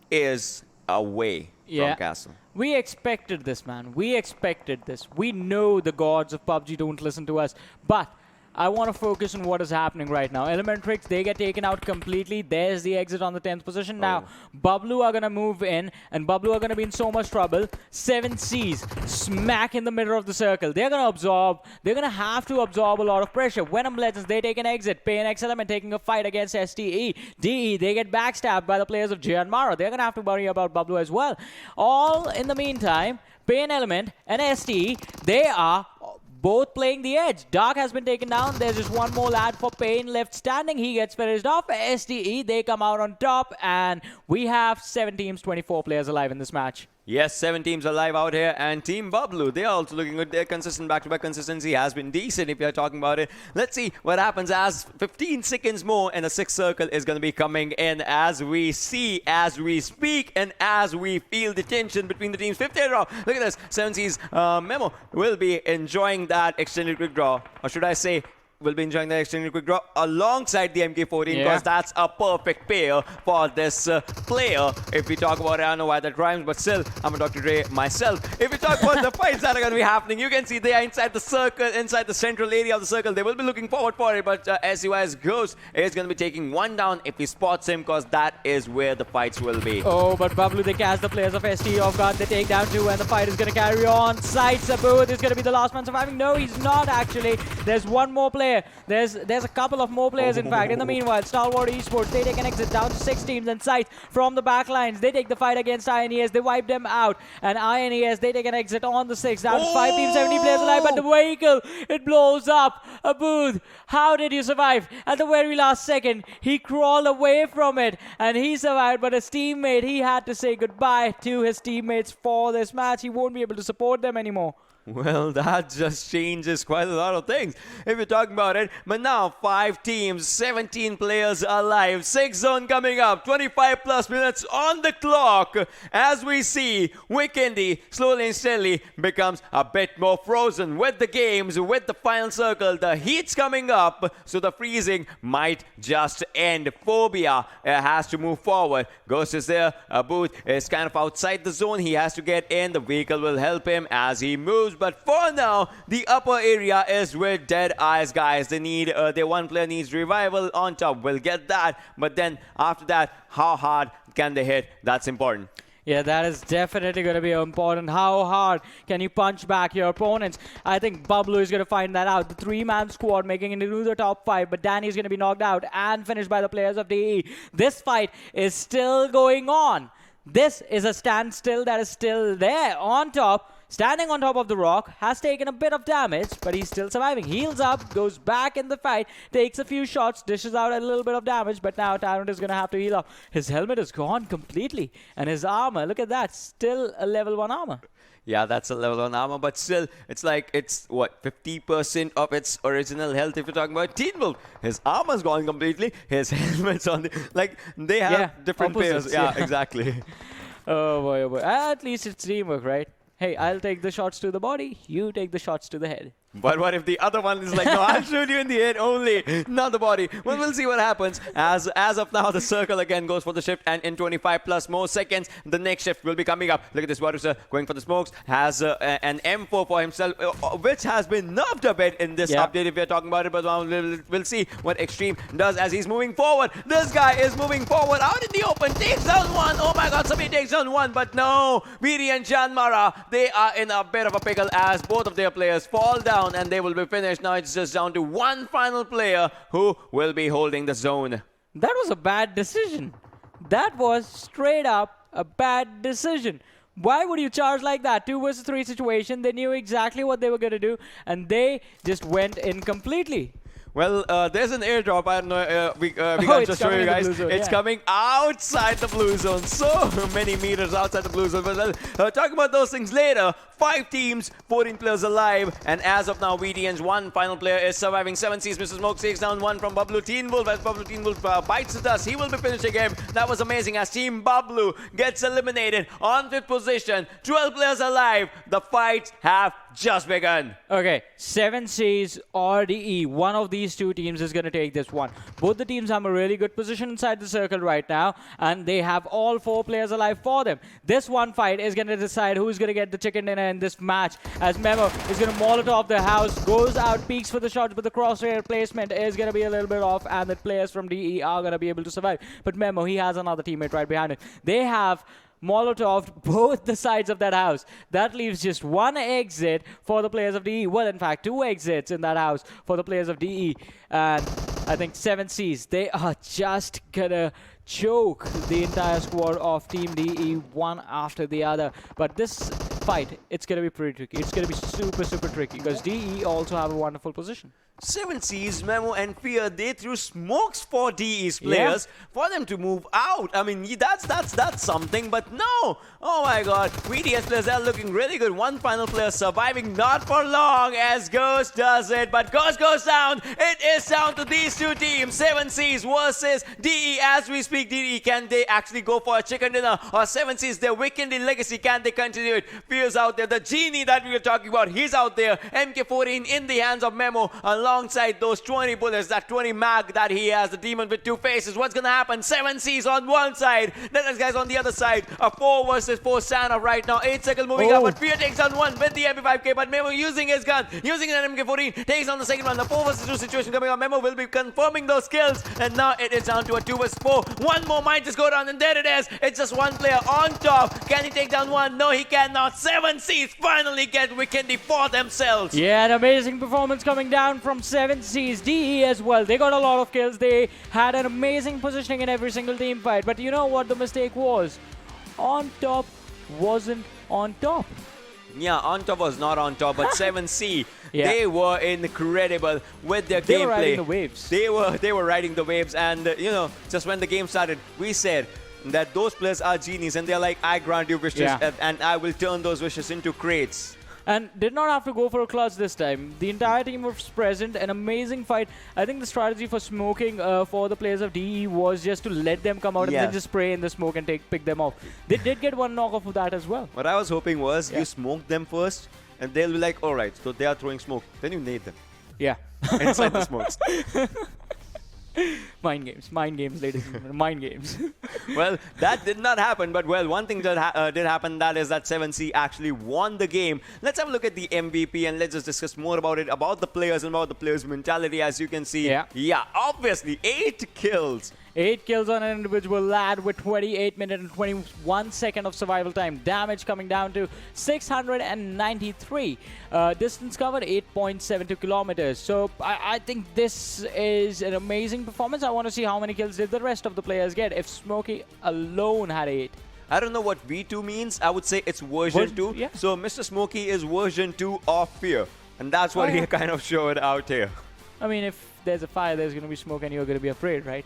is away from Castle. We expected this, man. We expected this. We know the gods of PUBG don't listen to us. But I want to focus on what is happening right now. ElementriX, they get taken out completely. There's the exit on the 10th position. Now, Bablu are going to move in, and Bablu are going to be in so much trouble. 7 Cs, smack in the middle of the circle. They're going to absorb. They're going to have to absorb a lot of pressure. Venom Legends, they take an exit. PAINxELMT taking a fight against STE. DE, they get backstabbed by the players of JyanMaara. They're going to have to worry about Bablu as well. All in the meantime, PAINxELMT and STE, they are both playing the edge. Dark has been taken down. There's just one more lad for Pain left standing. He gets finished off. STE, they come out on top, and we have 7 teams, 24 players alive in this match. Yes, 7 teams alive out here, and Team Bablu, they are also looking good. Their consistent back-to-back consistency has been decent if you're talking about it. Let's see what happens as 15 seconds more and the 6th circle is going to be coming in as we see, as we speak, and as we feel the tension between the teams. 50th round. Look at this. 7C's Memo will be enjoying that extended quick draw. Or should I say, will be enjoying the extended quick draw alongside the MK14, because that's a perfect pair for this player. If we talk about it, I don't know why that rhymes, but still, I'm a Dr. Dre myself. If we talk about the fights that are going to be happening, you can see they are inside the circle, inside the central area of the circle. They will be looking forward for it, but SCY's Ghost is going to be taking one down if he spots him, because that is where the fights will be. Oh, but Bablu, they catch the players of ST off guard. They take down 2, and the fight is going to carry on. CZxHIGHVOLTAGE is going to be the last man surviving. No, he's not actually. There's one more player. There's a couple of more players, in fact. In the meanwhile, Stalwart Esports, they take an exit down to 6 teams, and CZxHIGHVOLTAGE from the back lines, they take the fight against INES. They wipe them out, and INES, they take an exit on the 6th. Down to 5 teams, 70 players alive, but the vehicle, it blows up. A booth, how did you survive? At the very last second, he crawled away from it, and he survived, but his teammate, he had to say goodbye to his teammates for this match. He won't be able to support them anymore. Well, that just changes quite a lot of things if you're talking about it. But now 5 teams, 17 players alive, 6 zone coming up, 25 plus minutes on the clock. As we see, Vikendi slowly and steadily becomes a bit more frozen with the games, with the final circle. The heat's coming up, so the freezing might just end. Phobia has to move forward. Ghost is there. Booth is kind of outside the zone. He has to get in. The vehicle will help him as he moves. But for now, the upper area is with DEADEYES, guys. They need their one player needs revival on top. We'll get that. But then after that, how hard can they hit? That's important. Yeah, that is definitely going to be important. How hard can you punch back your opponents? I think Bablu is going to find that out. The 3-man squad making it into the top 5, but Danny is going to be knocked out and finished by the players of DE. This fight is still going on. This is a standstill that is still there on top. Standing on top of the rock, has taken a bit of damage, but he's still surviving. Heals up, goes back in the fight, takes a few shots, dishes out a little bit of damage, but now Tyrant is going to have to heal up. His helmet is gone completely, and his armor, look at that, still a level 1 armor. Yeah, that's a level 1 armor, but still, it's like, it's what, 50% of its original health if you're talking about Teen Wolf. His armor's gone completely, his helmet's on the, like, they have different pairs. Yeah, exactly. Oh boy, oh boy. At least it's teamwork, right? Hey, I'll take the shots to the body, you take the shots to the head. But what if the other one is like, no, I'll shoot you in the head only, not the body? Well, we'll see what happens. As of now, the circle again goes for the shift, and in 25 plus more seconds, the next shift will be coming up. Look at this, Warusa going for the smokes, has an M4 for himself, which has been nerfed a bit in this update if we're talking about it, but we'll see what Extreme does as he's moving forward. This guy is moving forward out in the open, takes down one. Oh my god, somebody takes down one, but no, VTNxJyanMaara, they are in a bit of a pickle as both of their players fall down, and they will be finished. Now it's just down to one final player who will be holding the zone. That was a bad decision. That was straight up a bad decision. Why would you charge like that? 2 versus 3 situation. They knew exactly what they were going to do, and they just went in completely. Well, there's an airdrop. I don't know. We can't just show you guys. It's coming outside the blue zone. So many meters outside the blue zone. But we'll talk about those things later. 5 teams, 14 players alive. And as of now, VTN's one final player is surviving. 7C's Mr. Smoke takes down one from Bablu Teen Wolf. As Bablu Teen Wolf bites the dust, he will be finishing him. That was amazing as Team Bablu gets eliminated on 5th position. 12 players alive. The fights have just begun. Okay, 7C's or DE. One of these two teams is going to take this one. Both the teams have a really good position inside the circle right now, and they have all 4 players alive for them. This one fight is going to decide who's going to get the chicken dinner in this match, as Memo is going to Molotov the house, goes out, peeks for the shots, but the crosshair placement is going to be a little bit off, and the players from DE are going to be able to survive. But Memo, he has another teammate right behind him. They have Molotov both the sides of that house. That leaves just one exit for the players of DE. Well, in fact, 2 exits in that house for the players of DE. And I think 7Cs, they are just gonna choke the entire squad of Team DE one after the other. But this fight, it's gonna be pretty tricky. It's gonna be super, super tricky because DE also have a wonderful position. 7C's, Memo, and Fear, they threw smokes for DE's players for them to move out. I mean, that's something, but no! Oh my god, VTS players are looking really good. One final player surviving, not for long, as Ghost does it, but Ghost goes down. It is down to these 2 teams, 7C's versus DE. As we speak, DE, can they actually go for a chicken dinner? Or 7C's, their Vikendi legacy, can they continue it? Fear's out there, the genie that we were talking about, he's out there. MK14 in the hands of Memo, alongside those 20 bullets, that 20 mag that he has, the demon with 2 faces. What's gonna happen? 7C's on one side, then there's guys on the other side. A 4 versus 4 Sanhok right now. 8 seconds moving up, but Fear takes on one with the MP5K, but Memo using his gun, using an MK14, takes on the second one. The 4 versus 2 situation coming up. Memo will be confirming those kills, and now it is down to a 2 versus 4. One more might just go down, and there it is. It's just one player on top. Can he take down one? No, he cannot. 7C's finally get Vikendi for themselves. Yeah, an amazing performance coming down from 7C's. DE as well. They got a lot of kills. They had an amazing positioning in every single team fight. But you know what the mistake was? On top wasn't on top. Yeah, on top was not on top, but 7C, they were incredible with their gameplay. They were riding the waves. They were riding the waves, and you know, just when the game started, we said that those players are genies, and they're like, I grant you wishes, and I will turn those wishes into crates. And did not have to go for a clutch this time. The entire team was present, an amazing fight. I think the strategy for smoking for the players of DE was just to let them come out and then just spray in the smoke and pick them off. They did get one knock off of that as well. What I was hoping was you smoke them first, and they'll be like, alright, so they are throwing smoke. Then you nade them. Yeah. Inside the smokes. Mind games, ladies and gentlemen, mind games. Well, that did not happen, but well, one thing that did happen, that is that 7C actually won the game. Let's have a look at the MVP and let's just discuss more about it, about the players and about the players' mentality. As you can see, obviously 8 kills. 8 kills on an individual lad with 28 minutes and 21 seconds of survival time. Damage coming down to 693. Distance covered 8.72 kilometers. So I think this is an amazing performance. I want to see how many kills did the rest of the players get if Smokey alone had 8. I don't know what V2 means. I would say it's version 2. Yeah. So Mr. Smokey is version 2 of Fear. And that's what he kind of showed out here. I mean, if there's a fire, there's going to be smoke and you're going to be afraid, right?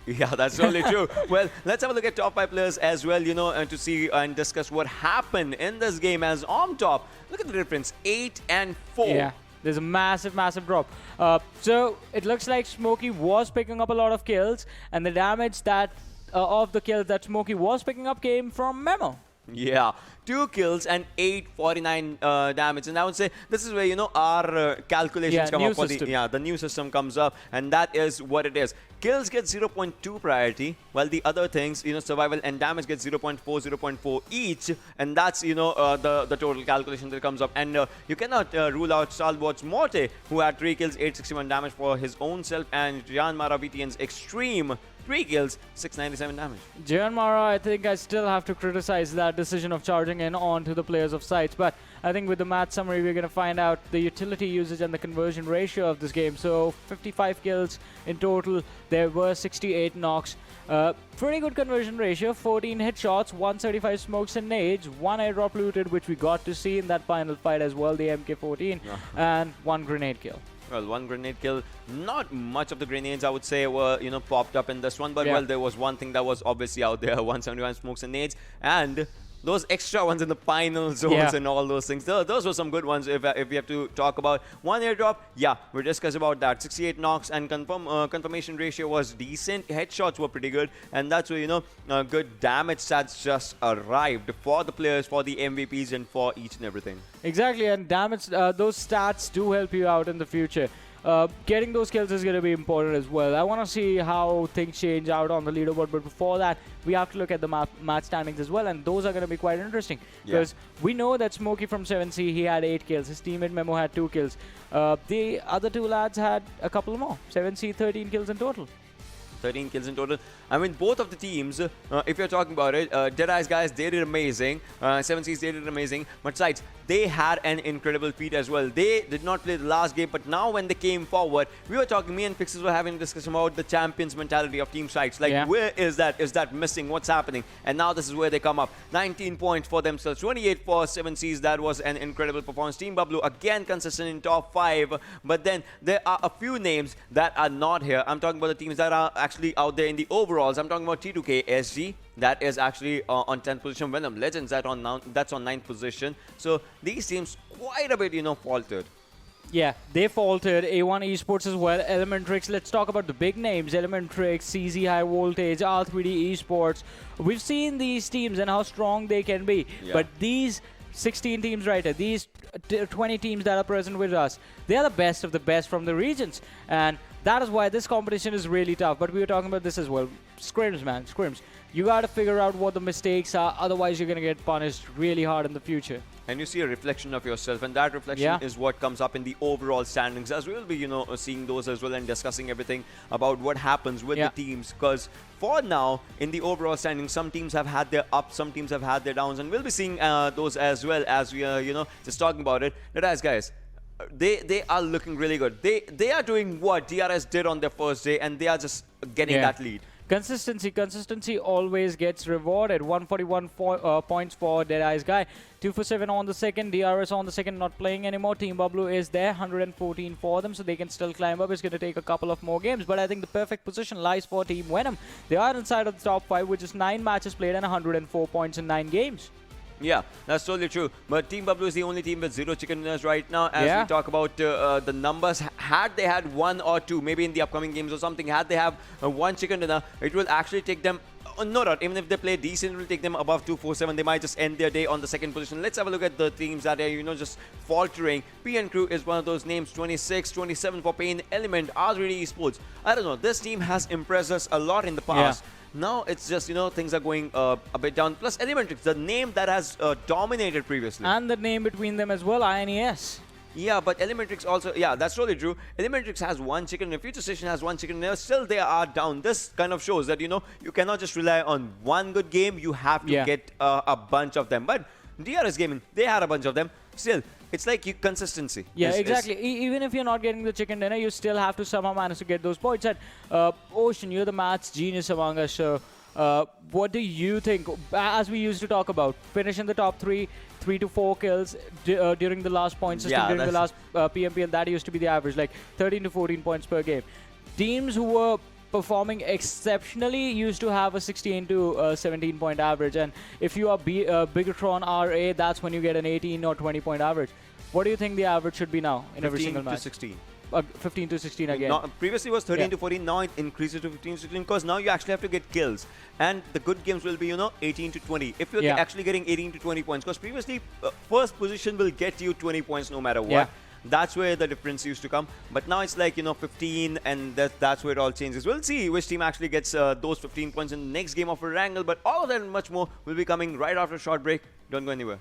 Yeah, that's totally true. Well, let's have a look at top 5 players as well, and to see and discuss what happened in this game. As on top, look at the difference, 8 and 4. Yeah, there's a massive, massive drop. So it looks like Smokey was picking up a lot of kills, and the damage that of the kills that Smokey was picking up came from Memo. Yeah, 2 kills and 849 damage, and I would say this is where our calculations come up for the new system comes up, and that is what it is. Kills get 0.2 priority, while the other things, survival and damage get 0.4, 0.4 each, and that's the total calculation that comes up. And you cannot rule out Stalwart Morte, who had 3 kills, 861 damage for his own self, and JyanMaara VTN's Extreme, 3 kills, 697 damage. JyanMaara, I think I still have to criticize that decision of charging in onto the players of SCYTES, but I think with the match summary we're going to find out the utility usage and the conversion ratio of this game. So 55 kills in total, there were 68 knocks. Pretty good conversion ratio, 14 headshots, 135 smokes and nades, 1 airdrop looted, which we got to see in that final fight as well, the MK14, and 1 grenade kill. Well, 1 grenade kill. Not much of the grenades, I would say, were, popped up in this one. But, well, there was one thing that was obviously out there, 171 smokes and nades. And those extra ones in the final zones and all those things. Those were some good ones if we have to talk about. 1 airdrop, yeah, we discussed about that. 68 knocks and confirmation ratio was decent. Headshots were pretty good. And that's where, good damage stats just arrived for the players, for the MVPs, and for each and everything. Exactly, and damage, those stats do help you out in the future. Getting those kills is going to be important as well. I want to see how things change out on the leaderboard, but before that, we have to look at the match standings as well, and those are going to be quite interesting. Because we know that Smokey from 7C, he had 8 kills. His teammate Memo had 2 kills. The other 2 lads had a couple more. 7C, 13 kills in total. 13 kills in total. I mean, both of the teams, if you're talking about it, DEADEYES guys, they did amazing. 7Cs, they did amazing. But SCYTES, they had an incredible feat as well. They did not play the last game, but now when they came forward, we were talking, me and Pixels were having a discussion about the champions mentality of Team SCYTES. Like, where is that? Is that missing? What's happening? And now this is where they come up. 19 points for themselves, 28 for 7Cs. That was an incredible performance. Team Bablu, again, consistent in top 5. But then there are a few names that are not here. I'm talking about the teams that are actually out there in the overalls. I'm talking about T2K SG, that is actually on 10th position. Venom Legends, that's on 9th position. So these teams quite a bit, faltered. Yeah, they faltered. A1 Esports as well. ElementriX, let's talk about the big names. ElementriX, CZxHIGHVOLTAGE, R3D Esports. We've seen these teams and how strong they can be. But these 16 teams right here, these 20 teams that are present with us, they are the best of the best from the regions. And that is why this competition is really tough. But we were talking about this as well. Scrims, man, scrims. You got to figure out what the mistakes are. Otherwise, you're going to get punished really hard in the future. And you see a reflection of yourself, and that reflection is what comes up in the overall standings, as we'll be, seeing those as well and discussing everything about what happens with the teams. Because for now, in the overall standings, some teams have had their ups, some teams have had their downs, and we'll be seeing those as well as we are, just talking about it. Guys, they are looking really good. They are doing what DRS did on their first day, and they are just getting that lead. Consistency always gets rewarded. 141 points for DEADEYES guy. 2 for 7 on the second. DRS on the second, not playing anymore. Team Bablu is there. 114 for them, so they can still climb up. It's going to take a couple of more games, but I think the perfect position lies for Team Venom. They are inside of the top 5, which is 9 matches played and 104 points in 9 games. Yeah, that's totally true. But Team Bablu is the only team with 0 chicken dinners right now. As we talk about the numbers, had they had 1 or 2, maybe in the upcoming games or something, had they have 1 chicken dinner, it will actually take them, no doubt, even if they play decent, it will take them above 247. They might just end their day on the second position. Let's have a look at the teams that are, just faltering. PN Crew is one of those names, 26, 27 for PAINxELMT, R3D Esports. I don't know, this team has impressed us a lot in the past. Now it's just, things are going a bit down. Plus ElementriX, the name that has dominated previously. And the name between them as well, INES. Yeah, but ElementriX also, that's totally true. ElementriX has 1 chicken, and FutureStation has 1 chicken, and still they are down. This kind of shows that, you cannot just rely on one good game. You have to get a bunch of them. But DRS Gaming, they had a bunch of them. Still, it's like consistency. Yeah, exactly. Even if you're not getting the chicken dinner, you still have to somehow manage to get those points. And Ocean, you're the maths genius among us. So what do you think, as we used to talk about, finish in the top 3 to 4 kills during the last point system, during the last PMPL, that used to be the average, like 13 to 14 points per game. Teams who were performing exceptionally used to have a 16 to 17 point average, and if you are Bigatron RA, that's when you get an 18 or 20 point average. What do you think the average should be now in every single match? 15 to 16. 15 to 16 again. Previously it was 13 to 14, now it increases to 15 to 16 because now you actually have to get kills. And the good games will be, you know, 18 to 20. If you're actually getting 18 to 20 points, because previously first position will get you 20 points no matter what. That's where the difference used to come. But now it's like, you know, 15, and that's where it all changes. We'll see which team actually gets those 15 points in the next game of Erangel. But all of that and much more will be coming right after a short break. Don't go anywhere.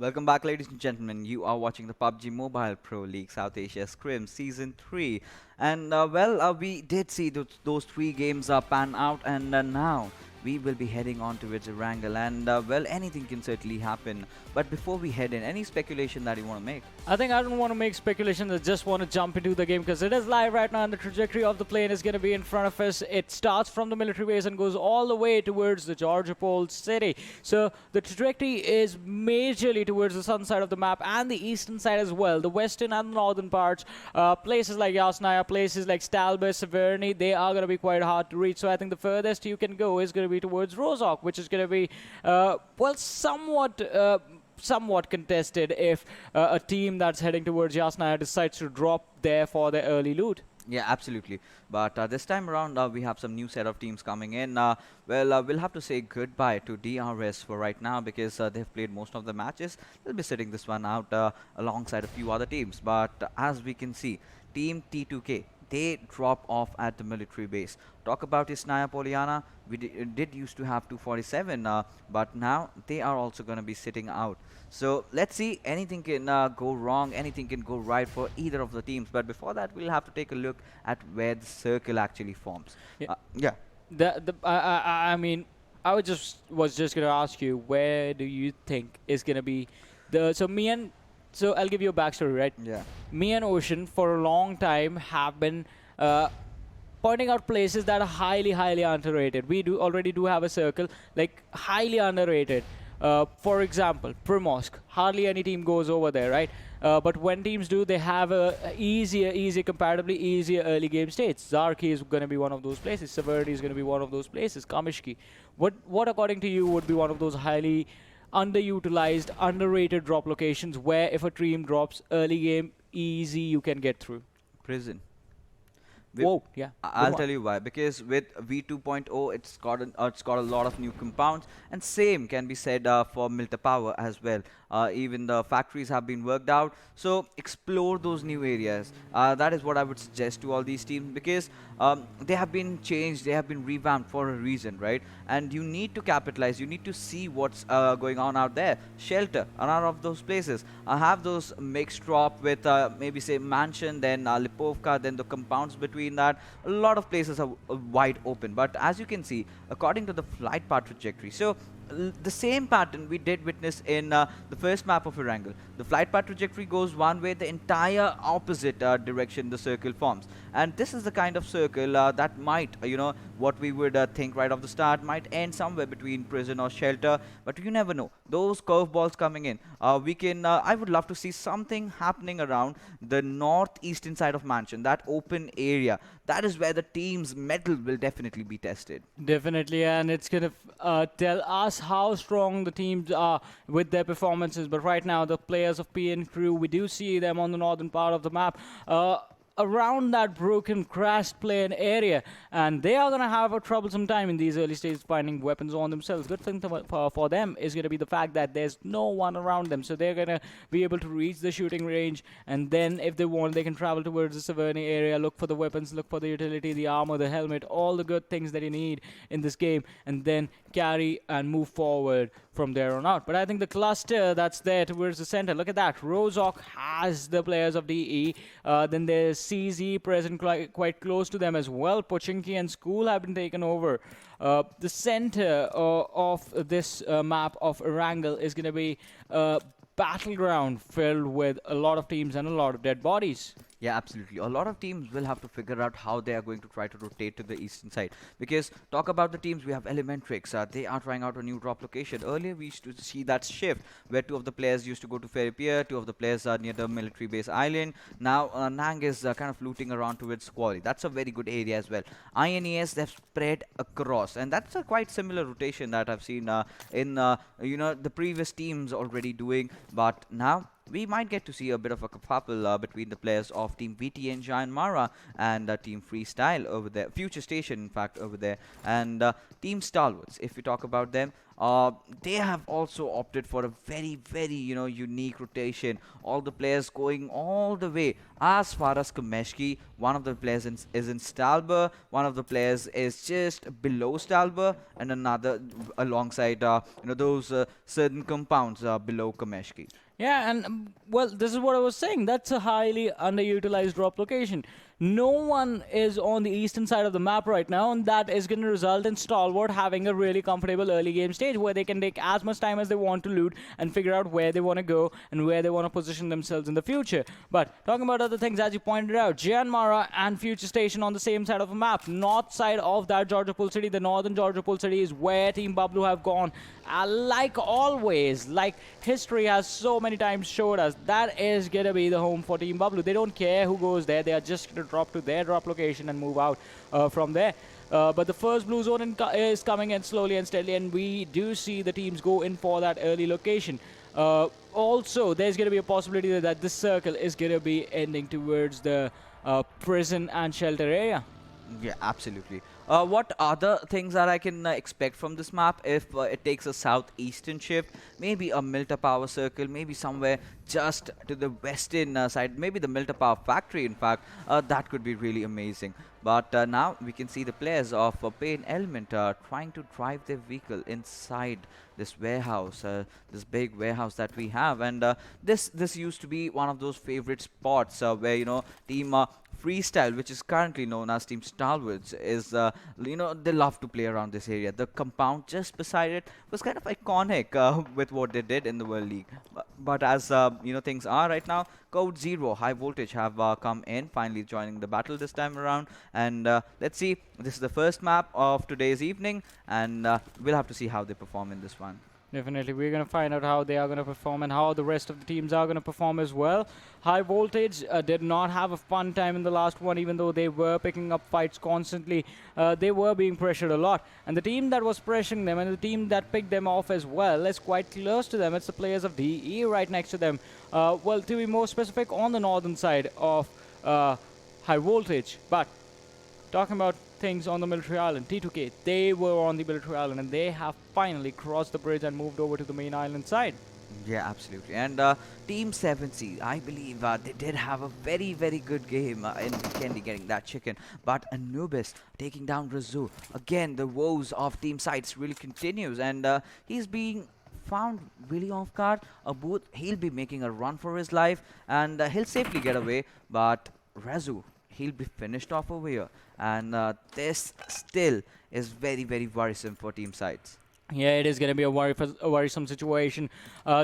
Welcome back, ladies and gentlemen. You are watching the PUBG Mobile Pro League South Asia Scrims Season 3. And, we did see those 3 games pan out, and now we will be heading on towards Erangel. And, anything can certainly happen. But before we head in, any speculation that you want to make? I think I don't want to make speculation. I just want to jump into the game because it is live right now and the trajectory of the plane is going to be in front of us. It starts from the military base and goes all the way towards the Georgopol city. So the trajectory is majorly towards the southern side of the map and the eastern side as well. The western and northern parts, places like Yasnaya, places like Stalbus, Severny, they are going to be quite hard to reach. So I think the furthest you can go is going to be towards Rozhok, which is going to be, somewhat contested if a team that's heading towards Yasnaya decides to drop there for their early loot. Yeah, absolutely. But this time around, we have some new set of teams coming in. We'll have to say goodbye to DRS for right now because they've played most of the matches. They'll be sitting this one out alongside a few other teams. But as we can see, Team T2K, they drop off at the military base. Talk about Yasnaya Poliana, we did used to have 247, but now they are also going to be sitting out. So let's see, anything can go wrong, anything can go right for either of the teams. But before that, we'll have to take a look at where the circle actually forms. Yeah. I mean, I was just going to ask you, where do you think is going to be the... So I'll give you a backstory, right? Yeah. Me and Ocean, for a long time, have been pointing out places that are highly, highly underrated. We already do have a circle, like, highly underrated. For example, Primorsk, hardly any team goes over there, right? But when teams do, they have a comparatively easier early game stage. Zarki is going to be one of those places. Severity is going to be one of those places. Kamishki. What according to you would be one of those highly underutilized, underrated drop locations where if a team drops early game, easy you can get through? Prison. Whoa, yeah. I'll tell you why. Because with V2.0, it's got a lot of new compounds, and same can be said for Milta Power as well. Even the factories have been worked out, so explore those new areas. That is what I would suggest to all these teams, because they have been changed, they have been revamped for a reason, right? And you need to capitalize. You need to see what's going on out there. Shelter, another of those places. Have those mixed drop with maybe say Mansion, then Lipovka, then the compounds between that. A lot of places are wide open, but as you can see, according to the flight path trajectory, so the same pattern we did witness in the first map of Erangel. The flight path trajectory goes one way, the entire opposite direction the circle forms. And this is the kind of circle that might, what we would think right off the start, might end somewhere between prison or shelter, but you never know. Those curveballs coming in, I would love to see something happening around the northeastern side of Mansion, that open area. That is where the team's mettle will definitely be tested. Definitely, and it's going to tell us how strong the teams are with their performances. But right now, the players of PN Crew, we do see them on the northern part of the map. Around that broken, crashed plain area, and they are going to have a troublesome time in these early stages finding weapons on themselves. Good thing for them is going to be the fact that there's no one around them, so they're going to be able to reach the shooting range, and then if they want, they can travel towards the Severny area, look for the weapons, look for the utility, the armor, the helmet, all the good things that you need in this game, and then carry and move forward from there on out. But I think the cluster that's there towards the center, look at that. Rozok has the players of DE. Then there's CZ present quite close to them as well. Pochinki and School have been taken over. The center of this map of Erangel is going to be a battleground filled with a lot of teams and a lot of dead bodies. Yeah, absolutely. A lot of teams will have to figure out how they are going to try to rotate to the eastern side. Because talk about the teams, we have ElementriX. They are trying out a new drop location. Earlier, we used to see that shift where two of the players used to go to Ferry Pier, two of the players are near the military base island. Now, Nang is kind of looting around towards Quarry. That's a very good area as well. INES, they've spread across. And that's a quite similar rotation that I've seen in the previous teams already doing. But now, we might get to see a bit of a kerfuffle between the players of Team VTNxJyanMaara and Team Freestyle over there. FutureStation, in fact, over there. And Team Stalwarts, if we talk about them, they have also opted for a very, very, unique rotation. All the players going all the way as far as Kameshki. One of the players is in Stalber. One of the players is just below Stalber. And another alongside, those certain compounds below Kameshki. Yeah, and well, this is what I was saying. That's a highly underutilized drop location. No one is on the eastern side of the map right now, and that is going to result in Stalwart having a really comfortable early game stage where they can take as much time as they want to loot and figure out where they want to go and where they want to position themselves in the future. But talking about other things, as you pointed out, JyanMaara and FutureStation on the same side of the map. North side of that Georgia Pool City, the northern Georgia Pool City, is where Team Bablu have gone. Like always, like history has so many times showed us, that is going to be the home for Team Bablu. They don't care who goes there. They are just going to drop to their drop location and move out from there. But the first blue zone is coming in slowly and steadily, and we do see the teams go in for that early location. Also, there's going to be a possibility that this circle is going to be ending towards the prison and shelter area. Yeah, absolutely. What other things that I can expect from this map if it takes a southeastern shift? Maybe a Milta Power Circle, maybe somewhere just to the western side, maybe the Milta Power Factory, in fact. That could be really amazing. But now we can see the players of PAINxELMT trying to drive their vehicle inside this warehouse, this big warehouse that we have. And this used to be one of those favorite spots where, Team Freestyle, which is currently known as Team Stalwarts, is, they love to play around this area. The compound just beside it was kind of iconic with what they did in the World League. But as, things are right now, Code Zero, High Voltage have come in, finally joining the battle this time around. And let's see, this is the first map of today's evening, and we'll have to see how they perform in this one. Definitely. We're going to find out how they are going to perform and how the rest of the teams are going to perform as well. High Voltage did not have a fun time in the last one, even though they were picking up fights constantly. They were being pressured a lot. And the team that was pressuring them and the team that picked them off as well is quite close to them. It's the players of DE right next to them. Well, to be more specific, on the northern side of High Voltage. But talking about things on the military island, T2K, they were on the military island and they have finally crossed the bridge and moved over to the main island side. Yeah, absolutely. And Team 7C, I believe they did have a very, very good game in Vikendi getting that chicken. But Anubis taking down Razoo. Again, the woes of Team Sites really continues. And he's being found really off guard. Abut, he'll be making a run for his life. And he'll safely get away. But Razoo, he'll be finished off over here. And this still is very, very worrisome for Team Sites. Yeah, it is going to be a worrisome situation.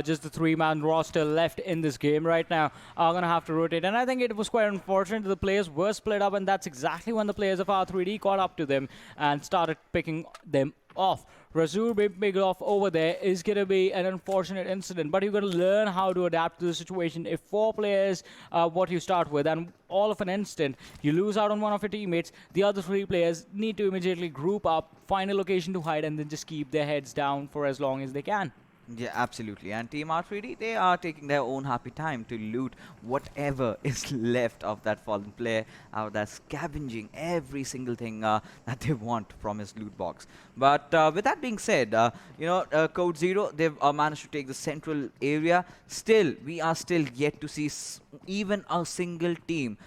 Just the three-man roster left in this game right now are going to have to rotate. And I think it was quite unfortunate that the players were split up, and that's exactly when the players of R3D caught up to them and started picking them off. Razoo being picked off over there is going to be an unfortunate incident, but you've got to learn how to adapt to the situation. If 4 players are what you start with, and all of an instant you lose out on one of your teammates, the other 3 players need to immediately group up, find a location to hide, and then just keep their heads down for as long as they can. Yeah, absolutely. And Team R3D, they are taking their own happy time to loot whatever is left of that fallen player out there, scavenging every single thing that they want from his loot box. But with that being said, Code Zero, they've managed to take the central area. Still, we are still yet to see even a single team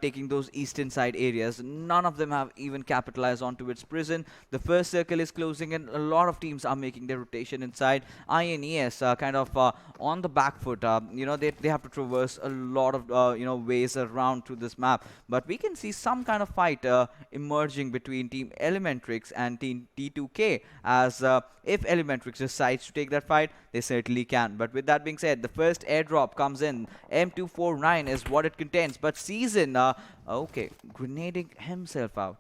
taking those eastern side areas. None of them have even capitalized onto its prison. The first circle is closing and a lot of teams are making their rotation inside. INES kind of on the back foot. They have to traverse a lot of ways around to this map. But we can see some kind of fight emerging between Team ElementriX and Team T2K, as if ElementriX decides to take that fight, they certainly can. But with that being said, the first airdrop comes in. M249 is what it contains, but Season, grenading himself out.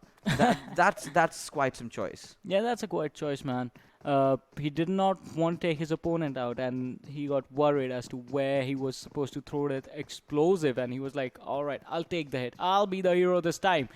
That's quite some choice. Yeah, that's a quite choice, man. He did not want to take his opponent out, and he got worried as to where he was supposed to throw that explosive, and he was like, all right, I'll take the hit. I'll be the hero this time.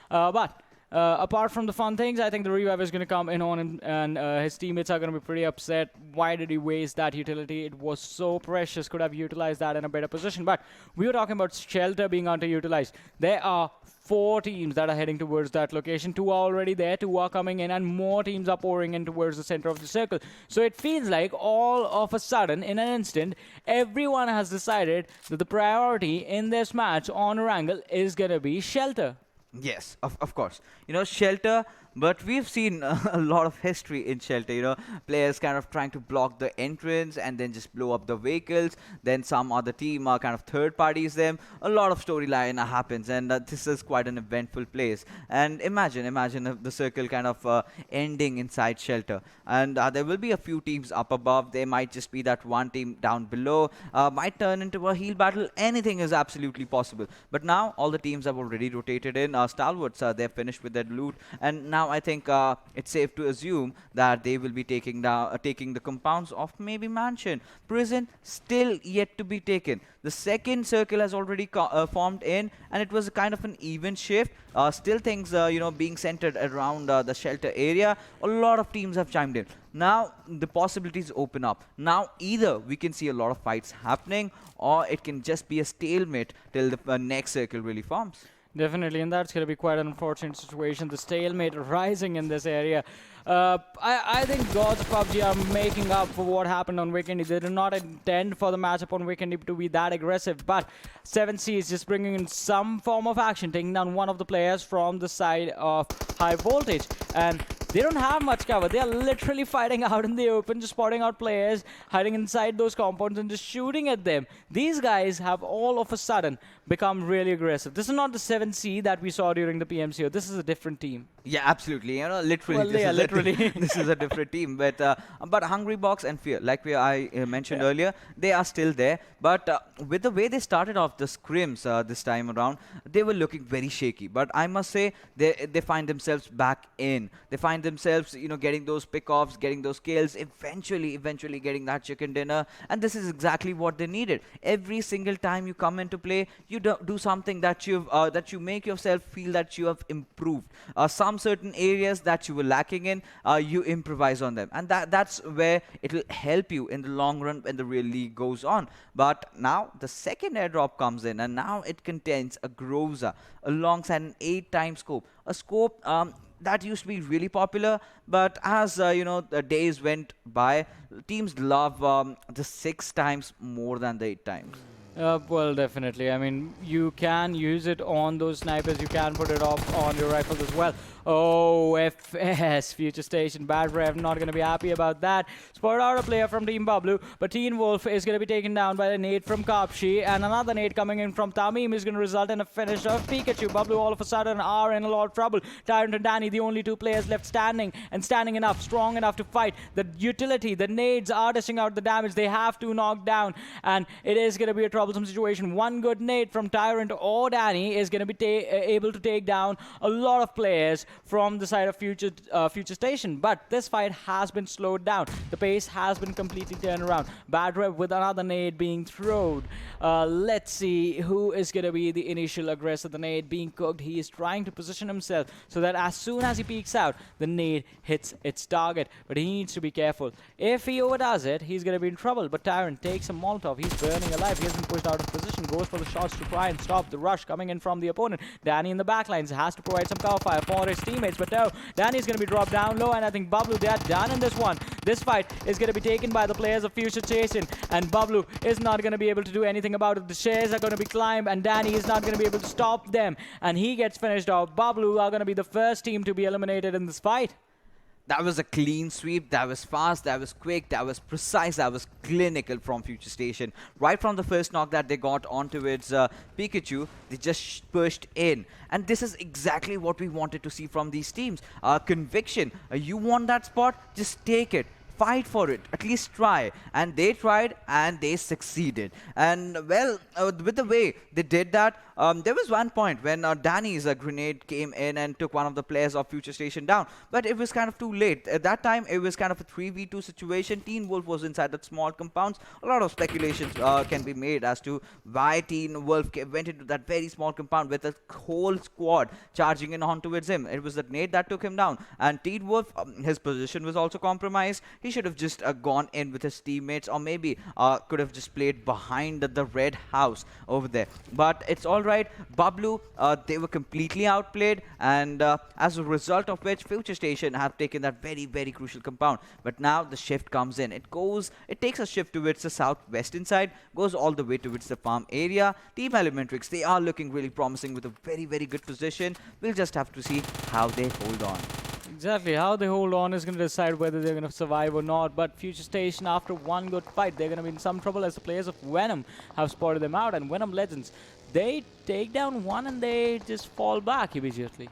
But apart from the fun things, I think the revive is going to come in on, and his teammates are going to be pretty upset. Why did he waste that utility? It was so precious. Could have utilized that in a better position. But we were talking about Shelter being underutilized. There are 4 teams that are heading towards that location. 2 are already there, 2 are coming in, and more teams are pouring in towards the center of the circle. So it feels like all of a sudden, in an instant, everyone has decided that the priority in this match on Erangel is going to be Shelter. Yes, of course. Shelter, but we've seen a lot of history in Shelter, players kind of trying to block the entrance and then just blow up the vehicles. Then some other team kind of third parties them. A lot of storyline happens, and this is quite an eventful place. And imagine the circle kind of ending inside Shelter. And there will be a few teams up above. There might just be that one team down below. Might turn into a heal battle. Anything is absolutely possible. But now all the teams have already rotated in. Stalwarts, they're finished with their loot, and now I think it's safe to assume that they will be taking the compounds of maybe Mansion. Prison still yet to be taken. The second circle has already formed in, and it was a kind of an even shift. Still things being centered around the Shelter area. A lot of teams have chimed in. Now the possibilities open up. Now either we can see a lot of fights happening, or it can just be a stalemate till the next circle really forms. Definitely, and that's going to be quite an unfortunate situation. The stalemate rising in this area. I think gods of PUBG are making up for what happened on Vikendi. They did not intend for the matchup on Vikendi to be that aggressive, but 7C is just bringing in some form of action, taking down one of the players from the side of High Voltage. And they don't have much cover. They are literally fighting out in the open, just spotting out players, hiding inside those compounds and just shooting at them. These guys have all of a sudden become really aggressive. This is not the 7C that we saw during the PMCO. This is a different team. Yeah, absolutely. Literally, well, yeah, literally. This is a different team. But Hungry Box and Fear, like I mentioned earlier, they are still there. But with the way they started off the scrims this time around, they were looking very shaky. But I must say, they find themselves back in. They find themselves, getting those pickoffs, getting those kills, eventually getting that chicken dinner. And this is exactly what they needed. Every single time you come into play, you do something that you make yourself feel that you have improved. Some certain areas that you were lacking in, you improvise on them, and that's where it'll help you in the long run when the real league goes on. But now the second airdrop comes in, and now it contains a Groza alongside an 8-time scope, a scope that used to be really popular, but as the days went by, teams love the 6 times more than the 8 times. Well, definitely. I mean, you can use it on those snipers. You can put it off on your rifles as well. Oh, FS, FutureStation, bad rev. Not going to be happy about that. Spotted out a player from Team Bablu, but Teen Wolf is going to be taken down by a nade from Kapshi, and another nade coming in from Tamim is going to result in a finish of Pikachu. Bablu all of a sudden are in a lot of trouble. Tyrant and Danny, the only 2 players left standing, and standing enough, strong enough to fight. The utility, the nades are dishing out the damage. They have to knock down, and it is going to be a troublesome situation. One good nade from Tyrant or Danny is going to be able to take down a lot of players from the side of FutureStation, but this fight has been slowed down. The pace has been completely turned around. Bad rev with another nade being thrown. Let's see who is going to be the initial aggressor. The nade being cooked. He is trying to position himself so that as soon as he peeks out, the nade hits its target, but he needs to be careful. If he overdoes it, he's going to be in trouble. But Tyrant takes a Molotov. He's burning alive. He has been pushed out of position, goes for the shots to try and stop the rush coming in from the opponent. Danny in the backlines has to provide some cover fire for his teammates, but no, Danny's going to be dropped down low, and I think Bablu, they are done in this one. This fight is going to be taken by the players of FutureStation, and Bablu is not going to be able to do anything about it. The shares are going to be climbed, and Danny is not going to be able to stop them, and he gets finished off. Bablu are going to be the first team to be eliminated in this fight. That was a clean sweep. That was fast. That was quick. That was precise. That was clinical from FutureStation. Right from the first knock that they got onto its Pikachu, they just pushed in. And this is exactly what we wanted to see from these teams. Conviction. You want that spot? Just take it. Fight for it, at least try. And they tried and they succeeded. And well, with the way they did that, there was one point when Danny's grenade came in and took one of the players of FutureStation down, but it was kind of too late. At that time, it was kind of a 3v2 situation. Teen Wolf was inside that small compounds. A lot of speculations can be made as to why Teen Wolf went into that very small compound with a whole squad charging in on towards him. It was the nade that took him down. And Teen Wolf, his position was also compromised. He should have just gone in with his teammates, or maybe could have just played behind the red house over there. But it's all right. Bablu, they were completely outplayed, and as a result of which, FutureStation have taken that very, very crucial compound. But now the shift comes in. It takes a shift towards the southwestern side, goes all the way towards the farm area. Team ElementriX, they are looking really promising with a very, very good position. We'll just have to see how they hold on. Exactly, how they hold on is going to decide whether they're going to survive or not. But FutureStation, after one good fight, they're going to be in some trouble as the players of Venom have spotted them out. And Venom Legends, they take down one and they just fall back immediately.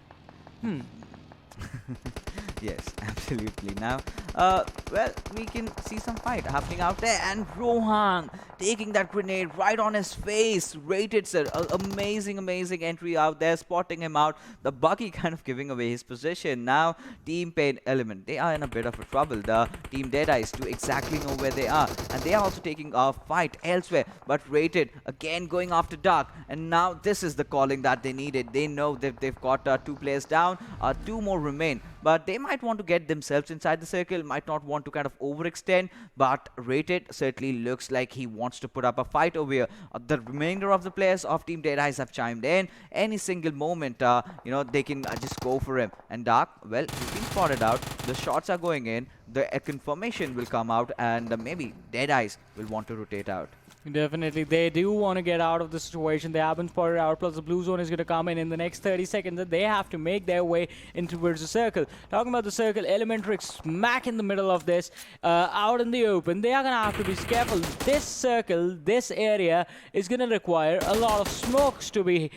Yes, absolutely. Now, well, we can see some fight happening out there, and Rohan taking that grenade right on his face. Rated, sir. Amazing, amazing entry out there, spotting him out. The Buggy kind of giving away his position. Now, Team PAINxELMT, they are in a bit of a trouble. The Team DEADEYES do exactly know where they are, and they are also taking a fight elsewhere. But Rated, again, going after Dark, and now this is the calling that they needed. They know that they've got 2 players down, 2 more remain. But they might want to get themselves inside the circle, might not want to kind of overextend, but Rated certainly looks like he wants to put up a fight over here. The remainder of the players of Team DEADEYES have chimed in. Any single moment, they can just go for him. And Dark, well, he's been spotted out. The shots are going in. The confirmation will come out, and maybe DEADEYES will want to rotate out. Definitely, they do want to get out of the situation. They haven't spotted out, plus the blue zone is going to come in the next 30 seconds, and they have to make their way in towards the circle. Talking about the circle, ElementriX smack in the middle of this, out in the open. They are going to have to be careful. This circle, this area, is going to require a lot of smokes to be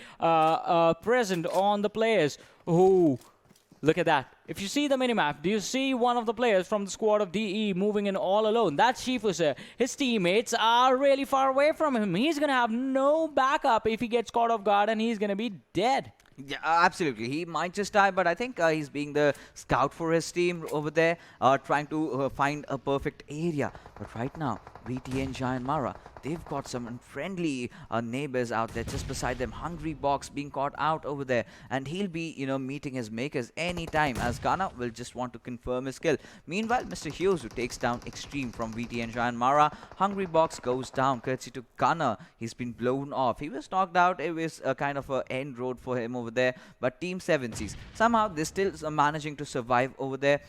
present on the players. Oh, look at that. If you see the minimap, do you see one of the players from the squad of DE moving in all alone? That's Shifu, sir. His teammates are really far away from him. He's going to have no backup if he gets caught off guard, and he's going to be dead. Yeah, absolutely. He might just die, but I think he's being the scout for his team over there, trying to find a perfect area. But right now, VTNxJyanMaara, they've got some unfriendly neighbors out there just beside them. Hungry Box being caught out over there, and he'll be, meeting his makers anytime, as Ghana will just want to confirm his kill. Meanwhile, Mr. Hyozu takes down Extreme from VTNxJyanMaara. Hungry Box goes down courtesy to Ghana. He's been blown off. He was knocked out. It was a kind of an end road for him over there. But Team 7Cs, somehow they're still managing to survive over there,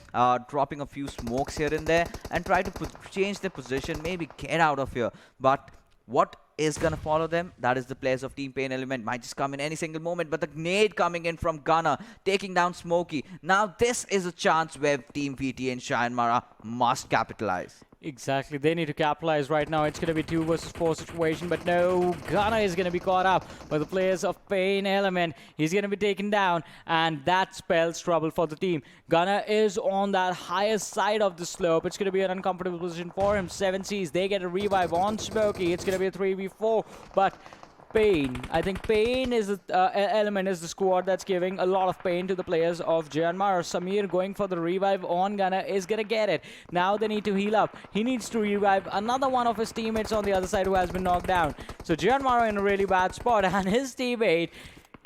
dropping a few smokes here and there, and try to change their position, maybe get out of here. But what is going to follow them? That is the players of Team PAINxELMT. Might just come in any single moment, but the nade coming in from Ghana, taking down Smokey. Now this is a chance where Team VTNxJyanMaara must capitalize. Exactly. They need to capitalize right now. It's going to be 2 versus 4 situation, but no, Ghana is going to be caught up by the players of PAINxELMT. He's going to be taken down, and that spells trouble for the team. Ghana is on that highest side of the slope. It's going to be an uncomfortable position for him. 7Cs, they get a revive on Smokey. It's going to be a 3v4, but I think Pain is the element is the squad that's giving a lot of pain to the players of Jyanmara. Samir going for the revive on Ghana is gonna get it. Now they need to heal up. He needs to revive another one of his teammates on the other side who has been knocked down. So Jyanmara in a really bad spot, and his teammate,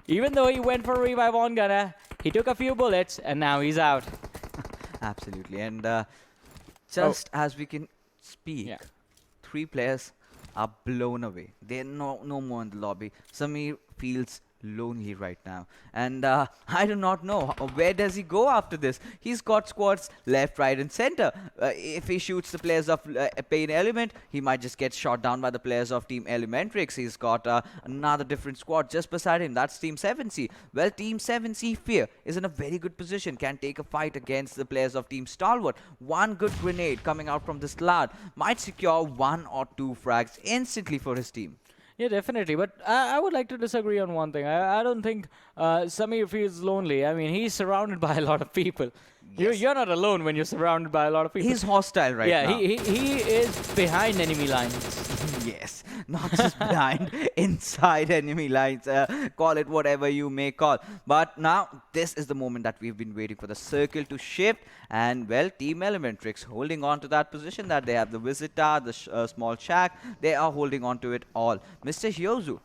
even though he went for a revive on Ghana, he took a few bullets and now he's out. Absolutely, and just as we can speak, 3 players are blown away. They're no more in the lobby. Samir feels lonely right now, and I do not know where does he go after this. He's got squads left, right and center. If he shoots the players of PAINxELMT, he might just get shot down by the players of Team ElementriX. He's got another different squad just beside him. That's Team 7C. Well, Team 7C Fear is in a very good position, can take a fight against the players of Team Stalwart. One good grenade coming out from this lad might secure 1 or 2 frags instantly for his team. Yeah, definitely. But I would like to disagree on one thing. I don't think Samir feels lonely. I mean, he's surrounded by a lot of people. Yes. You're not alone when you're surrounded by a lot of people. He's hostile right now. Yeah, he is behind enemy lines. Yes, not just behind, inside enemy lines. Call it whatever you may call. But now, this is the moment that we've been waiting for, the circle to shift. And, well, Team ElementriX holding on to that position that they have. The Visitor, the small shack, they are holding on to it all. Mr. Hyozu,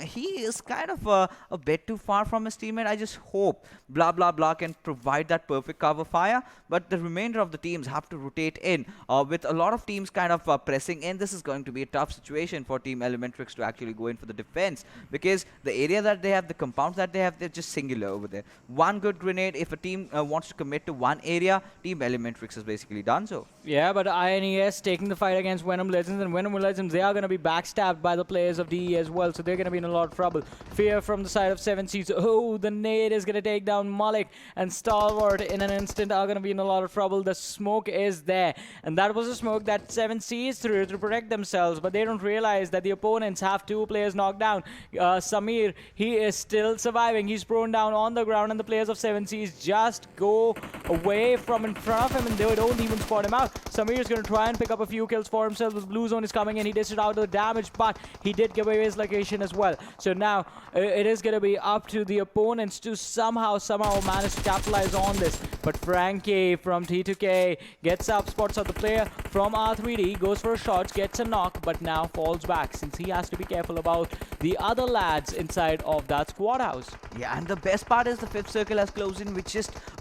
he is kind of a bit too far from his teammate. I just hope blah blah blah can provide that perfect cover fire, but the remainder of the teams have to rotate in. With a lot of teams kind of pressing in, this is going to be a tough situation for Team ElementriX to actually go in for the defense, because the area that they have, the compounds that they have, they're just singular over there. One good grenade, if a team wants to commit to one area, Team ElementriX has basically done so. Yeah, but INES taking the fight against Venom Legends, and Venom Legends, they are going to be backstabbed by the players of DE as well, so they're going to be in a lot of trouble. Fear from the side of 7Cs. Oh, the nade is going to take down Malik, and Stalwart in an instant are going to be in a lot of trouble. The smoke is there, and that was a smoke that 7Cs threw to protect themselves, but they don't realize that the opponents have 2 players knocked down. Samir, he is still surviving. He's prone down on the ground, and the players of 7Cs just go away from in front of him, and they don't even spot him out. Samir is going to try and pick up a few kills for himself. The blue zone is coming in. He dished out the damage, but he did give away his location as well. So now it is going to be up to the opponents to somehow manage to capitalize on this. But Frankie from T2K gets up, spots out the player from R3D, goes for a shot, gets a knock, but now falls back since he has to be careful about the other lads inside of that squad house. Yeah, and the best part is the 5th circle has closed in.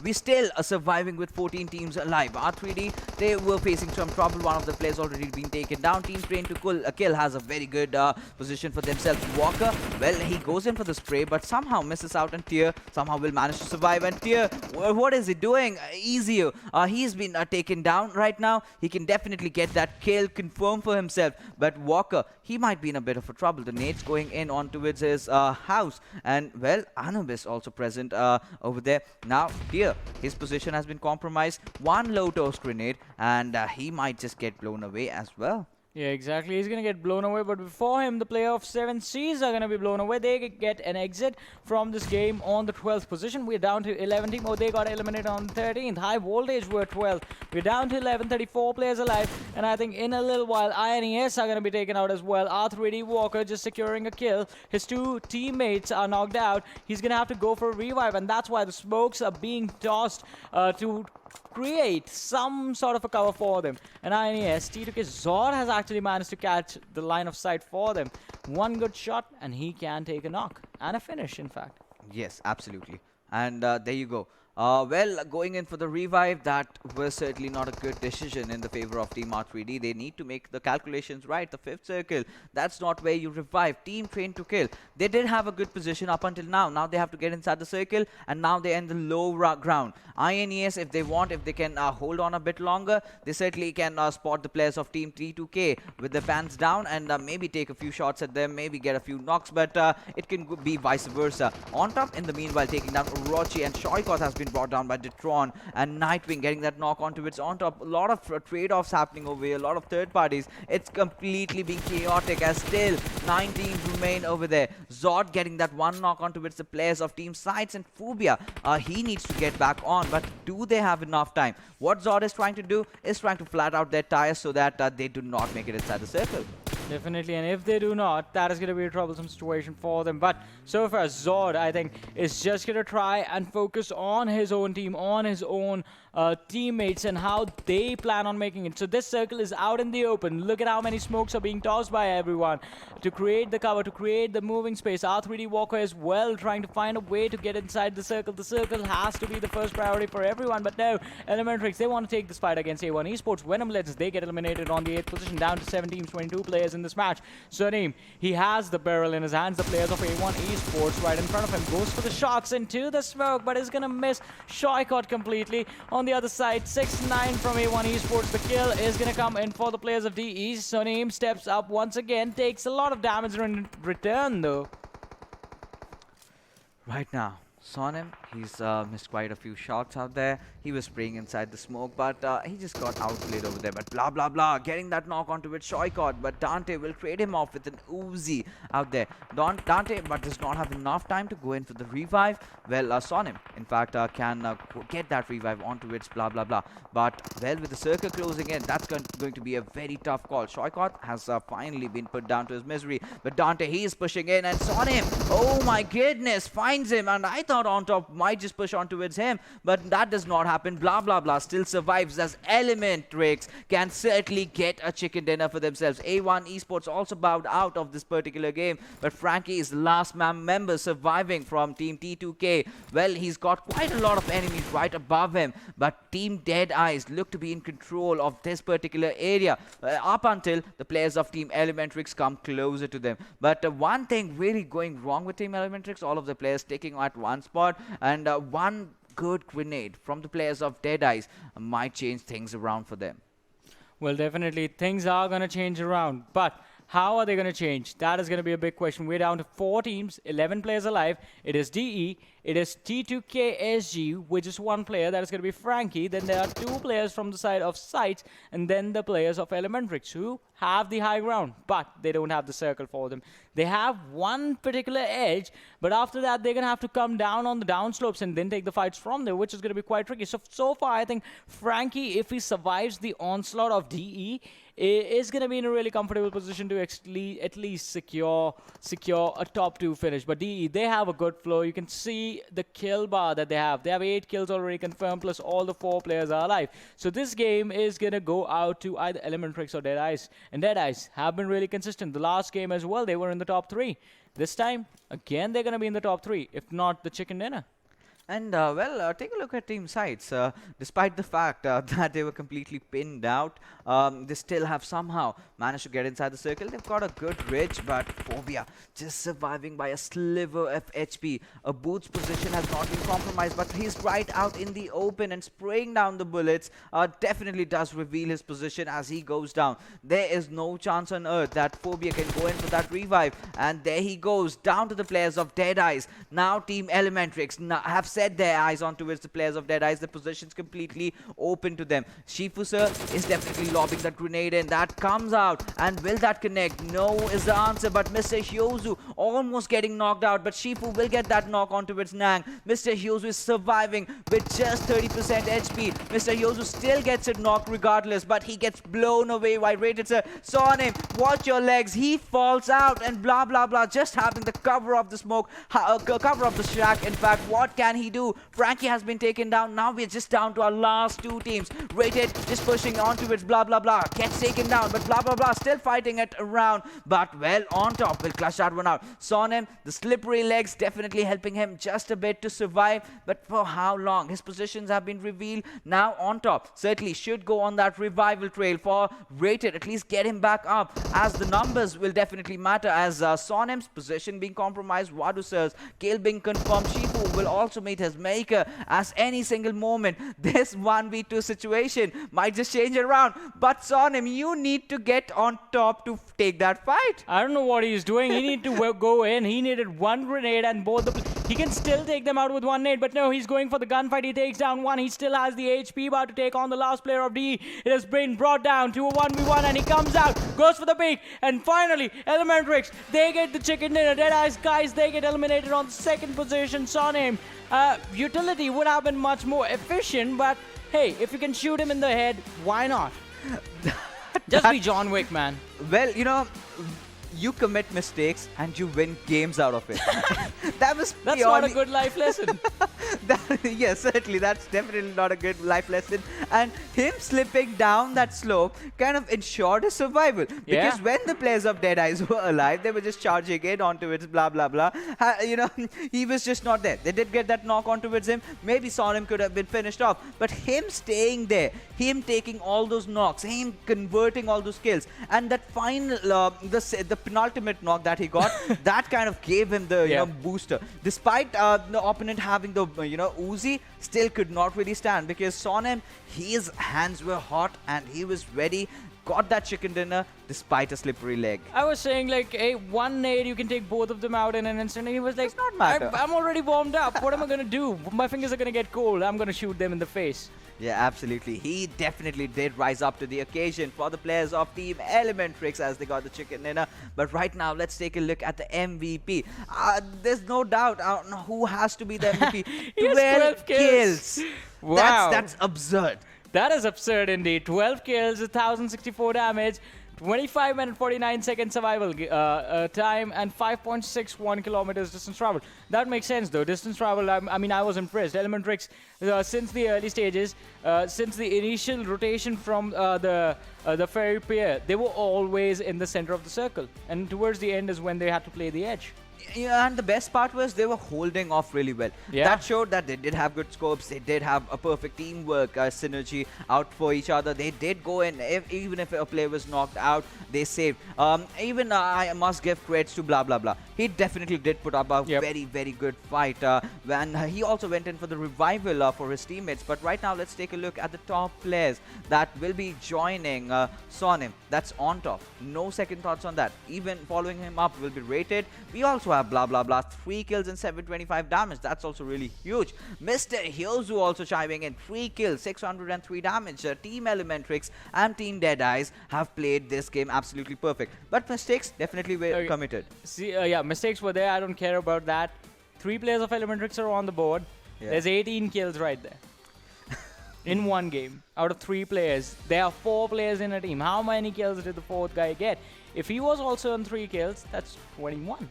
We still are surviving with 14 teams alive. R3D, they were facing some trouble. One of the players already been taken down. Team Train to kill has a very good position for themselves. Walker, well, he goes in for the spray, but somehow misses out, and Tier somehow will manage to survive. And Tier, what is he doing? Easier. He's been taken down right now. He can definitely get that kill confirmed for himself. But Walker, he might be in a bit of a trouble. The nade's going in on towards his house. And, well, Anubis also present over there. Now, Tier, his position has been compromised. One low toast grenade, and he might just get blown away as well. Yeah, exactly. He's going to get blown away, but before him, the player of 7Cs are going to be blown away. They get an exit from this game on the 12th position. We're down to 11 team. Oh, they got eliminated on the 13th. High Voltage were 12th. We're down to 11, 34 players alive. And I think in a little while, INES are going to be taken out as well. R3D Walker just securing a kill. His two teammates are knocked out. He's going to have to go for a revive, and that's why the smokes are being tossed to create some sort of a cover for them. And INES, T2K Zord has actually managed to catch the line of sight for them. One good shot, and he can take a knock. And a finish, in fact. Yes, absolutely. And there you go. Well, going in for the revive, that was certainly not a good decision in the favor of Team R3D. They need to make the calculations right. The 5th circle, that's not where you revive. Team trained to kill. They did have a good position up until now. Now they have to get inside the circle, and now they're in the low ground. INES, if they want, if they can hold on a bit longer, they certainly can spot the players of Team T2K with their pants down and maybe take a few shots at them, maybe get a few knocks, but it can be vice versa. On top, in the meanwhile, taking down Orochi, and Shoykot has been brought down by Detron, and Nightwing getting that knock onto its on top. A lot of trade-offs happening over here, a lot of third parties. It's completely being chaotic as still 9 teams remain over there. Zord getting that one knock onto its the players of Team SCYTES, and Phobia, he needs to get back on, but do they have enough time? What Zord is trying to do is trying to flat out their tires so that they do not make it inside the circle. Definitely, and if they do not, that is going to be a troublesome situation for them. But so far, Zord, I think, is just going to try and focus on his own team, on his own teammates, and how they plan on making it. So this circle is out in the open. Look at how many smokes are being tossed by everyone to create the cover, to create the moving space. R3D Walker as well, trying to find a way to get inside the circle. The circle has to be the first priority for everyone, but no, ElementriX, they want to take this fight against A1 Esports. Venom Legends, they get eliminated on the 8th position, down to 7 teams, 22 players in this match. Sunim, he has the barrel in his hands. The players of A1 Esports right in front of him, goes for the shots into the smoke, but is gonna miss Shoykot completely. On the other side, 6-9 from A1 Esports. The kill is gonna come in for the players of DE. Sunim steps up once again, takes a lot of damage in return though. Right now, Sonim, he's missed quite a few shots out there. He was spraying inside the smoke, but he just got outplayed over there. But blah, blah, blah, getting that knock onto it, Shoykot, but Dante will trade him off with an Uzi out there. Dante, but does not have enough time to go in for the revive. Well, Sonim, in fact, can get that revive onto its blah, blah, blah. But, well, with the circle closing in, that's going to be a very tough call. Shoykot has finally been put down to his misery. But Dante, he is pushing in, and Sonim, oh my goodness, finds him. And I thought on top might just push on towards him, but that does not happen. Blah, blah, blah still survives as ElementriX can certainly get a chicken dinner for themselves. A1 Esports also bowed out of this particular game, but Frankie is the last member surviving from Team T2K. Well, he's got quite a lot of enemies right above him, but Team Deadeyes look to be in control of this particular area up until the players of Team ElementriX come closer to them. But one thing really going wrong with Team ElementriX, all of the players taking at one spot, and one good grenade from the players of Deadeyes might change things around for them. Well, definitely things are going to change around, but how are they going to change? That is going to be a big question. We're down to 4 teams, 11 players alive. It is DE, it is T2KSG, which is 1 player. That is going to be Frankie. Then there are 2 players from the side of SCYTES, and then the players of ElementriX, who have the high ground, but they don't have the circle for them. They have one particular edge, but after that, they're going to have to come down on the downslopes and then take the fights from there, which is going to be quite tricky. So far, I think Frankie, if he survives the onslaught of DE, is going to be in a really comfortable position to at least secure a top 2 finish. But DE, they have a good flow. You can see the kill bar that they have. They have 8 kills already confirmed, plus all the 4 players are alive. So this game is going to go out to either ElementriX or Deadeyes. And Deadeyes have been really consistent. The last game as well, they were in the top 3. This time, again, they're going to be in the top 3, if not the chicken dinner. And, well, take a look at Team SCYTES. Despite the fact that they were completely pinned out, they still have somehow managed to get inside the circle. They've got a good ridge, but Phobia just surviving by a sliver of HP. A Boots position has not been compromised, but he's right out in the open and spraying down the bullets. Definitely does reveal his position as he goes down. There is no chance on earth that Phobia can go in for that revive. And there he goes, down to the players of Deadeyes. Now Team ElementriX have set their eyes on towards the players of DEADEYES. The position's completely open to them. Shifu sir is definitely lobbing that grenade in. That comes out, and will that connect? No is the answer, but Mr. Hyozu almost getting knocked out, but Shifu will get that knock on towards Nang. Mr. Hyozu is surviving with just 30% HP. Mr. Hyozu still gets it knocked regardless, but he gets blown away by Rated sir. Saw him, watch your legs, he falls out, and blah blah blah, just having the cover of the smoke, cover of the shack. In fact, what can he do? Frankie has been taken down. Now we're just down to our last two teams. Rated just pushing on towards blah blah blah, gets taken down, but blah blah blah still fighting it around, but well on top, will clutch that one out. Sonim, the slippery legs definitely helping him just a bit to survive, but for how long? His positions have been revealed. Now on top, certainly should go on that revival trail for Rated, at least get him back up, as the numbers will definitely matter, as Sonim's position being compromised, Wadusir's kill being confirmed. Shifu will also meet his maker, as any single moment this 1v2 situation might just change around, but Sonim, you need to get on top to take that fight. I don't know what he's doing. He needed to go in. He needed one grenade and both he can still take them out with one nade, but no, he's going for the gunfight. He takes down one. He still has the HP bar to take on the last player of DE. It has been brought down to a 1v1, and he comes out, goes for the peak, and finally, ElementriX, they get the chicken dinner. DEADEYES guys, they get eliminated on the second position. Sonim, utility would have been much more efficient, but hey, if you can shoot him in the head, why not? Just be John Wick, man. Well, you know, you commit mistakes and you win games out of it. That's not a good life lesson. Yes, certainly, that's definitely not a good life lesson. And him slipping down that slope kind of ensured his survival. Because when the players of DEADEYES were alive, they were just charging in onto it, blah, blah, blah. You know, he was just not there. They did get that knock on towards him. Maybe Sonim could have been finished off. But him staying there, him taking all those knocks, him converting all those kills, and that final, the penultimate knock that he got, that kind of gave him the you know, booster. Despite the opponent having the Uzi, still could not really stand, because Sonim, his hands were hot and he was ready, got that chicken dinner despite a slippery leg. I was saying, like, hey, one nade, you can take both of them out in an instant. And he was like, does not matter. I'm already warmed up. What am I going to do? My fingers are going to get cold. I'm going to shoot them in the face. Yeah, absolutely. He definitely did rise up to the occasion for the players of Team ElementriX, as they got the chicken dinner. But right now, let's take a look at the MVP. There's no doubt who has to be the MVP. 12 kills. Wow. That's absurd. That is absurd indeed. 12 kills, 1,064 damage, 25 minute 49 second survival time, and 5.61 kilometers distance travel. That makes sense though. Distance travel, I mean, I was impressed. ElementriX, since the early stages, since the initial rotation from the ferry pier, they were always in the center of the circle. And towards the end is when they had to play the edge. Yeah, and the best part was they were holding off really well. Yeah. That showed that they did have good scopes. They did have a perfect teamwork, synergy out for each other. They did go in, even if a player was knocked out, they saved. Even I must give credits to blah blah blah. He definitely did put up a very, very good fight. When he also went in for the revival for his teammates. But right now, let's take a look at the top players that will be joining Sonim. That's on top. No second thoughts on that. Even following him up will be Rated. We also have blah blah blah, 3 kills and 725 damage. That's also really huge. Mr. Hyozu also chiming in, 3 kills, 603 damage. Team ElementriX and Team DEADEYES have played this game absolutely perfect, but mistakes definitely were committed. See, yeah, mistakes were there. I don't care about that. 3 players of ElementriX are on the board. There's 18 kills right there. In one game, out of 3 players, there are 4 players in a team. How many kills did the 4th guy get? If he was also on 3 kills, that's 21.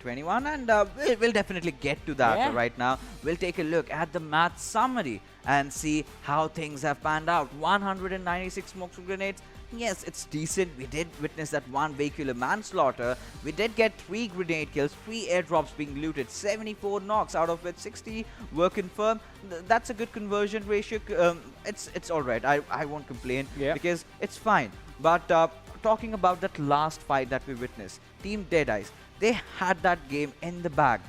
21, and we'll definitely get to that right now. We'll take a look at the match summary and see how things have panned out. 196 smoke grenades. Yes, it's decent. We did witness that one vehicular manslaughter. We did get 3 grenade kills, 3 airdrops being looted, 74 knocks, out of which 60 were confirmed. That's a good conversion ratio. It's all right. I won't complain because it's fine. But talking about that last fight that we witnessed, Team DEADEYES, they had that game in the bag.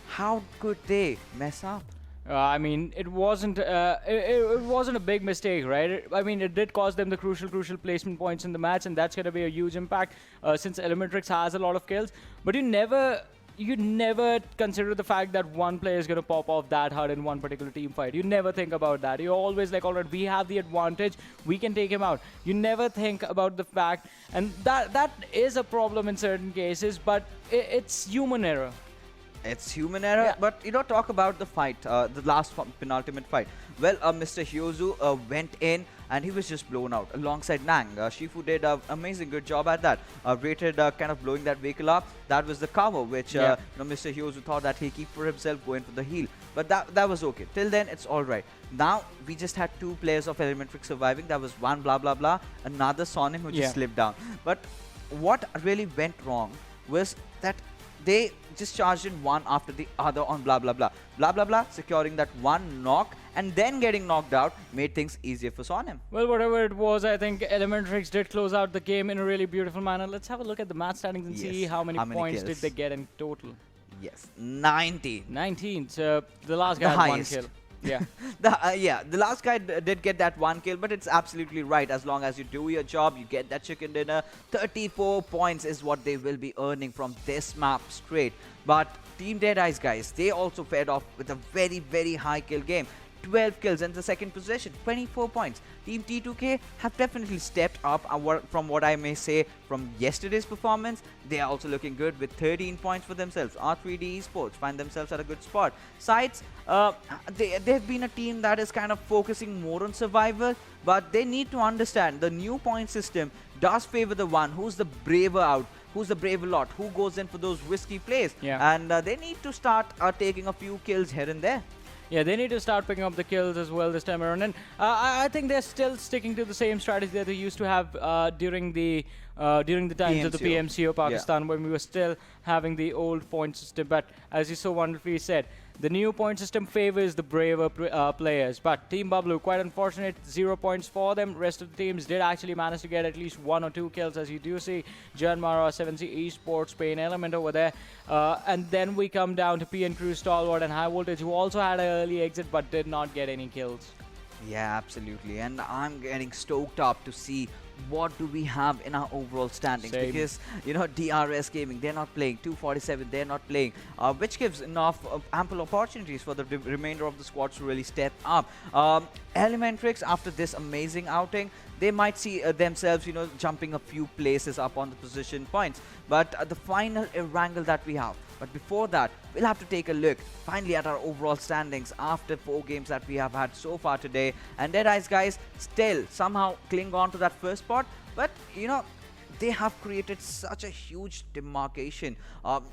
How could they mess up? I mean, it wasn't a big mistake, right? I mean, it did cost them the crucial placement points in the match, and that's going to be a huge impact since ElementriX has a lot of kills. But you never you never consider the fact that one player is going to pop off that hard in one particular team fight. You never think about that. You're always like, all right, we have the advantage. We can take him out. You never think about the fact. And that is a problem in certain cases, but it's human error. It's human error, Yeah. but talk about the fight, the last penultimate fight. Well, Mr. Hyozu went in and he was just blown out alongside Nang. Shifu did an amazing good job at that. Rated kind of blowing that vehicle up. That was the cover, which Mr. Hyozu thought that he'd keep for himself, going for the heal. But that was okay. Till then, it's all right. Now, we just had 2 players of ElementriX surviving. That was one blah blah blah, another Sonim who just slipped down. But what really went wrong was that they just charged in one after the other on blah blah blah. Blah blah blah, securing that one knock and then getting knocked out made things easier for Sonim. Well, whatever it was, I think ElementriX did close out the game in a really beautiful manner. Let's have a look at the match standings and see how many points kills did they get in total. Yes, 19. 19. So the last guy The had highest. 1 kill. Yeah. The last guy did get that 1 kill, but it's absolutely right. As long as you do your job, you get that chicken dinner. 34 points is what they will be earning from this map straight. But Team Deadeyes, guys, they also paired off with a very, very high kill game. 12 kills in the second position, 24 points. Team T2K have definitely stepped up from what I may say from yesterday's performance. They are also looking good with 13 points for themselves. R3D Esports find themselves at a good spot. SCYTES, they've been a team that is kind of focusing more on survival, but they need to understand the new point system does favor the one who's the braver out, who's the braver lot, who goes in for those risky plays. Yeah. And they need to start taking a few kills here and there. Yeah, they need to start picking up the kills as well this time around. And I think they're still sticking to the same strategy that they used to have during the times of the PMCO Pakistan, when we were still having the old point system. But as you so wonderfully said, the new point system favors the braver players. But Team Bablu, quite unfortunate, 0 points for them. Rest of the teams did actually manage to get at least 1 or 2 kills, as you do see. JyanMaara, 7C Esports, PAINxELMT over there. And then we come down to PN Crew, Stalwart, and High Voltage, who also had an early exit but did not get any kills. Yeah, absolutely. And I'm getting stoked up to see what do we have in our overall standings. Same. Because, DRS Gaming, they're not playing. 247, they're not playing. Which gives enough ample opportunities for the remainder of the squads to really step up. ElementriX, after this amazing outing, they might see themselves, jumping a few places up on the position points. But the final Erangel that we have. But before that, we'll have to take a look finally at our overall standings after 4 games that we have had so far today. And Deadeyes, guys, still somehow cling on to that first spot. But, they have created such a huge demarcation.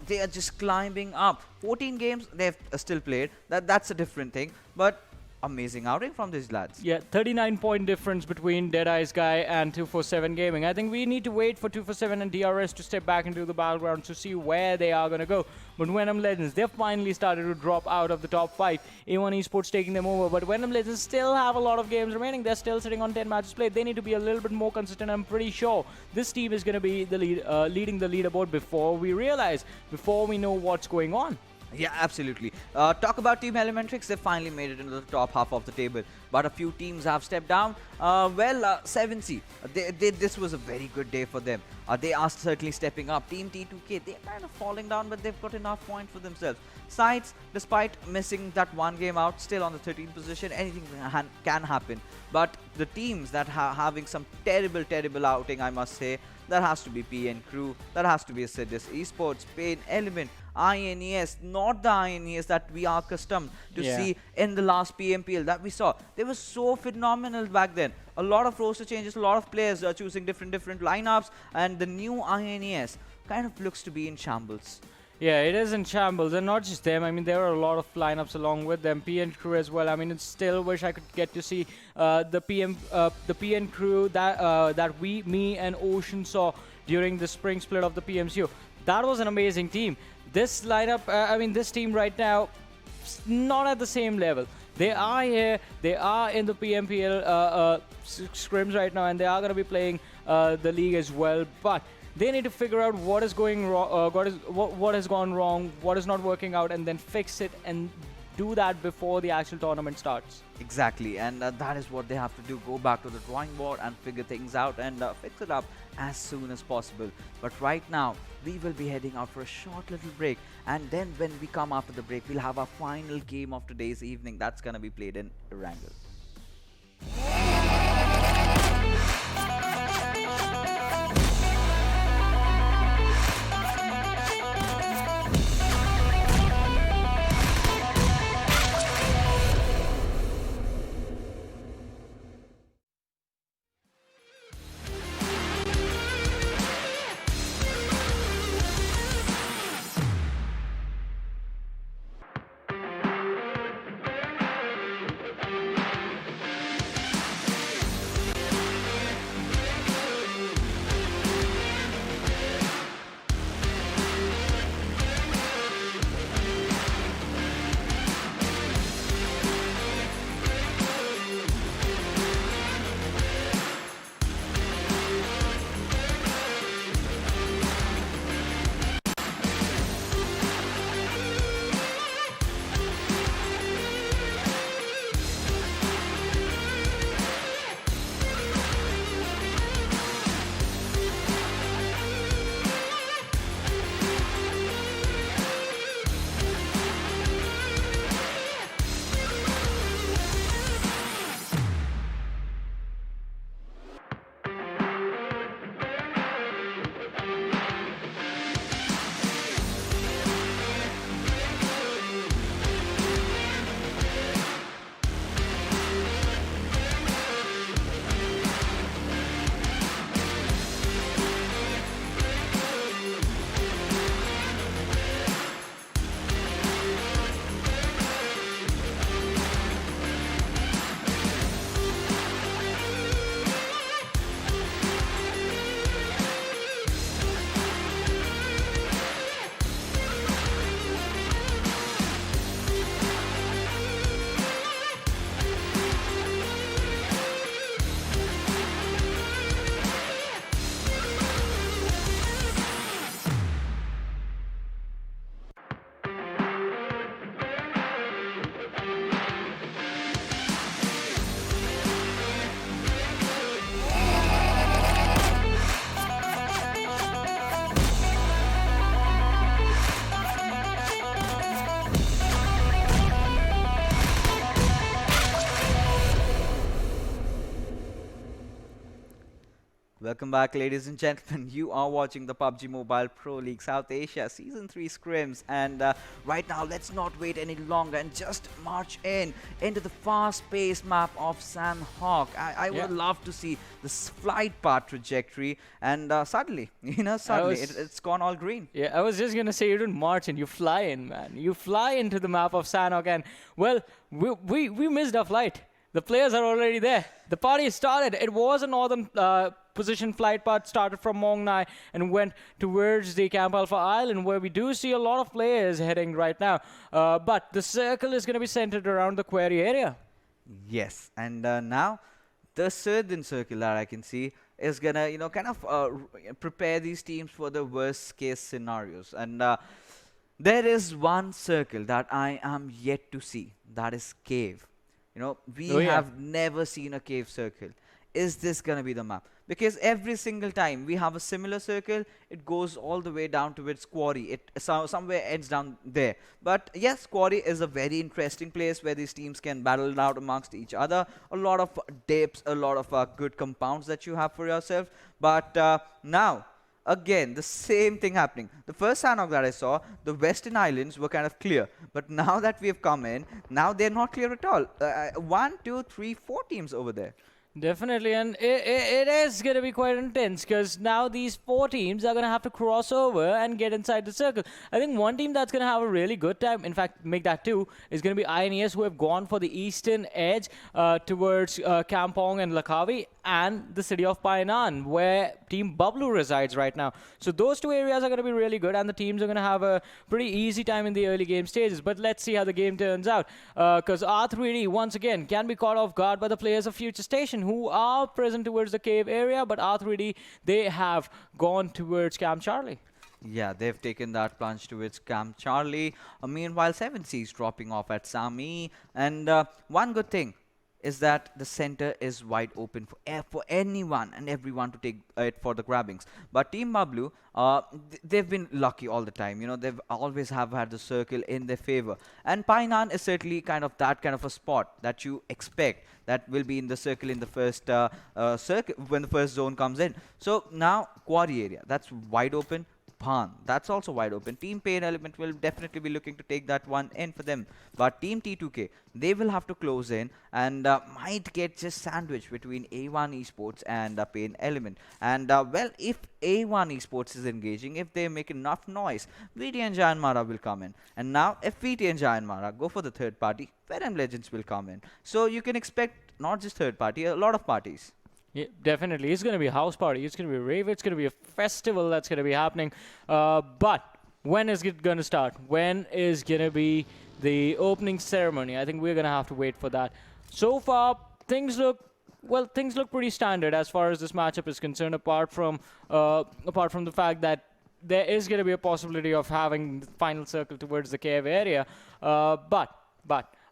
They are just climbing up. 14 games they've still played. That's a different thing. But amazing outing from these lads. Yeah, 39-point difference between Deadeyes guy and 247 Gaming. I think we need to wait for 247 and DRS to step back into the battleground to see where they are going to go. But Venom Legends, they've finally started to drop out of the top 5. A1 Esports taking them over, but Venom Legends still have a lot of games remaining. They're still sitting on 10 matches played. They need to be a little bit more consistent. I'm pretty sure this team is going to be the leading the leaderboard before we realize, before we know what's going on. Yeah, absolutely. Talk about Team ElementriX. They finally made it into the top half of the table, but a few teams have stepped down. 7C, this was a very good day for them. They are certainly stepping up. Team T2K, they're kind of falling down, but they've got enough points for themselves. SCYTES, despite missing that 1 game out, still on the 13th position. Anything can happen. But the teams that are having some terrible outing, I must say, that has to be PN Crew, that has to be Assiduous Esports, PAINxELMT, INES, not the INES that we are accustomed to see in the last PMPL that we saw. They were so phenomenal back then. A lot of roster changes, a lot of players are choosing different lineups, and the new INES kind of looks to be in shambles. Yeah, it is in shambles, and not just them. I mean, there are a lot of lineups along with them. PN Crew as well. I mean, it's still wish I could get to see the PN Crew that me and Ocean saw during the spring split of the PMCO. That was an amazing team. This lineup, this team right now, not at the same level. They are here. They are in the PMPL scrims right now, and they are going to be playing the league as well. But they need to figure out what is going wrong, what has gone wrong, what is not working out, and then fix it, and do that before the actual tournament starts. Exactly, and that is what they have to do. Go back to the drawing board and figure things out and fix it up as soon as possible. But right now, we will be heading out for a short little break, and then when we come after the break, we'll have our final game of today's evening. That's gonna be played in Erangel. Welcome back, ladies and gentlemen. You are watching the PUBG Mobile Pro League South Asia Season 3 Scrims. And right now, let's not wait any longer and just march into the fast-paced map of Sanhok. I would love to see this flight path trajectory. And suddenly, it's gone all green. Yeah, I was just going to say you don't march in, you fly in, man. You fly into the map of Sanhok. And, well, we missed our flight. The players are already there. The party started. It was a northern position flight path, started from Mong Nai and went towards the Camp Alpha Island, where we do see a lot of players heading right now. But the circle is going to be centered around the quarry area. Yes, and now the southern circle that I can see is going to, kind of prepare these teams for the worst case scenarios. And there is one circle that I am yet to see. That is cave. We have never seen a cave circle. Is this going to be the map? Because every single time we have a similar circle, it goes all the way down to its quarry. It somewhere ends down there. But yes, quarry is a very interesting place where these teams can battle it out amongst each other. A lot of dips, a lot of good compounds that you have for yourself. But now, again, the same thing happening. The first Sanhok that I saw, the Western Islands were kind of clear. But now that we have come in, now they're not clear at all. 1, 2, 3, 4 teams over there. Definitely, and it is going to be quite intense, because now these 4 teams are going to have to cross over and get inside the circle. I think one team that's going to have a really good time, in fact, make that 2, is going to be INES, who have gone for the eastern edge towards Kampong and Lakavi and the city of Painan, where Team Bablu resides right now. So those 2 areas are going to be really good, and the teams are going to have a pretty easy time in the early game stages. But let's see how the game turns out, because R3D, once again, can be caught off guard by the players of FutureStation, who are present towards the cave area, but R3D, they have gone towards Camp Charlie. Yeah, they've taken that plunge towards Camp Charlie. Meanwhile, 7C's dropping off at Sami. And one good thing is that the center is wide open for anyone and everyone to take it for the grabbings. But Team Bablu, they've been lucky all the time. You know, they've always have had the circle in their favor. And Painan is certainly kind of that kind of a spot that you expect that will be in the circle in the first circle when the first zone comes in. So now quarry area, that's wide open. Pan, that's also wide open. Team PAINxELMT will definitely be looking to take that one in for them. But Team T2K, they will have to close in and might get just sandwiched between A1 Esports and PAINxELMT. And well, if A1 Esports is engaging, if they make enough noise, VTNxJyanMaara will come in. And now, if VTNxJyanMaara go for the third party, Venom Legends will come in. So you can expect not just third party, a lot of parties. Yeah, definitely. It's going to be a house party. It's going to be a rave. It's going to be a festival that's going to be happening. But when is it going to start? When is going to be the opening ceremony? I think we're going to have to wait for that. So far, things look pretty standard as far as this matchup is concerned, apart from the fact that there is going to be a possibility of having the final circle towards the cave area. But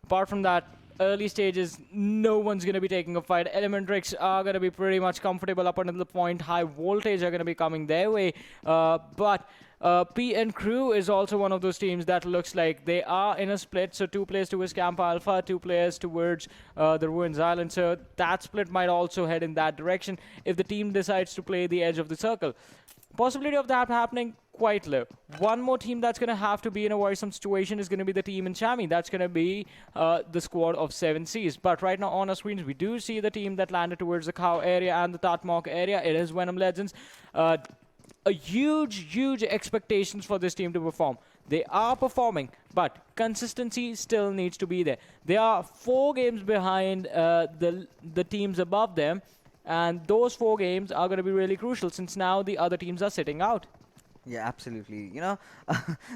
apart from that, early stages, no one's going to be taking a fight. ElementriX are going to be pretty much comfortable up until the point. High voltage are going to be coming their way. But PN Crew is also one of those teams that looks like they are in a split. So 2 players towards Camp Alpha, 2 players towards the Ruins Island. So that split might also head in that direction if the team decides to play the edge of the circle. Possibility of that happening, quite low. One more team that's going to have to be in a worrisome situation is going to be the team in Chami. That's going to be the squad of 7Cs. But right now on our screens, we do see the team that landed towards the Cow area and the Tatmok area. It is Venom Legends. A huge expectations for this team to perform. They are performing, but consistency still needs to be there. They are 4 games behind the teams above them. And those 4 games are going to be really crucial since now the other teams are sitting out. Yeah, absolutely. You know,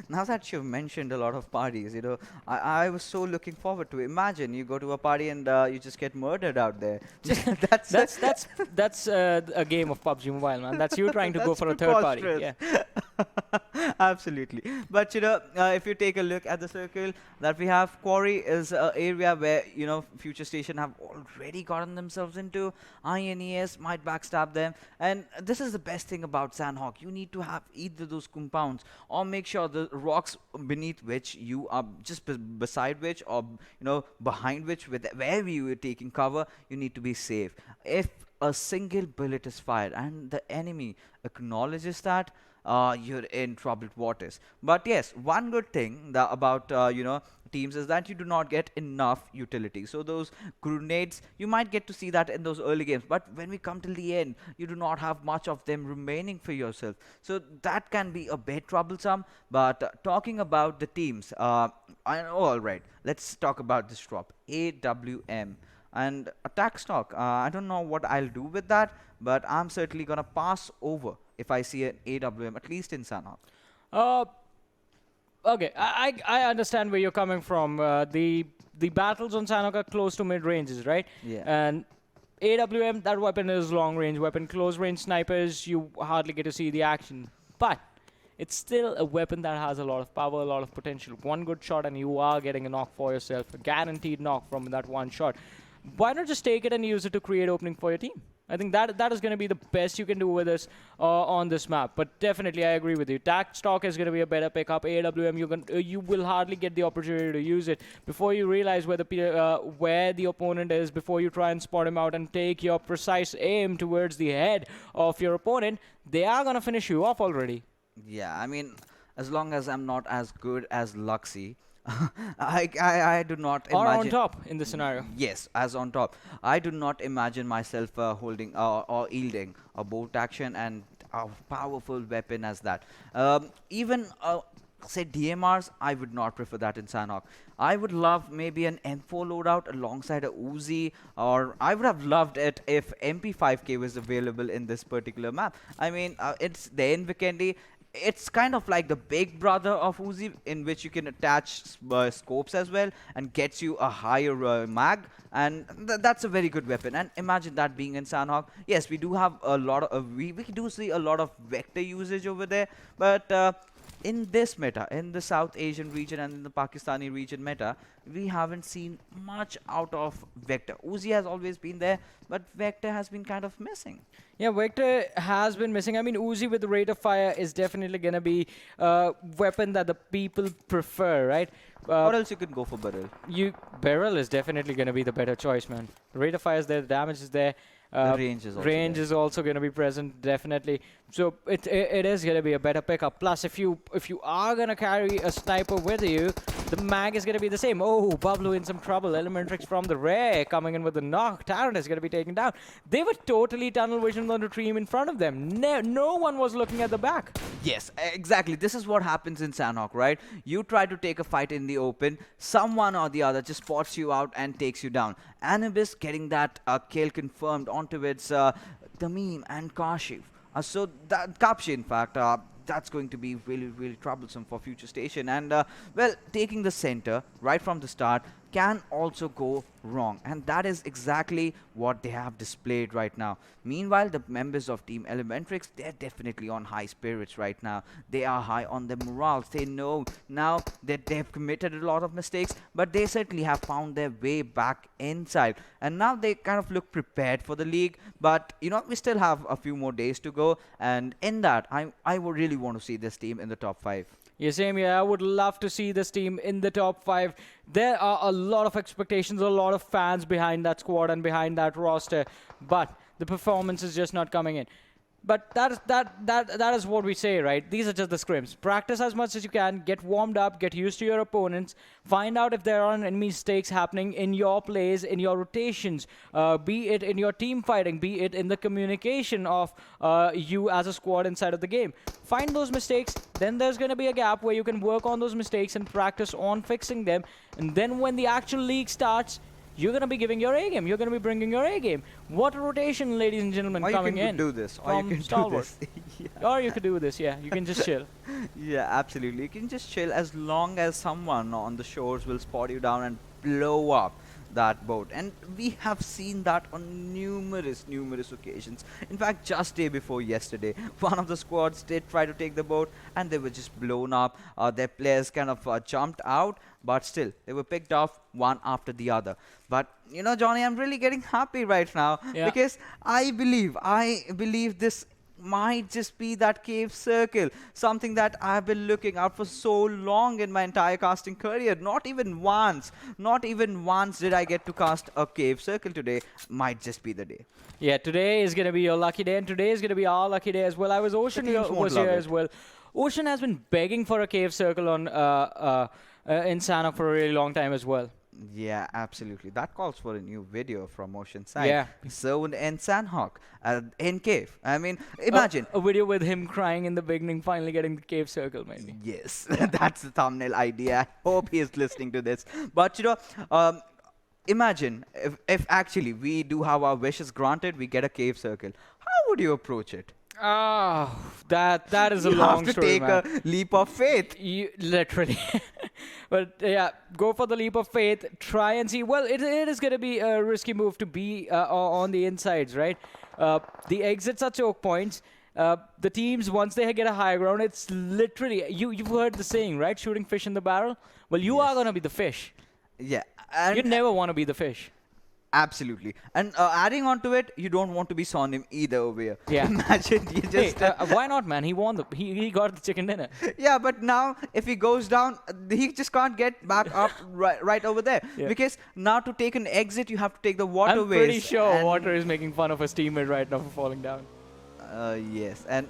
now that you've mentioned a lot of parties, you know, I was so looking forward to it. Imagine you go to a party and you just get murdered out there. That's a game of PUBG Mobile, man. That's you trying to go for a third party. Yeah. Absolutely. But, you know, if you take a look at the circle that we have, Quarry is an area where, you know, FutureStation have already gotten themselves into. INES might backstab them. And this is the best thing about Sanhok. You need to have either those compounds or make sure the rocks beneath which you are just beside which or, you know, behind which, wherever you are taking cover, you need to be safe. If a single bullet is fired and the enemy acknowledges that, you're in troubled waters. But yes, one good thing about you know, teams is that you do not get enough utility. So those grenades, you might get to see that in those early games, but when we come till the end, you do not have much of them remaining for yourself. So that can be a bit troublesome. But talking about the teams, all right, let's talk about this drop. AWM and attack stock. I don't know what I'll do with that, but I'm certainly gonna pass over if I see an AWM, at least in Sanhok. Okay, I understand where you're coming from. The battles on Sanhok are close to mid ranges, right? Yeah. And AWM, that weapon is long range weapon. Close range snipers, you hardly get to see the action. But it's still a weapon that has a lot of power, a lot of potential. One good shot and you are getting a knock for yourself. A guaranteed knock from that one shot. Why not just take it and use it to create opening for your team? I think that is going to be the best you can do with this on this map. But definitely, I agree with you. Tac stock is going to be a better pickup. AWM, you will hardly get the opportunity to use it before you realize where the opponent is, before you try and spot him out and take your precise aim towards the head of your opponent. They are going to finish you off already. Yeah, I mean, as long as I'm not as good as Luxy, I do not imagine... Or on top in this scenario. Yes, as on top. I do not imagine myself holding or yielding a bolt action and a powerful weapon as that. Even, say, DMRs, I would not prefer that in Sanhok. I would love maybe an M4 loadout alongside a Uzi, or I would have loved it if MP5K was available in this particular map. I mean, it's there in Vikendi. it's kind of like the big brother of Uzi, in which you can attach scopes as well and gets you a higher mag, and that's a very good weapon. And imagine that being in Sanhok. Yes, we do have a lot of we do see a lot of vector usage over there, but in this meta, in the South Asian region and in the Pakistani region meta, we haven't seen much out of Vector. Uzi has always been there, but Vector has been kind of missing. Yeah, Vector has been missing. I mean, Uzi with the rate of fire is definitely going to be a weapon that the people prefer, right? Or else you could go for Beryl. Beryl is definitely going to be the better choice, man. The rate of fire is there, the damage is there. The range is also going to be present, definitely. So it is going to be a better pickup. Plus, if you are going to carry a sniper with you, the mag is going to be the same. Oh, Bablu in some trouble. ElementriX from the rear coming in with the knock. Talent is going to be taken down. They were totally tunnel vision on the team in front of them. No one was looking at the back. Yes, exactly. This is what happens in Sanhok, right? You try to take a fight in the open, someone or the other just spots you out and takes you down. Anubis getting that kill confirmed onto its Tamim and Kashif. So that Kapshi, in fact, that's going to be really, really troublesome for FutureStation. And, well, taking the center right from the start can also go wrong. And that is exactly what they have displayed right now. Meanwhile, the members of Team ElementriX, they're definitely on high spirits right now. They are high on their morals. They know now that they've committed a lot of mistakes, but they certainly have found their way back inside. And now they kind of look prepared for the league. But, you know, we still have a few more days to go. And in that, I would really want to see this team in the top 5. Yeah, same here. I would love to see this team in the top 5. There are a lot of expectations, a lot of fans behind that squad and behind that roster, but the performance is just not coming in. But that is what we say, right? These are just the scrims. Practice as much as you can, get warmed up, get used to your opponents, find out if there are any mistakes happening in your plays, in your rotations, be it in your team fighting, be it in the communication of you as a squad inside of the game. Find those mistakes, then there's going to be a gap where you can work on those mistakes and practice on fixing them. And then when the actual league starts, you're going to be giving your A game. You're going to be bringing your A game. What a rotation, ladies and gentlemen, coming in. Or you can do this. Or you can Stalwart. do this. Yeah. Or you could do this, yeah. You can just chill. Yeah, absolutely. You can just chill as long as someone on the shores will spot you down and blow up that boat. And we have seen that on numerous occasions. In fact, just day before yesterday, one of the squads did try to take the boat and they were just blown up. Their players kind of jumped out, but still they were picked off one after the other. But you know, Johnny, I'm really getting happy right now because I believe this might just be that cave circle, something that I've been looking out for so long in my entire casting career. Not even once did I get to cast a cave circle today. Might just be the day. Yeah, today is going to be your lucky day, and today is going to be our lucky day as well. Ocean was here as well. Ocean has been begging for a cave circle on in Sanhok for a really long time as well. Yeah, absolutely. That calls for a new video from Ocean side. Yeah. Zone in Sanhok, in cave. I mean, imagine. A video with him crying in the beginning, finally getting the cave circle, maybe. Yes, that's the thumbnail idea. I hope he is listening to this. But, you know, imagine if actually we do have our wishes granted, we get a cave circle. How would you approach it? Oh, that is a long story, You have to take a leap of faith. Literally. But yeah, go for the leap of faith. Try and see. Well, it is going to be a risky move to be on the insides, right? The exits are choke points. The teams, once they get a high ground, it's literally, you've heard the saying, right? Shooting fish in the barrel. Well, you are going to be the fish. Yeah. And you never want to be the fish. Absolutely. And adding on to it, you don't want to be Sonim either over here. Yeah. Imagine you just... Hey, why not, man? He won he got the chicken dinner. Yeah, but now if he goes down, he just can't get back up right over there. Yeah. Because now to take an exit, you have to take the waterways. I'm pretty sure Water is making fun of his teammate right now for falling down. Yes, and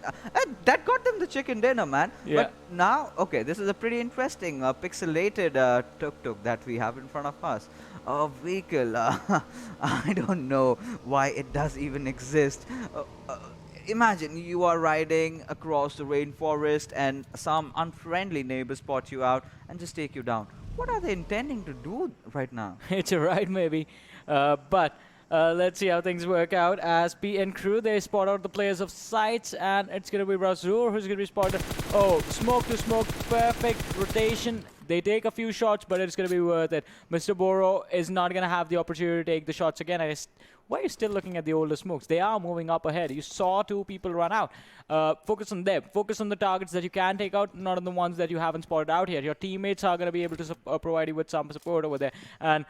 that got them the chicken dinner, man. Yeah. But now, okay, this is a pretty interesting pixelated tuk-tuk that we have in front of us. A vehicle, I don't know why it does even exist. Imagine you are riding across the rainforest and some unfriendly neighbor spots you out and just take you down. What are they intending to do right now? It's a ride, maybe. But Let's see how things work out as PN Crew, they spot out the players of SCYTES, and it's going to be Razur who's going to be spotted. Oh, smoke to smoke, perfect rotation. They take a few shots, but it's going to be worth it. Mr. Boro is not going to have the opportunity to take the shots again. Why are you still looking at the older smokes? They are moving up ahead. You saw two people run out. Focus on them. Focus on the targets that you can take out, not on the ones that you haven't spotted out here. Your teammates are going to be able to provide you with some support over there. And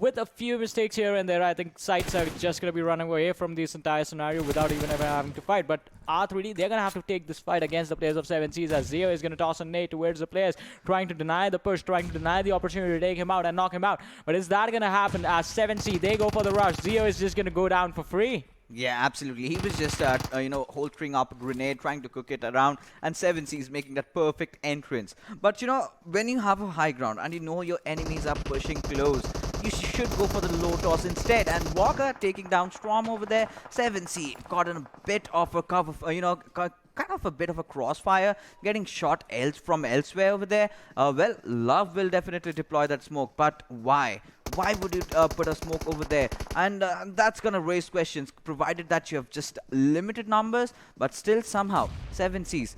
with a few mistakes here and there, I think SCYTES are just going to be running away from this entire scenario without even ever having to fight. But R3D, they're going to have to take this fight against the players of 7Cs, as Zeo is going to toss a nade towards the players, trying to deny the push, trying to deny the opportunity to take him out and knock him out. But is that going to happen as 7C, they go for the rush. Zeo is just going to go down for free. Yeah, absolutely. He was just, holstering up a grenade, trying to cook it around, and 7C is making that perfect entrance. But, when you have a high ground and you know your enemies are pushing close, you should go for the low toss instead. And Walker taking down Storm over there. 7C got in a bit of a cover, kind of a bit of a crossfire, getting shot from elsewhere over there. Well, Love will definitely deploy that smoke, but why? Why would you put a smoke over there? And that's going to raise questions, provided that you have just limited numbers, but still somehow 7Cs.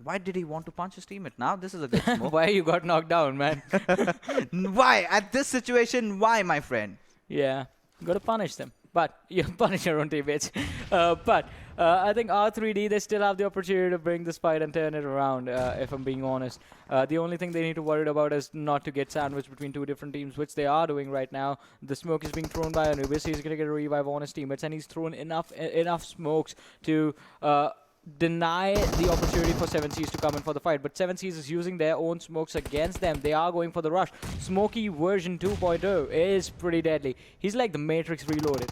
Why did he want to punch his teammate? Now this is a good smoke. Why you got knocked down, man? Why? At this situation, why, my friend? Yeah, got to punish them. But you punish your own teammates. I think R3D, they still have the opportunity to bring this fight and turn it around, if I'm being honest. The only thing they need to worry about is not to get sandwiched between two different teams, which they are doing right now. The smoke is being thrown by Anubis. He's going to get a revive on his teammates, and he's thrown enough smokes to deny the opportunity for 7Cs to come in for the fight. But 7Cs is using their own smokes against them. They are going for the rush. Smokey version 2.0 is pretty deadly. He's like the Matrix reloaded.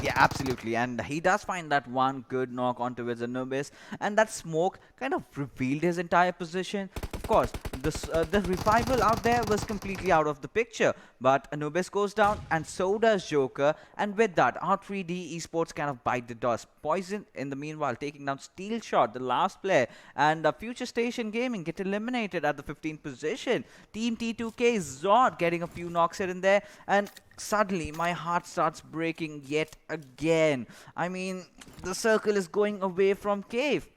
Yeah, absolutely. And he does find that one good knock onto his Anubis, and that smoke kind of revealed his entire position. Of course, the revival out there was completely out of the picture, but Anubis goes down, and so does Joker, and with that, R3D Esports kind of bite the dust. Poison, in the meanwhile, taking down Steel Shot, the last player, and FutureStation Gaming get eliminated at the 15th position. Team T2K Zod getting a few knocks here and there, and suddenly my heart starts breaking yet again. I mean, the circle is going away from Cave.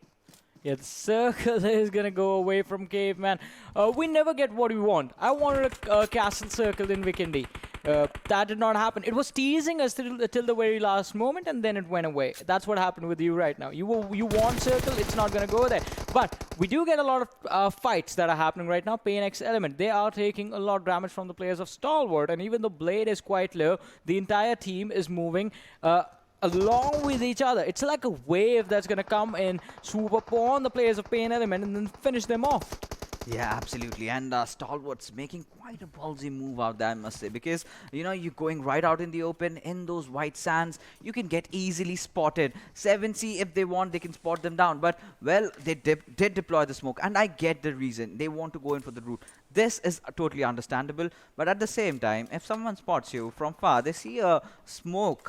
Yeah, the circle is gonna go away from Cave, man. We never get what we want. I wanted a castle circle in Vikendi. That did not happen. It was teasing us till the very last moment, and then it went away. That's what happened with you right now. You want circle, it's not gonna go there. But we do get a lot of fights that are happening right now. PAINxELMT, they are taking a lot of damage from the players of Stalwart, and even though Blade is quite low, the entire team is moving along with each other. It's like a wave that's gonna come and swoop upon the players of PAINxELMT and then finish them off. Yeah, absolutely. And Stalwart's making quite a ballsy move out there, I must say, because, you're going right out in the open in those white sands. You can get easily spotted. 7C, if they want, they can spot them down. But, well, they did deploy the smoke, and I get the reason. They want to go in for the route. This is totally understandable, but at the same time, if someone spots you from far, they see a smoke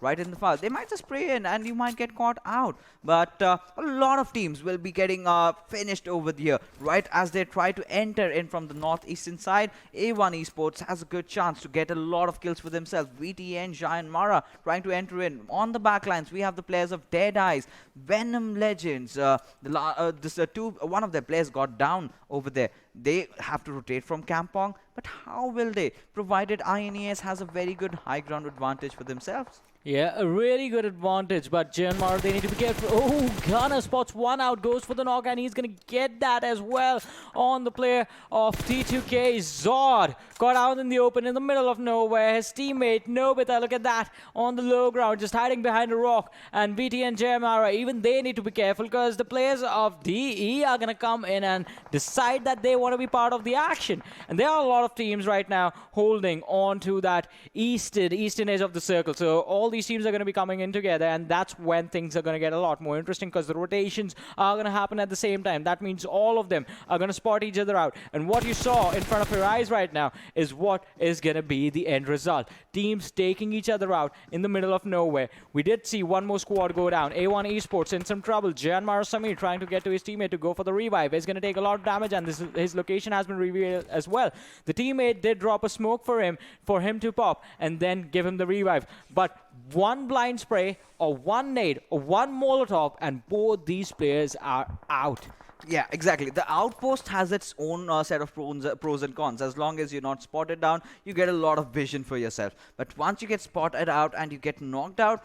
right in the far, they might just spray in and you might get caught out. But a lot of teams will be getting finished over here right as they try to enter in from the northeastern side. A1 Esports has a good chance to get a lot of kills for themselves. VTNxJyanMaara trying to enter in. On the backlines, we have the players of DEADEYES, Venom Legends. One of their players got down over there. They have to rotate from Kampong, but how will they, provided INES has a very good high ground advantage for themselves? Yeah, a really good advantage, but JyanMaara, they need to be careful. Oh, Gunner spots one out, goes for the knock, and he's going to get that as well on the player of T2K. Zod got out in the open in the middle of nowhere. His teammate, Nobita, look at that, on the low ground, just hiding behind a rock. And VTNxJyanMaara, even they need to be careful because the players of DE are going to come in and decide that they want to be part of the action. And there are a lot of teams right now holding on to that eastern edge of the circle. So all these teams are going to be coming in together, and that's when things are going to get a lot more interesting because the rotations are going to happen at the same time. That means all of them are going to spot each other out. And what you saw in front of your eyes right now is what is going to be the end result. Teams taking each other out in the middle of nowhere. We did see one more squad go down. A1 Esports in some trouble. JyanMaara Samir trying to get to his teammate to go for the revive. He's going to take a lot of damage, and his his location has been revealed as well. The teammate did drop a smoke for him to pop and then give him the revive. But one blind spray or one nade or one molotov and both these players are out. Yeah, exactly. The outpost has its own set of pros and cons. As long as you're not spotted down, you get a lot of vision for yourself. But once you get spotted out and you get knocked out,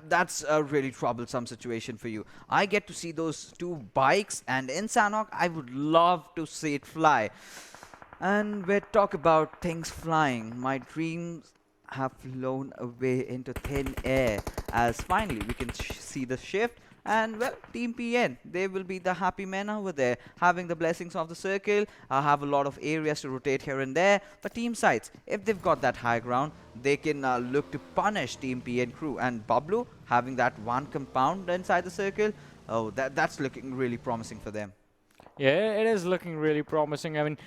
that's a really troublesome situation for you. I get to see those two bikes, and in Sanhok, I would love to see it fly. And we talk about things flying. My dreams have flown away into thin air, as finally we can see the shift. And well, Team PN, they will be the happy men over there, having the blessings of the circle, have a lot of areas to rotate here and there. But Team SCYTES, if they've got that high ground, they can look to punish Team PN crew. And Bablu, having that one compound inside the circle, oh, that's looking really promising for them. Yeah, it is looking really promising. I mean,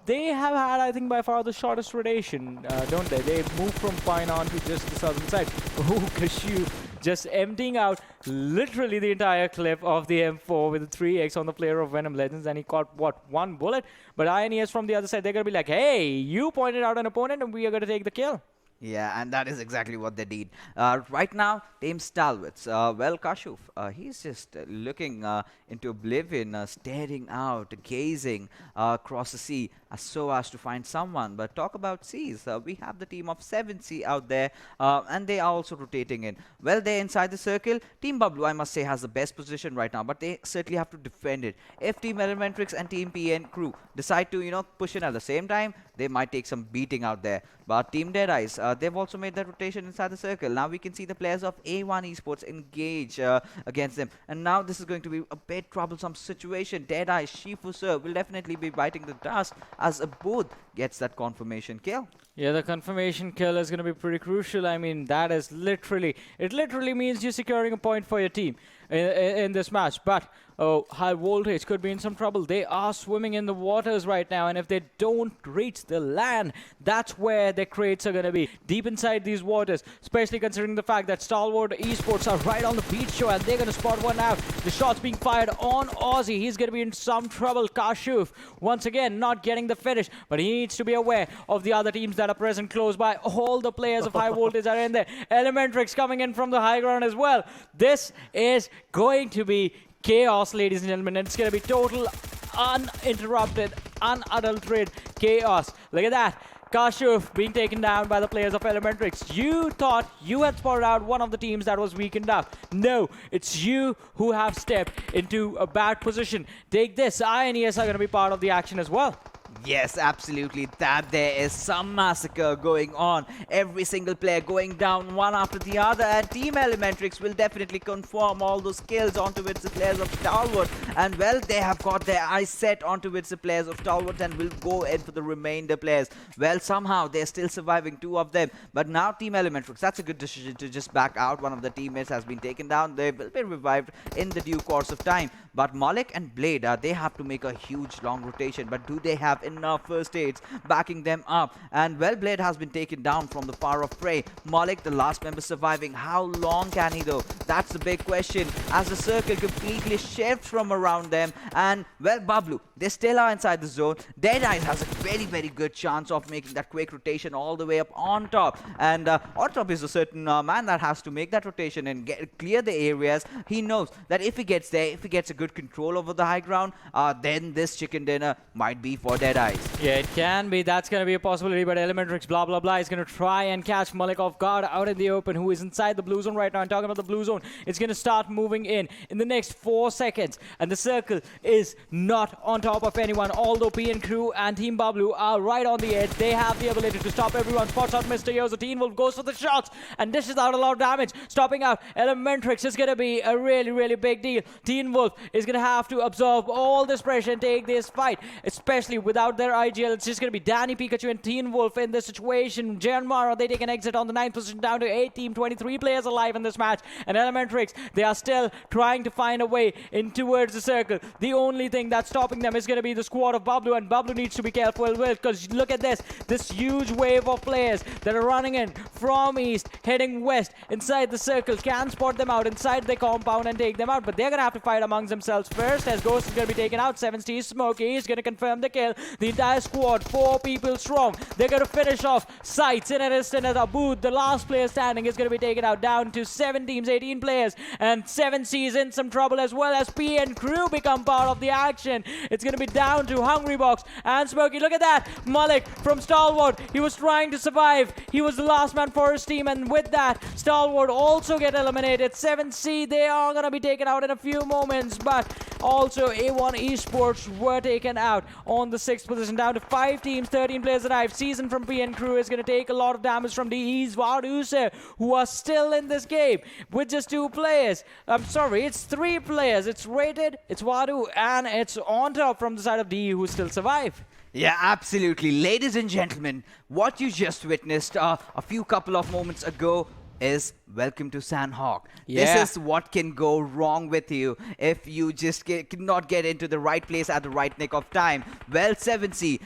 they have had, I think, by far the shortest rotation, don't they? They moved from Pine on to just the southern side. Oh, Kashu just emptying out literally the entire clip of the M4 with the 3x on the player of Venom Legends, and he caught, what, one bullet? But INES from the other side, they're going to be like, hey, you pointed out an opponent and we are going to take the kill. Yeah, and that is exactly what they did. Right now, Team Stalwarts. Well, Kashuf, he's just looking into oblivion, staring out, gazing across the sea so as to find someone. But talk about seas. We have the team of 7C out there, and they are also rotating in. Well, they're inside the circle. Team Bablu, I must say, has the best position right now, but they certainly have to defend it. If Team ElementriX and Team PN crew decide to, push in at the same time, they might take some beating out there. But Team Deadeye's, they've also made that rotation inside the circle. Now we can see the players of A1 Esports engage against them. And now this is going to be a bit troublesome situation. Deadeye's Shifu Sir will definitely be biting the dust as Abud gets that confirmation kill. Yeah, the confirmation kill is going to be pretty crucial. I mean, that is literally means you're securing a point for your team in this match. But High Voltage could be in some trouble. They are swimming in the waters right now, and if they don't reach the land, that's where their crates are going to be, deep inside these waters, especially considering the fact that Stalwart Esports are right on the beach show, and they're going to spot one out. The shot's being fired on Aussie. He's going to be in some trouble. Kashuf, once again, not getting the finish, but he needs to be aware of the other teams that are present close by. All the players of High Voltage are in there. ElementriX coming in from the high ground as well. This is going to be chaos, ladies and gentlemen, and it's going to be total, uninterrupted, unadulterated chaos. Look at that. Kashuf being taken down by the players of ElementriX. You thought you had spotted out one of the teams that was weakened up. No, it's you who have stepped into a bad position. Take this. INES are going to be part of the action as well. Yes, absolutely. That there is some massacre going on. Every single player going down one after the other, and Team ElementriX will definitely confirm all those kills onto its players of Stalwart. And well, they have got their eyes set onto its players of Stalwart and will go in for the remainder players. Well, somehow they're still surviving, two of them. But now Team ElementriX, that's a good decision to just back out. One of the teammates has been taken down. They will be revived in the due course of time. But Malik and Blade, they have to make a huge long rotation. But do they have enough first aids backing them up? And well, Blade has been taken down from the far of prey. Malik, the last member surviving, how long can he though? That's the big question as the circle completely shifts from around them. And well, Bablu, they still are inside the zone. Deadeye's has a very good chance of making that quick rotation all the way up on top. And on top is a certain man that has to make that rotation and clear the areas. He knows that if he gets there, if he gets a good control over the high ground, then this chicken dinner might be for Deadeye's. Yeah, it can be. That's going to be a possibility. But ElementriX, blah, blah, blah, is going to try and catch Malik off guard out in the open, who is inside the blue zone right now. And talking about the blue zone, it's going to start moving in the next 4 seconds. And the circle is not on top of anyone. Although PN Crew and Team Bablu are right on the edge, they have the ability to stop everyone. Spots out Mr. Yozo. Teen Wolf goes for the shots and dishes out a lot of damage. Stopping out ElementriX is going to be a really big deal. Teen Wolf is going to have to absorb all this pressure and take this fight, especially without their IGL. It's just going to be Danny, Pikachu, and Teen Wolf in this situation. JyanMaara, they take an exit on the 9th position, down to 8 team, 23 players alive in this match. And ElementriX, they are still trying to find a way in towards the circle. The only thing that's stopping them is going to be the squad of Bablu, and Bablu needs to be careful with, because look at this huge wave of players that are running in from east, heading west inside the circle. Can spot them out inside the compound and take them out, but they're going to have to fight amongst themselves. themselves first as Ghost is going to be taken out. 7C Smokey is going to confirm the kill. The entire squad, 4 people strong. They're going to finish off SCYTES in an instant as Abud, the last player standing, is going to be taken out, down to 7 teams, 18 players. And 7C is in some trouble as well as P and crew become part of the action. It's going to be down to Hungry Box and Smokey. Look at that. Malik from Stalwart. He was trying to survive. He was the last man for his team, and with that, Stalwart also get eliminated. 7C, they are going to be taken out in a few moments, but also A1 Esports were taken out on the 6th position, down to 5 teams, 13 players arrived. Season from PN Crew is going to take a lot of damage from DE's Varduse, who are still in this game with just 2 players. I'm sorry, it's 3 players. It's Rated, it's Vadu, and it's On Top from the side of DE who still survive. Yeah, absolutely. Ladies and gentlemen, what you just witnessed a few couple of moments ago is welcome to Sanhok. Yeah. This is what can go wrong with you if you just cannot get into the right place at the right nick of time. Well, 7C,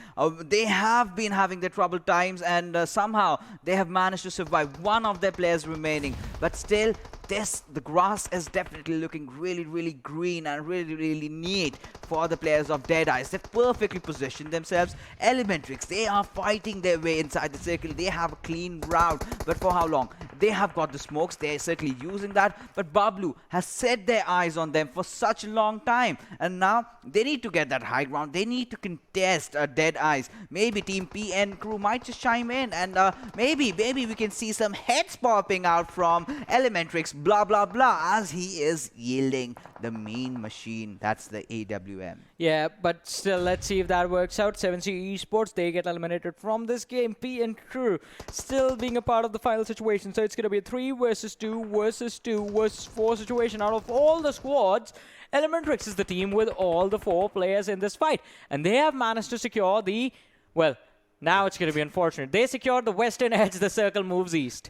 they have been having their troubled times, and somehow they have managed to survive. One of their players remaining, but still, the grass is definitely looking really green and really neat for the players of Deadeyes. They've perfectly positioned themselves. ElementriX, they are fighting their way inside the circle. They have a clean route, but for how long? They have got the smokes. They're certainly using that, but Bablu has set their eyes on them for such a long time, and now they need to get that high ground. They need to contest Deadeyes. Maybe Team PN Crew might just chime in, and maybe we can see some heads popping out from ElementriX, blah as he is yielding the mean machine. That's the AWM. Yeah, but still, let's see if that works out. 7C Esports, they get eliminated from this game. P and Crew still being a part of the final situation. So it's going to be a 3 versus 2 versus 2 versus 4 situation. Out of all the squads, ElementriX is the team with all the 4 players in this fight. And they have managed to secure the, well, now it's going to be unfortunate. They secured the western edge. The circle moves east.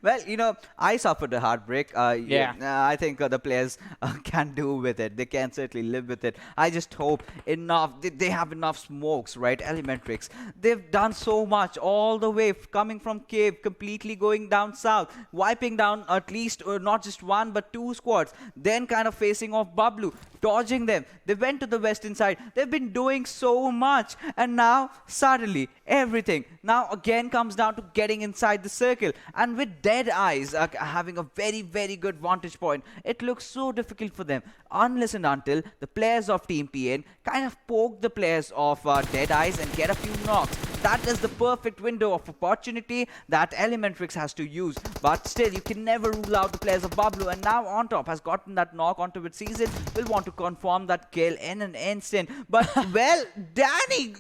Well, you know, I suffered a heartbreak. I think the players can do with it. They can certainly live with it. I just hope they have enough smokes, right? ElementriX, they've done so much all the way coming from cave, completely going down south, wiping down at least not just 1 but 2 squads, then kind of facing off Bablu, dodging them. They went to the western side. They've been doing so much, and now suddenly everything now again comes down to getting inside the circle. And with Deadeyes having a very good vantage point, it looks so difficult for them unless and until the players of Team PN kind of poke the players of Deadeyes and get a few knocks. That is the perfect window of opportunity that ElementriX has to use. But still, you can never rule out the players of Bablu. And now On Top has gotten that knock onto its season. Will want to confirm that kill in an instant. But, well, Danny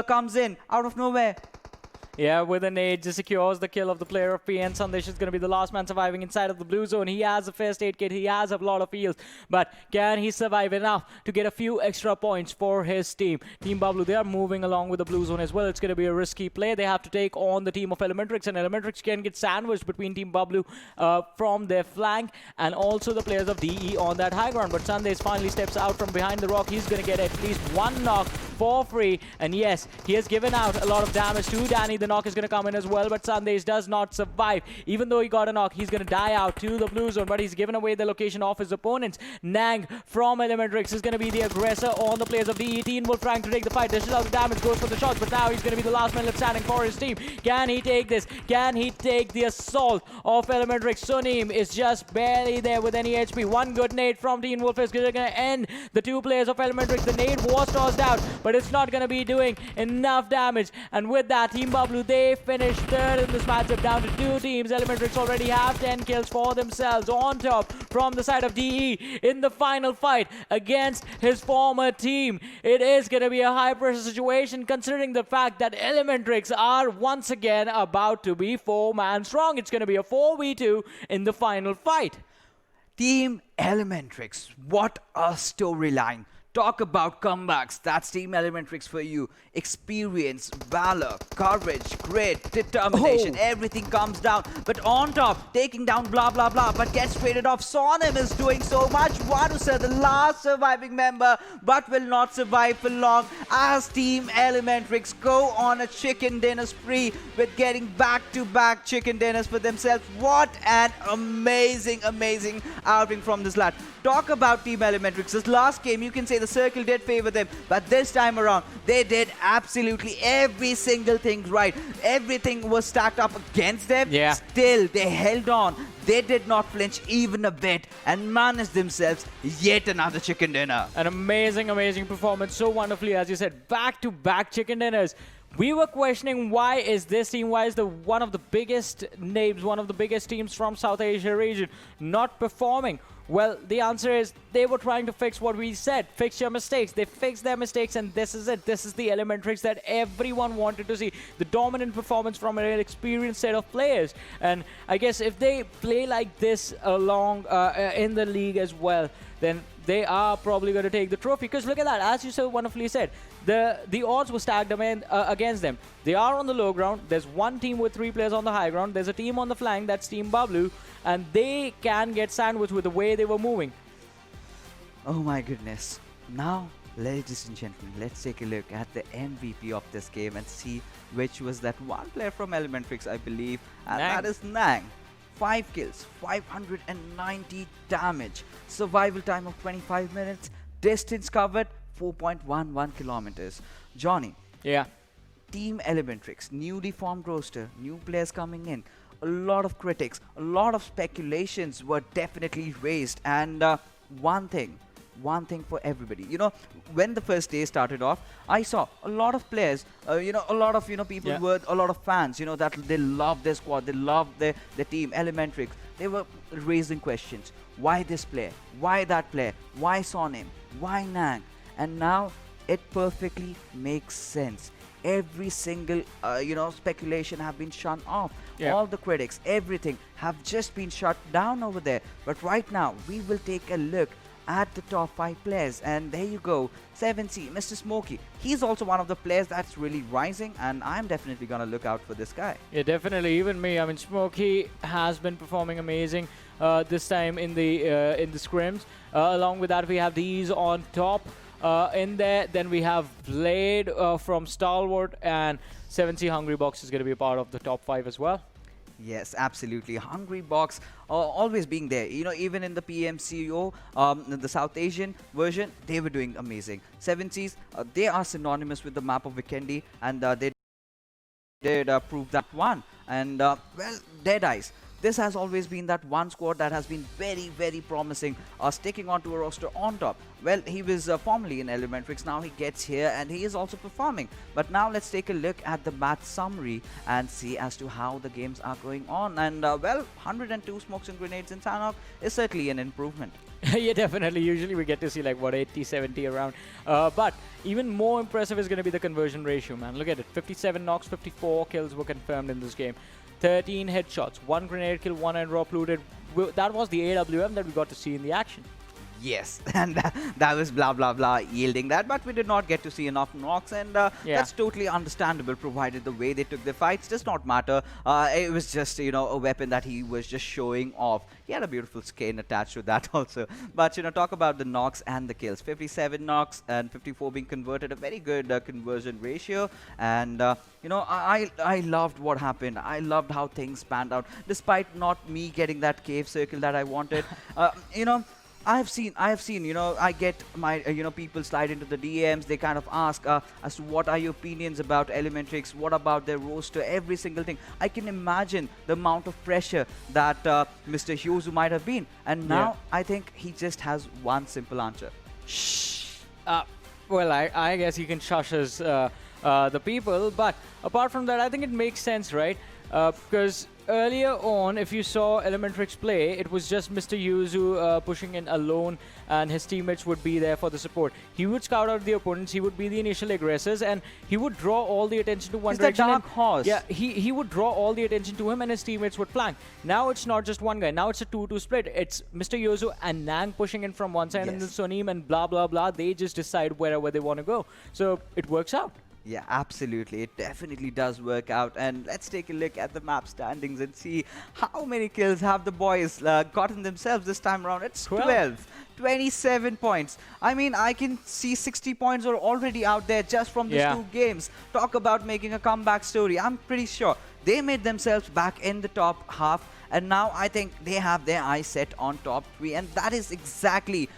comes in out of nowhere. Yeah, with a nade, just secures the kill of the player of PN. Sandesh is going to be the last man surviving inside of the blue zone. He has a first aid kit. He has a lot of heals. But can he survive enough to get a few extra points for his team? Team Bablu, they are moving along with the blue zone as well. It's going to be a risky play. They have to take on the team of ElementriX, and ElementriX can get sandwiched between Team Bablu from their flank and also the players of DE on that high ground. But Sandesh finally steps out from behind the rock. He's going to get at least 1 knock for free. And yes, he has given out a lot of damage to Danny. The knock is going to come in as well, but Sandesh does not survive. Even though he got a knock, he's going to die out to the blue zone, but he's given away the location of his opponents. Nang from ElementriX is going to be the aggressor on the players of the Teen Wolf, trying to take the fight. Dishes out the damage, goes for the shots, but now he's going to be the last man left standing for his team. Can he take this? Can he take the assault of ElementriX? Sunim is just barely there with any HP. 1 good nade from Teen Wolf is going to end the 2 players of ElementriX. The nade was tossed out, but it's not going to be doing enough damage. And with that, Team Bablu, they finish 3rd in this matchup, down to 2 teams. ElementriX already have 10 kills for themselves. On top from the side of DE in the final fight against his former team. It is going to be a high pressure situation considering the fact that ElementriX are once again about to be 4-man strong. It's going to be a 4v2 in the final fight. Team ElementriX, what a storyline. Talk about comebacks. That's Team ElementriX for you. Experience, valor, courage, grit, determination. Everything comes down. But On Top, taking down blah but gets traded off. Sonim is doing so much. Wadusa, the last surviving member, but will not survive for long as Team ElementriX go on a chicken dinner spree with getting back-to-back chicken dinners for themselves. What an amazing outing from this lad. Talk about Team ElementriX. This last game, you can say the circle did favor them, but this time around, they did absolutely every single thing right. Everything was stacked up against them. Yeah. Still, they held on. They did not flinch even a bit and managed themselves yet another chicken dinner. An amazing, amazing performance. So wonderfully, as you said, back-to-back chicken dinners. We were questioning why is this team, why is one of the biggest names, one of the biggest teams from South Asia region not performing? Well, the answer is they were trying to fix what we said. Fix your mistakes. They fixed their mistakes, and this is it. This is the ElementriX that everyone wanted to see. The dominant performance from an experienced set of players. And I guess if they play like this along in the league as well, then they are probably going to take the trophy. Because look at that, as you so wonderfully said, the odds were stacked against them. They are on the low ground. There's one team with 3 players on the high ground. There's a team on the flank, that's Team Bablu, and they can get sandwiched with the way they were moving. Oh my goodness. Now, ladies and gentlemen, let's take a look at the MVP of this game and see which was that one player from ElementriX, I believe, and that is Nang. 5 kills, 590 damage, survival time of 25 minutes, distance covered 4.11 kilometers. Johnny. Yeah. Team ElementriX, newly formed roster, new players coming in, a lot of critics, a lot of speculations were definitely raised, and one thing for everybody. You know, when the first day started off, I saw a lot of players, a lot of, people were, a lot of fans, that they love their squad, they love their team, ElementriX. They were raising questions. Why this player? Why that player? Why Sonim? Why Nang? And now it perfectly makes sense. Every single, speculation have been shut off. Yeah. All the critics, everything have just been shut down over there. But right now, we will take a look at the top 5 players, and there you go. 7C, Mr. Smokey, he's also one of the players that's really rising, and I'm definitely gonna look out for this guy. Yeah, definitely. Even me. I mean, Smokey has been performing amazing this time in the scrims. Along with that, we have these on top in there. Then we have Blade from Stalwart, and 7C Hungry Box is going to be a part of the top 5 as well. Yes, absolutely. Hungry Box always being there. Even in the PMCO, the South Asian version, they were doing amazing. 7Cs, they are synonymous with the map of Vikendi, and they did prove that one. And, well, DEADEYES. This has always been that one squad that has been very, very promising, sticking onto a roster on top. Well, he was formerly in ElementriX, now he gets here and he is also performing. But now let's take a look at the match summary and see as to how the games are going on. And, well, 102 smokes and grenades in Sanhok is certainly an improvement. Yeah, definitely. Usually we get to see like, what, 80, 70 around. But even more impressive is going to be the conversion ratio, man. Look at it. 57 knocks, 54 kills were confirmed in this game. 13 headshots, 1 grenade kill, 1 airdrop looted. That was the AWM that we got to see in the action. Yes, and that was blah blah blah yielding that, but we did not get to see enough knocks, and that's totally understandable, provided the way they took the fights does not matter. It was just, a weapon that he was just showing off. He had a beautiful skin attached to that also. But, talk about the knocks and the kills. 57 knocks and 54 being converted, a very good conversion ratio. And, I loved what happened. I loved how things panned out, despite not me getting that cave circle that I wanted. I have seen, I get my, people slide into the DMs. They kind of ask as to what are your opinions about ElementriX, what about their roster, every single thing. I can imagine the amount of pressure that Mr. Hughes might have been. And now I think he just has one simple answer. Shh. Well, I guess he can shush the people. But apart from that, I think it makes sense, right? Because earlier on, if you saw ElementriX play, it was just Mr. Yuzu pushing in alone, and his teammates would be there for the support. He would scout out the opponents, he would be the initial aggressors, and he would draw all the attention to one direction. The dark horse. Yeah, he would draw all the attention to him, and his teammates would flank. Now it's not just one guy, now it's a 2-2 split. It's Mr. Yuzu and Nang pushing in from one side, and then Sonim and blah blah blah, they just decide wherever they want to go. So it works out. Yeah, absolutely. It definitely does work out. And let's take a look at the map standings and see how many kills have the boys gotten themselves this time around. It's 12. 27 points. I mean, I can see 60 points are already out there just from these 2 games. Talk about making a comeback story. I'm pretty sure they made themselves back in the top half. and now I think they have their eyes set on top 3, and that is exactly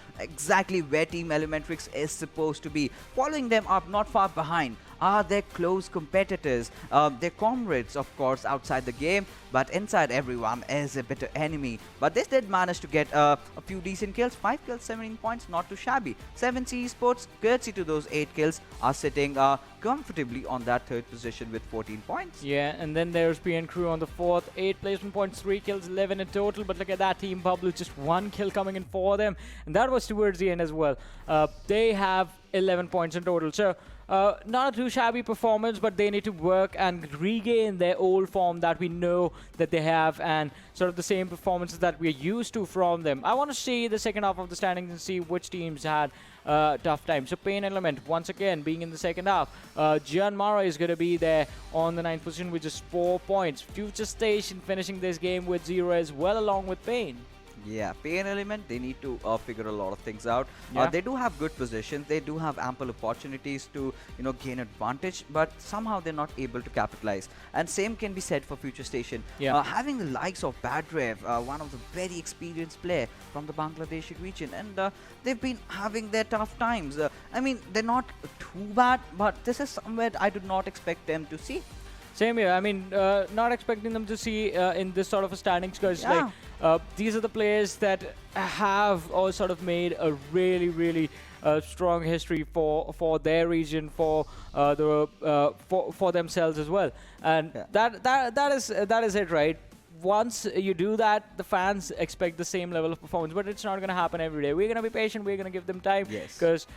where Team ElementriX is supposed to be. Following them up not far behind are their close competitors, their comrades, of course, outside the game, but inside everyone is a bitter enemy. But this did manage to get a few decent kills. 5 kills, 17 points, not too shabby. CZxHIGHVOLTAGE, courtesy to those 8 kills, are sitting comfortably on that 3rd position with 14 points. Yeah, and then there's PN Crew on the 4th, 8 placement points, 3 kills, 11 in total. But look at that team, Bablu, just 1 kill coming in for them, and that was towards the end as well. They have 11 points in total, so not a too shabby performance, but they need to work and regain their old form that we know that they have, and sort of the same performances that we're used to from them. I want to see the second half of the standings and see which teams had tough time. So PAINxELMT once again being in the second half. JyanMaara is going to be there on the 9th position with just 4 points. FutureStation finishing this game with 0 as well, along with Pain. Yeah, PAINxELMT, they need to figure a lot of things out. Yeah. They do have good positions, they do have ample opportunities to, gain advantage, but somehow they're not able to capitalize. And same can be said for FutureStation. Yeah. Having the likes of Badrev, one of the very experienced player from the Bangladeshi region, and they've been having their tough times. I mean, they're not too bad, but this is somewhere I did not expect them to see. Same here. I mean, not expecting them to see in this sort of a standings, because these are the players that have all sort of made a really strong history for their region, for themselves as well, and that is it, right? Once you do that, the fans expect the same level of performance, but it's not going to happen every day. We're going to be patient. We're going to give them time, because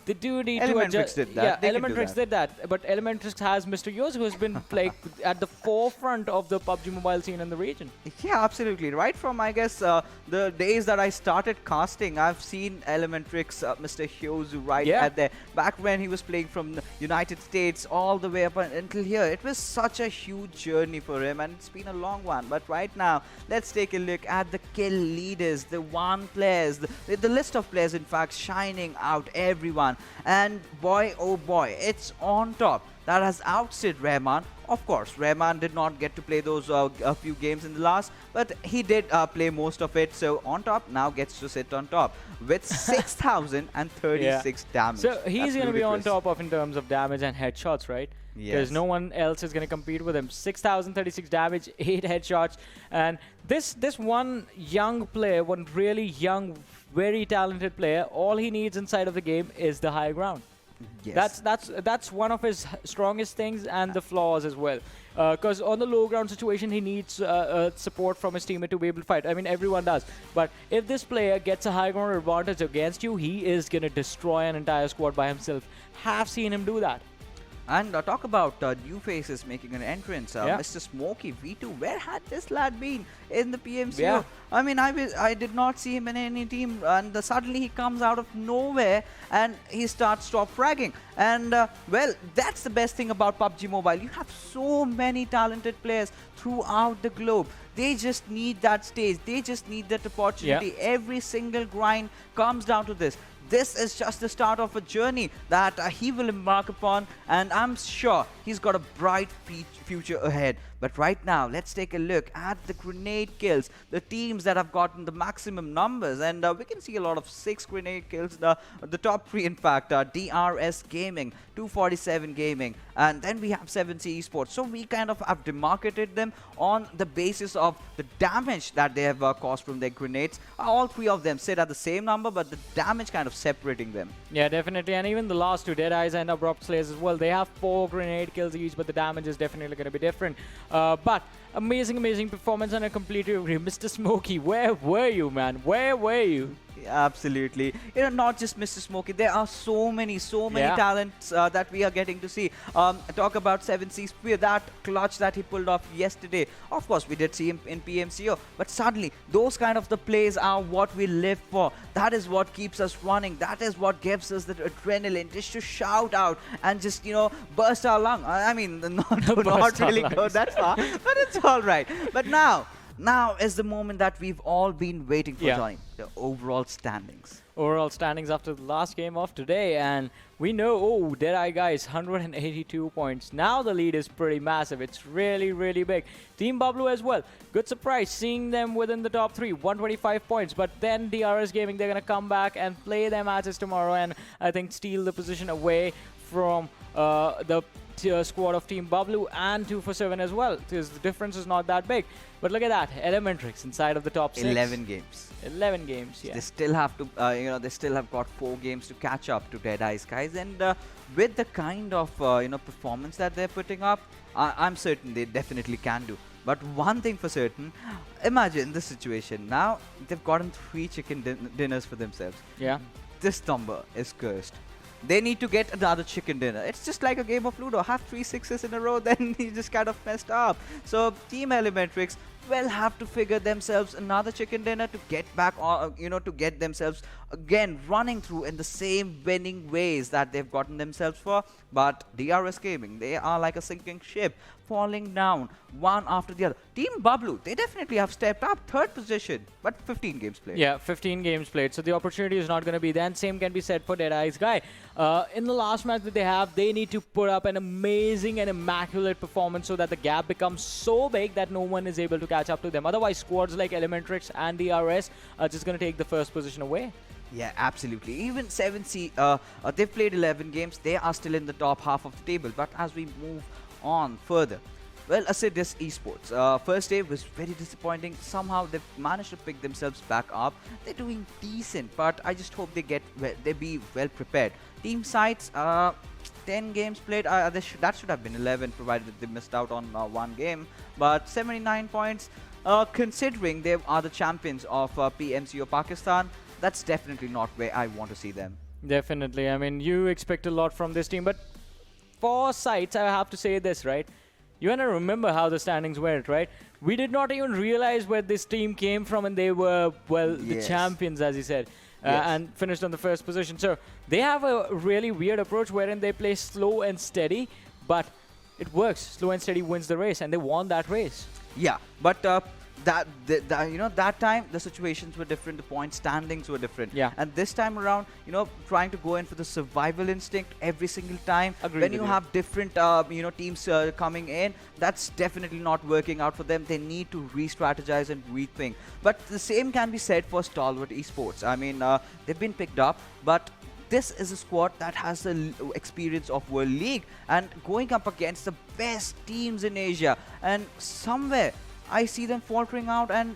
they do need to adjust. Did that. Yeah, ElementriX did that, but ElementriX has Mr. Yoz, who has been like at the forefront of the PUBG Mobile scene in the region. Yeah, absolutely. Right from, I guess, the days that I started casting, I've seen ElementriX, Mr. Hyozu, right at there. Back when he was playing from the United States all the way up until here. It was such a huge journey for him, and it's been a long one. But right now, let's take a look at the kill leaders, the one players, the list of players, in fact, shining out everyone. And boy, oh boy, it's on top. That has outstayed Rahman. Of course, Rahman did not get to play those a few games in the last, but he did play most of it. So on top now gets to sit on top with 6,036 damage. So he's going to be on top of in terms of damage and headshots, right? Because no one else is going to compete with him. 6,036 damage, 8 headshots, and this one young player, one really young, very talented player, all he needs inside of the game is the high ground. Yes. That's one of his strongest things, and the flaws as well. Because on the low ground situation, he needs support from his teammate to be able to fight. I mean, everyone does. But if this player gets a high ground advantage against you, he is going to destroy an entire squad by himself. Have seen him do that. And talk about new faces making an entrance. Mr. Smokey V2, where had this lad been in the PMCO? Yeah. I mean, I did not see him in any team, and suddenly he comes out of nowhere and he starts top fragging. And well, that's the best thing about PUBG Mobile. You have so many talented players throughout the globe. They just need that stage. They just need that opportunity. Every single grind comes down to this. This is just the start of a journey that he will embark upon, and I'm sure he's got a bright future ahead. But right now, let's take a look at the grenade kills, the teams that have gotten the maximum numbers, and we can see a lot of 6 grenade kills. The top 3, in fact, are DRS Gaming, 247 Gaming, and then we have CZxHIGHVOLTAGE. So we kind of have demarcated them on the basis of the damage that they have caused from their grenades. All 3 of them sit at the same number, but the damage kind of separating them. Yeah, definitely. And even the last 2, DEADEYES and Abrupt Slayers as well, they have 4 grenade kills each, but the damage is definitely going to be different. But amazing performance, and I completely agree. Mr. Smokey, where were you, man? Where were you? Absolutely. Not just Mr. Smokey. There are so many talents that we are getting to see. Talk about 7C's Spear, that clutch that he pulled off yesterday. Of course, we did see him in PMCO, but suddenly those kind of the plays are what we live for. That is what keeps us running. That is what gives us the adrenaline, just to shout out and just, burst our lung. I mean, not really go that far, but it's all right. But now, now is the moment that we've all been waiting for, Yeah. Johnny. The overall standings. Overall standings after the last game of today, and we know, oh, Deadeye guys, 182 points. Now the lead is pretty massive. It's really, really big. Team Bablu as well. Good surprise seeing them within the top 3, 125 points. But then DRS Gaming, they're going to come back and play their matches tomorrow and I think steal the position away from the squad of Team Bablu and 247 as well, because the difference is not that big. But look at that, ElementriX inside of the top 6. 11 games. 11 games, yeah. They still have to, they still have got 4 games to catch up to Deadeyes, guys. And with the kind of, performance that they're putting up, I'm certain they definitely can do. But one thing for certain, imagine the situation. Now they've gotten 3 chicken dinners for themselves. Yeah. This number is cursed. They need to get another chicken dinner. It's just like a game of Ludo. Have 3 sixes in a row, then you just kind of messed up. So Team ElementriX will have to figure themselves another chicken dinner to get back on, to get themselves again running through in the same winning ways that they've gotten themselves for. But DRS Gaming, they are like a sinking ship, falling down one after the other. Team Bablu, they definitely have stepped up, 3rd position, but 15 games played. Yeah, 15 games played, so the opportunity is not going to be there. And same can be said for Deadeye's guy. In the last match that they have, they need to put up an amazing and immaculate performance so that the gap becomes so big that no one is able to catch up to them. Otherwise, squads like ElementriX and DRS are just going to take the 1st position away. Yeah, absolutely. Even 7C, they've played 11 games. They are still in the top half of the table. But as we move on further, well, Assiduous Esports. First day was very disappointing. Somehow they've managed to pick themselves back up. They're doing decent, but I just hope they be well prepared. Team Sites, 10 games played. That should have been 11, provided that they missed out on 1 game. But 79 points. Considering they are the champions of PMCO Pakistan, that's definitely not where I want to see them. Definitely. I mean, you expect a lot from this team, but for Sites, I have to say this, right? You want to remember how the standings went, right? We did not even realize where this team came from, and they were, well, the champions, as you said, and finished on the 1st position. So they have a really weird approach wherein they play slow and steady, but it works. Slow and steady wins the race, and they won that race. Yeah, but that time the situations were different, the point standings were different. Yeah. And this time around, trying to go in for the survival instinct every single time. Agreed When with you you. have different, teams coming in, that's definitely not working out for them. They need to re-strategize and rethink. But the same can be said for Stalwart Esports. I mean, they've been picked up, but this is a squad that has the experience of World League and going up against the best teams in Asia. And somewhere I see them faltering out, and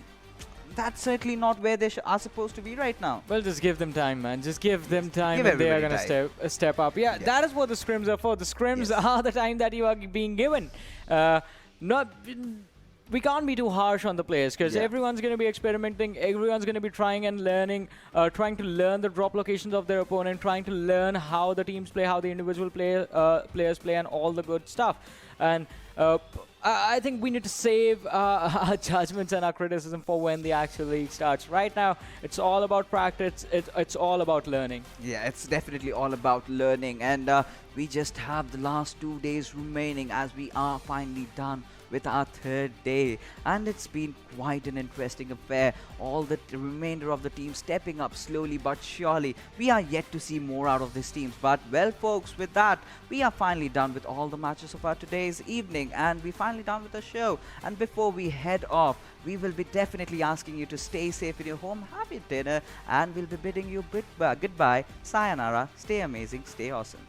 that's certainly not where they are supposed to be right now. Well, just give them time, man. Just give them time, Give and they are everybody going to step up. Yeah, Yes. that is what the scrims are for. The scrims are the time that you are being given. We can't be too harsh on the players, because everyone's going to be experimenting. Everyone's going to be trying and learning, trying to learn the drop locations of their opponent, trying to learn how the teams play, how the individual players play, and all the good stuff. And I think we need to save our judgments and our criticism for when the actual league starts. Right now, it's all about practice. It's all about learning. Yeah, it's definitely all about learning, and we just have the last 2 days remaining as we are finally done with our 3rd day, and it's been quite an interesting affair. All the remainder of the team stepping up slowly but surely. We are yet to see more out of these teams, but well folks, with that we are finally done with all the matches of our today's evening, and we're finally done with the show. And before we head off, we will be definitely asking you to stay safe in your home, have your dinner, and we'll be bidding you goodbye, sayonara, stay amazing, stay awesome.